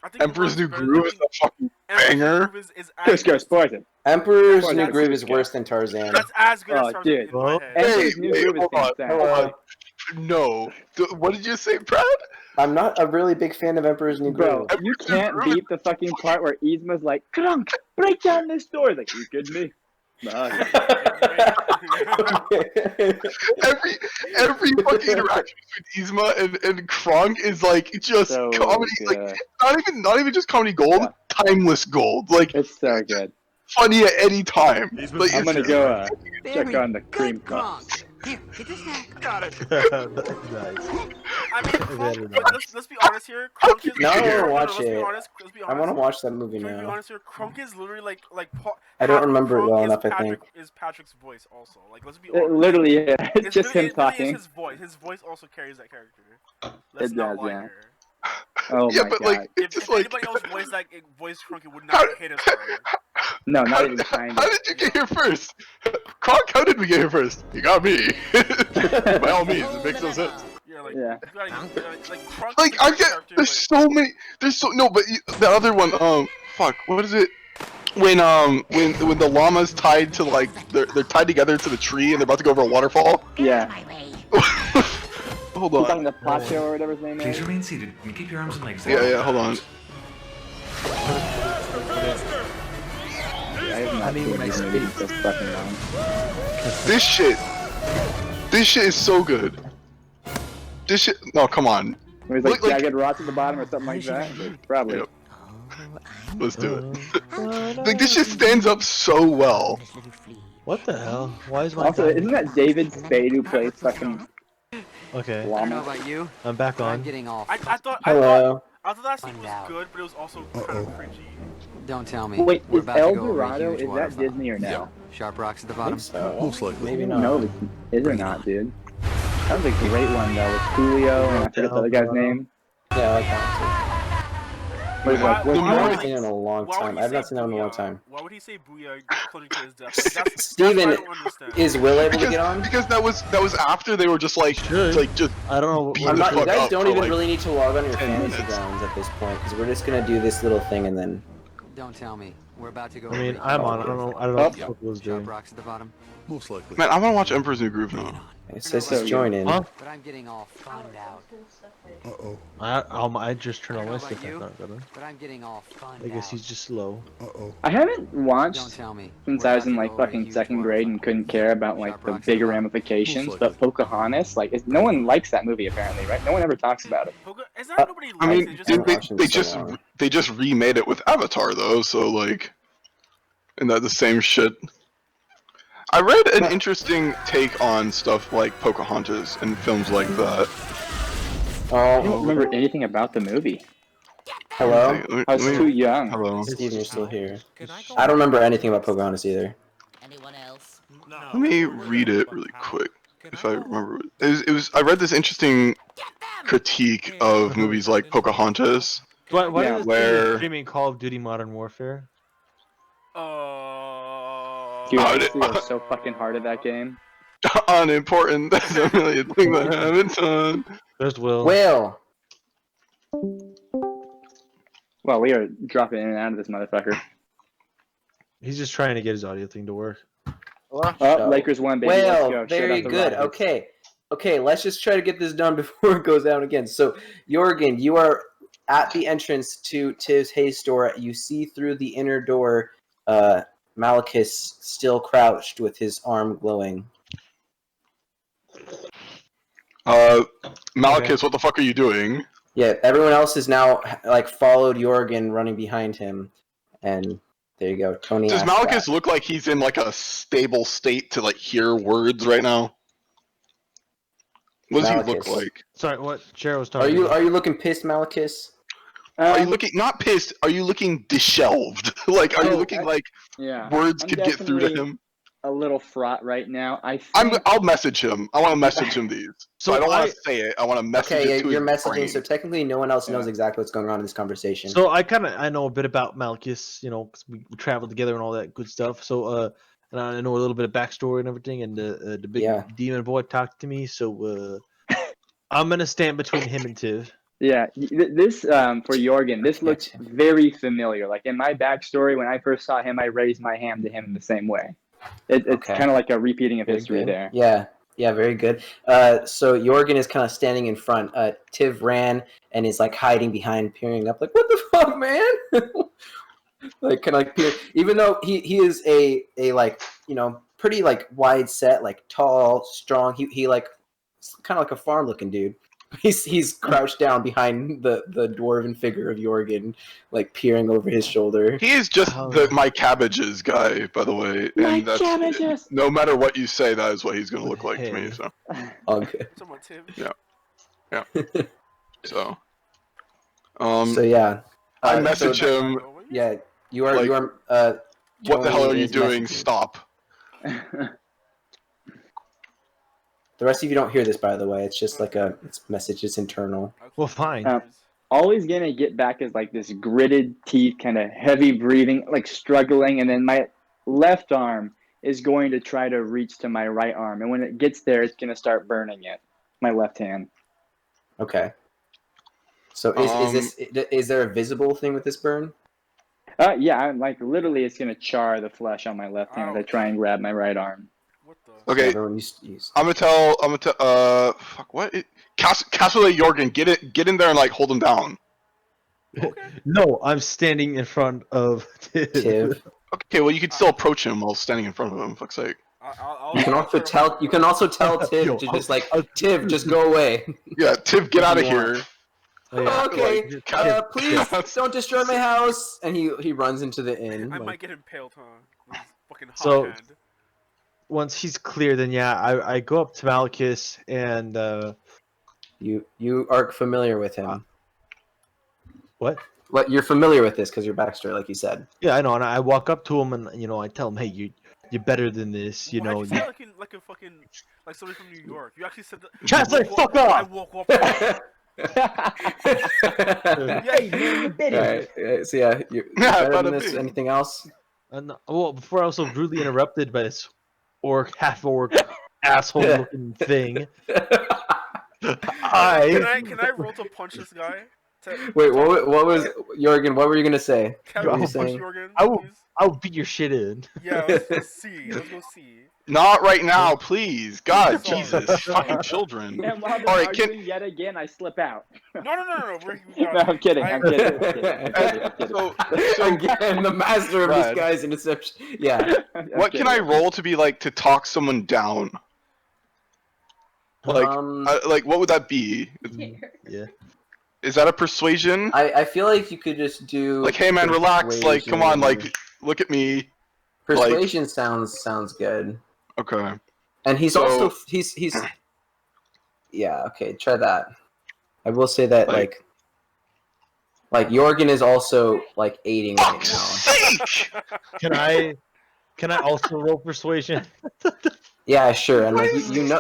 I think Emperor's Mulan's New better- Groove I is think a fucking Emperor's New banger. Groove is Chris as goes poison. Emperor's Oh, New no, Groove it's is good. worse than Tarzan. That's as good as Oh, Tarzan dude. in my head. Emperor's New Groove is hold on, insane. hold on. No. What did you say, Brad? I'm not a really big fan of Emperor's New Bro, Groove. you can't beat the fucking part where Yzma's like, Krunk, break down this door. Like, you kidding me? Nah. Every fucking interaction between Yzma and Kronk is like just So comedy. Like good. not even just comedy gold, Yeah. timeless gold. Like It's so good. funny at any time. Like, I'm gonna go check Very on the cream good, puffs. Gronk. Here, get this snack. Got it. Nice. I mean, Better Kronk, not. let's be honest here. Kronk is. Now I wanna no, watch let's be it. honest. Let's be I honest. want to watch that movie Can we be now. honest here? Kronk is literally like I don't remember it Kronk well is enough, I Patrick, think. Is Patrick's voice also? Like, let's be It honest. literally, yeah, it's just him it really talking. is his voice. His voice also carries that character. Let's It not does, lie yeah. here. Oh yeah, my but god. like it's If just like. anybody else voiced Kronk, it would not hit as hard. No, How, not even kind how of. did you get here first? Kronk, how did we get here first? You got me. By all means, it makes no sense. Yeah, like, Yeah. you gotta, like Kronk Like is a I great get, character, there's so many. There's so no, but the other one, fuck, what is it? When the llama's tied to like they're tied together to the tree and they're about to go over a waterfall. Yeah. Hold He's talking on. to Pacho or whatever his name Please is. remain seated and keep your arms and legs Yeah, hold on. I have not seen these movies so fucking long. This shit is so good. This shit. No, come on. Where he's like Like- jagged rots at the bottom or something like that. Probably. Yep. Let's do it. Like this shit stands up so well. What the hell? Why is my Also, guy- isn't that David Spade who plays fucking Okay, I don't know llama? about you, I'm back but I'm on. getting all. I thought Hello. that scene Find was out. good, but it was also kind of cringy. Don't tell me. Wait, We're is about to El go over a Dorado, huge is that waterfall. Disney or no? Sharp rocks at the I bottom. think so. Most likely. Maybe not. No, is it not, dude? That was a great one though, with Julio and I forget the other guy's name. Yeah, I like that Wait, Why- what? too. why I would haven't he- seen it in a long why would time. he I've say not seen that in a long booyah? time. Why would he say booyah closer to his death? That's Steven, what I don't understand. Is Will able to get on? Because that was after they were just like Should. just I don't know. Beat I'm the not. You fuck guys up don't for, even like, really need to log on your 10 fantasy minutes. grounds at this point because we're just gonna do this little thing and then. Don't tell me. We're about to go. I mean, over a I'm huge on. I don't know. I don't know Oh. what the fuck was Sharp doing. rocks at the bottom. Most likely. man. I want to watch Emperor's New Groove now. It says So he's joining. Huh? But I'm getting all funned out. Uh-oh. I just turned I on don't my know stuff. about you. Not gonna. But I'm getting all funned I guess out. he's just slow. Uh-oh. I haven't Don't watched tell me. since We're I was about in to like go over a fucking huge second grade and waterfall. couldn't care about like Sharp the rocks bigger at the bottom. ramifications. Most But Pocahontas, like, no one likes that movie apparently, right? No one ever talks about it. Is that nobody I likes mean, it? Just haven't they, watched it they in so just long. they just remade it with Avatar though, so like, isn't that the same shit? I read an interesting take on stuff like Pocahontas and films like that. I don't Oh, remember anything about the movie. hello. I was too young. Hello. Steven, you're still here. I don't remember anything about Pocahontas either. Anyone else? Let me read it really quick, if I remember. It was I read this interesting critique of movies like Pocahontas. Why Yeah, is where- this streaming Call of Duty Modern Warfare? Dude, I Oh, used to go so fucking hard at that game. Unimportant. That's not really a thing that I haven't done. There's Will. Will. Well, we are dropping in and out of this motherfucker. He's just trying to get his audio thing to work. Oh, So- Lakers won, baby. Let's go. Well, Shut very up the good. Rockets. Okay, let's just try to get this done before it goes down again. So, Jorgen, you are at the entrance to Tiv's Hay store. You see through the inner door Malachus still crouched with his arm glowing. Malachus, what the fuck are you doing? Yeah, everyone else is now like followed Jorgen running behind him, and there you go. Tony. Does asked Malachus that. look like he's in like a stable state to like hear words right now? What does he look Malachus. like? Sorry, what Jared was Are talking you about. looking pissed, Malachus? Are you looking not pissed? Are you looking disheveled? Like, are you looking like Yeah. words I'm could get through to definitely him? a little fraught right now. I think I'll message him. I want to message him these. So I don't want to say it. I want to message Okay, it to you're his messaging, brain. so technically no one else knows Yeah. exactly what's going on in this conversation. So I know a bit about Malchus, you know, 'cause we traveled together and all that good stuff. So and I know a little bit of backstory and everything. And the big Yeah. demon boy talked to me. So I'm gonna stand between him and Tiv. Yeah, this for Jorgen, this looks Tim. very familiar. Like in my backstory, when I first saw him, I raised my hand to him in the same way. It's Okay. kind of like a repeating of Very history good. there. Yeah, very good. So Jorgen is kind of standing in front. Tiv ran and is like hiding behind, peering up, like, "What the fuck, man?" Like kind of like peer. Even though he is a like, you know, pretty like wide set, like tall, strong. He like kind of like a farm looking dude. He's crouched down behind the dwarven figure of Jorgen, like peering over his shoulder. He is just Oh. my cabbages guy, by the way. My And cabbages! no matter what you say, that is what he's going to look like to me. Hey. So, All good. What's up, my Tim? so, So yeah, I message so, him. yeah, you are Like, What the hell are Tony you is doing? messaging. Stop. The rest of you don't hear this, by the way. It's just like a message. It's internal. Well, fine. All he's gonna get back is like this gritted teeth, kind of heavy breathing, like struggling, and then my left arm is going to try to reach to my right arm, and when it gets there, it's gonna start burning it. My left hand. Okay. So is there a visible thing with this burn? Yeah, I'm like literally, it's gonna char the flesh on my left hand as I try and grab my right arm. What the? Okay, Everyone use. I'm gonna tell. Fuck what? Castle Jorgen, get in there and like hold him down. No, I'm standing in front of Tiv. Okay, well you could still approach him while standing in front of him. Fuck's sake. You can also tell. You can also tell Tiv Yo, to just like Tiv, just go away. Yeah, Tiv, get out of You here. want- Oh, yeah. Okay, Like, please don't destroy my house. And he runs into the inn. I like- might get impaled, huh? With his fucking hot So- hand. Once he's clear, then yeah, I go up to Malchus and You are familiar with him. what? What you're familiar with this because your backstory, like you said. Yeah, I know, and I walk up to him and I tell him, hey, you're better than this, you Why know. did you say like a fucking like somebody from New York? You actually said that. Chancellor, I woke fuck up- off! I woke up. Hey, man, you bit it. Alright, so yeah, you're Yeah, better bada than this. bing. Anything else? And well, before I was so rudely interrupted by this half orc asshole looking thing, Can I I roll to punch this guy? Wait, what was Jorgen? What were you gonna say? Can What I were roll you to punch saying? Jorgen? I will- please? I'll beat your shit in. Yeah, let's see. Let's go see. Not right now, please. God, Sorry. Jesus, fucking children. And while they're All right, arguing yet again, I slip out. No. We No, got I'm kidding. I- I'm kidding. I'm kidding. I'm kidding. So, Again, the master of Brad. disguise and deception. Yeah. I'm what can kidding. I roll to be like to talk someone down? Like, like what would that be? Yeah. Is that a persuasion? I feel like you could just do Like, hey man, relax. Like, come on, like, look at me. persuasion sounds good. Okay. And he's So- also he's yeah, okay, try that. I will say that like Jorgen is also like aiding right Fuck's now. sake! Can I also roll persuasion? Yeah, sure. And like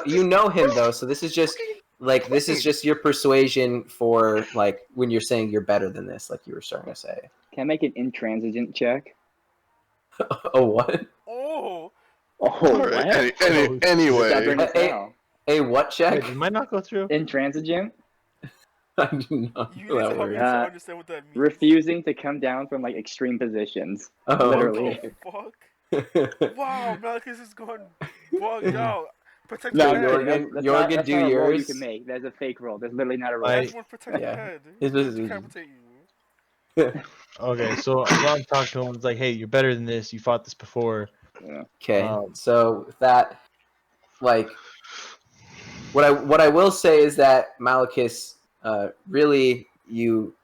you know him though, so this is just your persuasion for like when you're saying you're better than this, like you were starting to say. Can I make an intransigent check? Oh what? Oh, Oh, All right. Anyway, Stubborn as Hey, hell. A what check? Wait, did mine not go through? Intransigent? I do not you know need to that help me word. to understand what that means. Refusing to come down from like extreme positions. Oh, Literally. Oh, fuck. Wow, Malchus is going bugged out. Protect No, your Jorgen- head. that's Jorgen, not do a roll you yours. can make. There's a fake roll. There's literally not a roll. I- Everyone protect your Yeah. head. This is- Decapitate you. Okay, so I'm talking to him. It's like, hey, you're better than this. You fought this before. Okay, so with that, like, what I will say is that Malachus really you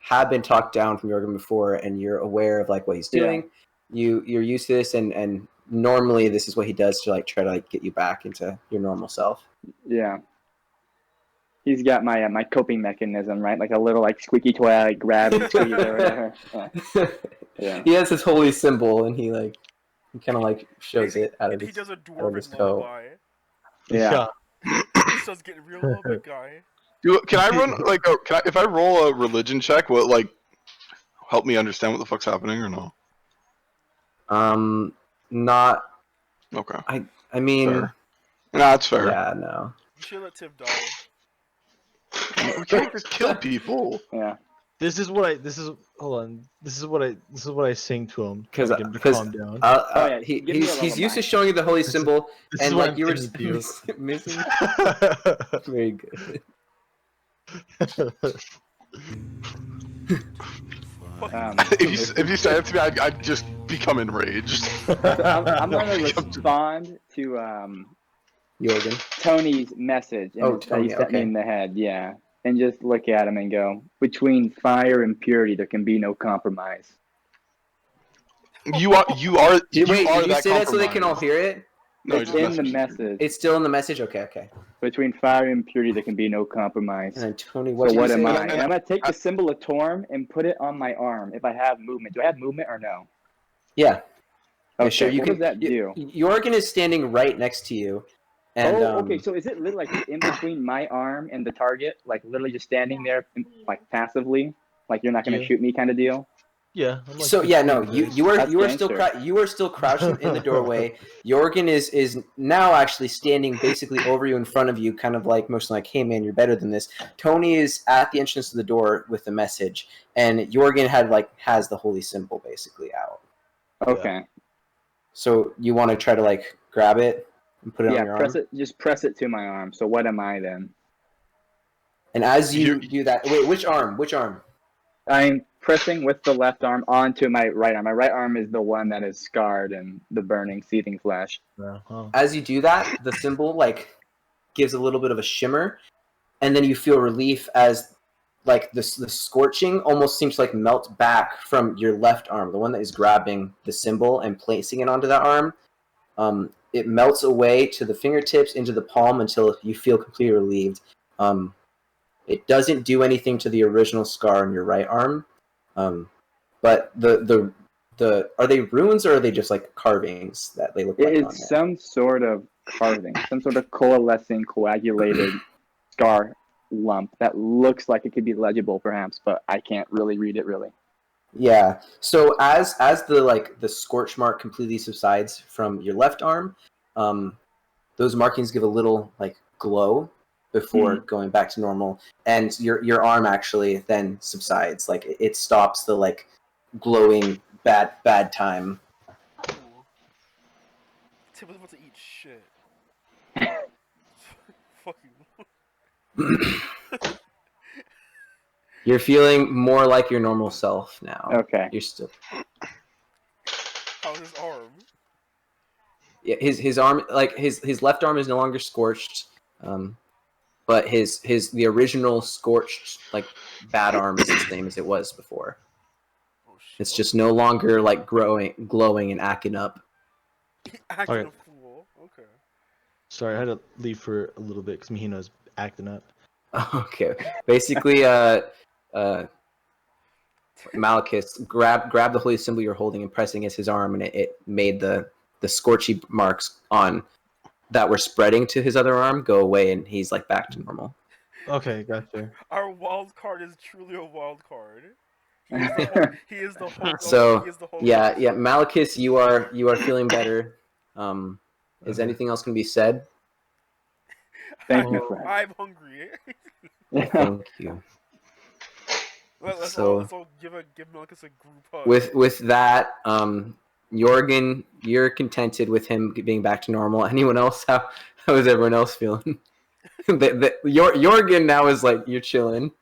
have been talked down from Jorgen before, and you're aware of like what he's doing. You're used to this, and normally this is what he does to like try to like get you back into your normal self. Yeah. He's got my my coping mechanism, right? Like a little like squeaky toy I like, grab and squeeze or whatever. Yeah. He has his holy symbol, and he kind of like shows it out of And he his, does a out of dwarven his coat. lullaby. Yeah. He starts getting real low, big guy. Can I run like if I roll a religion check, will it like help me understand what the fuck's happening or no? Not. Okay. I mean, Fair. No, that's fair. yeah, no. You should let Tiff die. We can't just kill people. Yeah. This is what I sing to him to get him to calm down. yeah, He's give me a used lullaby. to showing you the holy symbol, This is and what like you were I'm singing to missing. Very good. If you say it to me, I'd just become enraged. I'm gonna respond to Jorgen. Tony's message and Oh, that Tony, he sent me okay. in the head, yeah. And just look at him and go, between fire and purity there can be no compromise. You are Wait, are did you that say that so they can all compromise. hear it? No, It's just in the message. message. It's still in the message. Okay. Between fire and purity there can be no compromise. And then Tony, So what did what you am say? I? And I'm gonna take the symbol of Torm and put it on my arm if I have movement. Do I have movement or no? Yeah. Okay, Yeah, sure. You what can. does that do? Jorgen is standing right next to you, and okay. So is it literally like in between my arm and the target, like literally just standing there, like passively, like you're not gonna Yeah. shoot me, kind of deal? Yeah. I'm like so yeah, no, you are That's still gangster. you are still crouching in the doorway. Jorgen is now actually standing basically over you in front of you, kind of like motion like, hey man, you're better than this. Tony is at the entrance to the door with the message, and Jorgen has the holy symbol basically out. Okay. So you want to try to like grab it and put it on your press arm. it. Just press it to my arm. So what am I then? And as you do that, wait, which arm? Which arm? I'm pressing with the left arm onto my right arm. My right arm is the one that is scarred and the burning, seething flesh. As you do that, the symbol like gives a little bit of a shimmer, and then you feel relief as like the scorching almost seems to like melt back from your left arm, the one that is grabbing the symbol and placing it onto that arm. It melts away to the fingertips into the palm until you feel completely relieved. It doesn't do anything to the original scar on your right arm, but the are they runes or are they just like carvings that they look like? It on is there? some sort of carving, some sort of coalescing, coagulated scar lump that looks like it could be legible, perhaps, but I can't really read it. Really. Yeah. So as the scorch mark completely subsides from your left arm, those markings give a little like glow before going back to normal, and your arm actually then subsides. Like it stops the like glowing bad time. Tim was about to eat shit. Fucking. You're feeling more like your normal self now. Okay. You're still. How's his arm? Yeah, his arm, like his left arm is no longer scorched, but the original scorched like bad arm is the same as it was before. Oh, shit. It's just no longer like glowing and acting up. Acting Okay. a fool. Okay. Sorry, I had to leave for a little bit because Mahino's acting up. Okay, basically, Malachus grabbed the holy symbol you're holding and pressing against his arm, and it made the scorchy marks on that were spreading to his other arm go away, and he's like back to normal. Okay, gotcha. Our wild card is truly a wild card. He is the Hulk. So he is the Hulk. yeah, Malachus, you are feeling better. Is anything else going to be said? Thank you for that. I'm hungry. Thank you. Let's So- all give Malchus a group hug. With that, Jorgen, you're contented with him being back to normal. Anyone else? How is everyone else feeling? Jorgen now is like, you're chilling.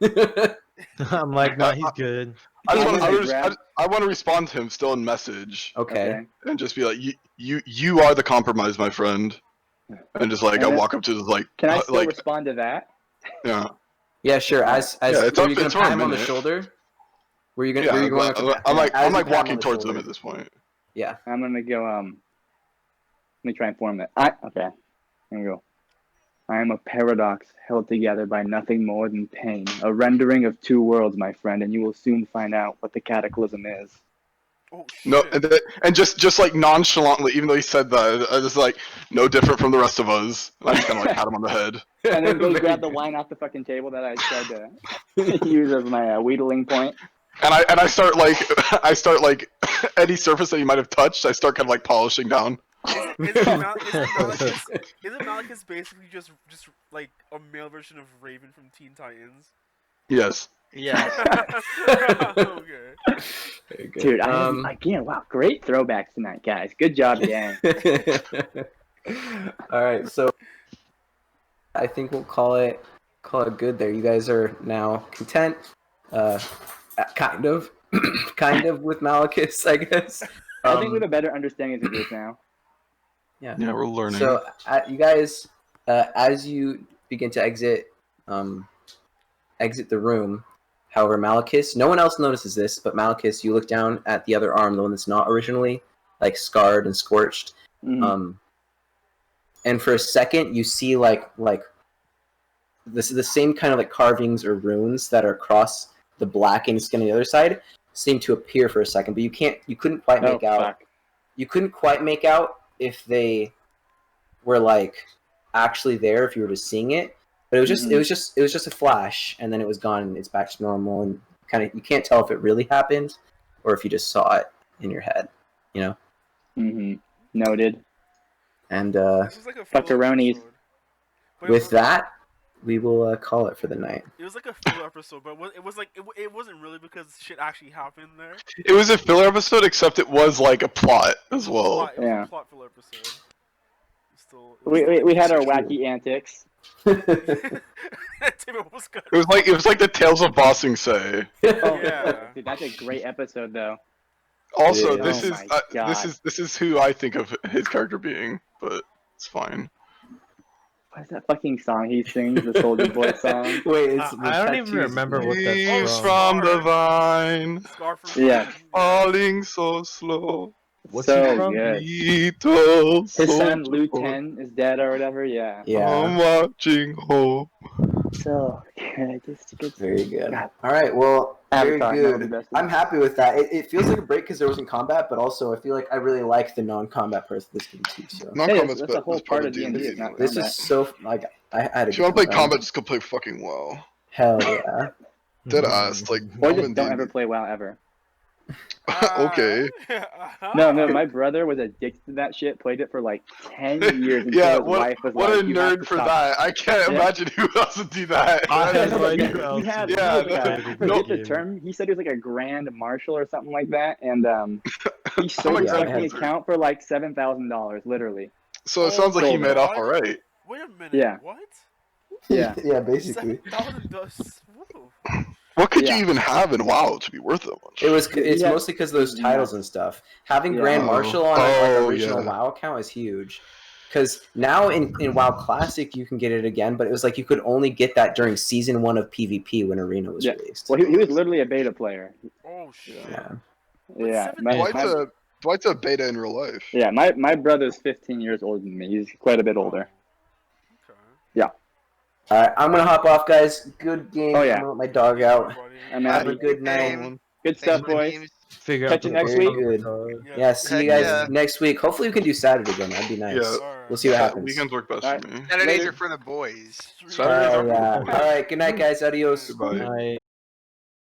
I'm like, nah, he's good. I grab- want to respond to him still in message Okay. and just be like, you are the compromise, my friend, and just like I And walk up to the like Can I still like respond to that? yeah. Yeah, sure. As Yeah, it's were up- you gonna it's for a pat him on the minute. shoulder? Were you gonna? Yeah, were you going but to? I'm like as I'm you like pat him on walking the towards them shoulder. at this point. Yeah. I'm gonna go. Let me try and form it. Okay. Here we go. I am a paradox held together by nothing more than pain, a rendering of two worlds, my friend, and you will soon find out what the cataclysm is. Oh No, shit. and just like nonchalantly, even though he said that, I just like no different from the rest of us. And I just kind of like pat him on the head. And then go Very grab the good. wine off the fucking table that I tried to use as my wheedling point. And I start like any surface that you might have touched, I start kind of like polishing down. Isn't Malachus basically just like a male version of Raven from Teen Titans? Yes. Yeah. Okay. Very good. Dude, again, wow, great throwbacks tonight, guys. Good job, gang. All right, so I think we'll call it good there. You guys are now content, kind of with Malachus, I guess. I think we have a better understanding of the group now. Yeah. Yeah, we're learning. So you guys, as you begin to exit the room, however, Malachus, no one else notices this, but Malachus, you look down at the other arm, the one that's not originally like scarred and scorched. Mhm. And for a second, you see like this is the same kind of like carvings or runes that are across the blackened skin on the other side seem to appear for a second, but you couldn't quite make out. Fuck. You couldn't quite make out if they were like actually there if you were just seeing it. But it was just a flash, and then it was gone, and it's back to normal, and you can't tell if it really happened or if you just saw it in your head, you know. Mm-hmm. Noted. And This is like a filler Fuckaroonies. episode. But with that, we will call it for the night. it was like a filler episode, but it wasn't really because shit actually happened there. It was a filler episode, except it was like a plot as well. It was Yeah. a plot filler episode. Still, We had our wacky antics. David was good. It was like the Tales of Bossing Say. Oh, Yeah. dude, that's a great episode, though. Also, Yeah. this Oh is my God. this is who I think of his character being, but it's fine. What's that fucking song he sings? The Soldier Boy song. Wait, it's I don't even remember what Leaves that's from from. the vine, Scar from Yeah. falling so slow. What's So he from? good. Little His son, soldier Lou boy, 10, is dead or whatever. Yeah. Yeah, I'm watching home. So good. Just very good. God. All right, well, very Avatar, no, the good. best. I'm happy with that. It feels like a break because there wasn't combat, but also I feel like I really like the non-combat parts of this game too. So Non-combat's that's a whole part of D&D, is not This this is so like I had a if you want to play good time. combat, just go play fucking WoW. Hell yeah. Dead ass, like Or WoW just and don't D&D. ever play WoW ever. Okay. No, my brother was addicted to that shit. Played it for like 10 years until Yeah, his wife was what like, a "You have nerd to for stop." that. I can't Yeah. imagine who else would do that. I That had is no fucking- idea who else He had did yeah, like, that- I forget the term. He said he was like a grand marshal or something like that, and he sold his yeah, I fucking had- account for like $7,000, literally. So it sounds like he Oh, made off what? alright. Wait a minute. Yeah. What? Yeah. yeah, basically. $7,000. Whoa. What could Yeah. you even have in WoW to be worth that much? It's Yeah. mostly because of those titles and stuff. Having Yeah. Grand Marshal on like Oh, original yeah. WoW account is huge. Because now in WoW Classic you can get it again, but it was like you could only get that during Season 1 of PvP when Arena was Yeah. released. Well, he was literally a beta player. Oh shit. Yeah. Yeah. Dwight's a beta in real life. Yeah, my brother's 15 years older than me. He's quite a bit older. Okay. All right, I'm gonna hop off, guys. Good game. Oh, yeah. I'm gonna let my dog out. Everybody. I'm Have out. a good night. Game. Good Thanks stuff, for the boys. games. Figure Catch out you the next Very week. good. Yeah. Yeah, see you Heck guys yeah. next week. Hopefully we can do Saturday again. That'd be nice. Yeah. Alright. We'll see what happens. Weekends work best Alright. for me. Saturdays Later. are for the boys. Saturdays are Yeah. All right. Good night, guys. Adios. Goodbye. Night.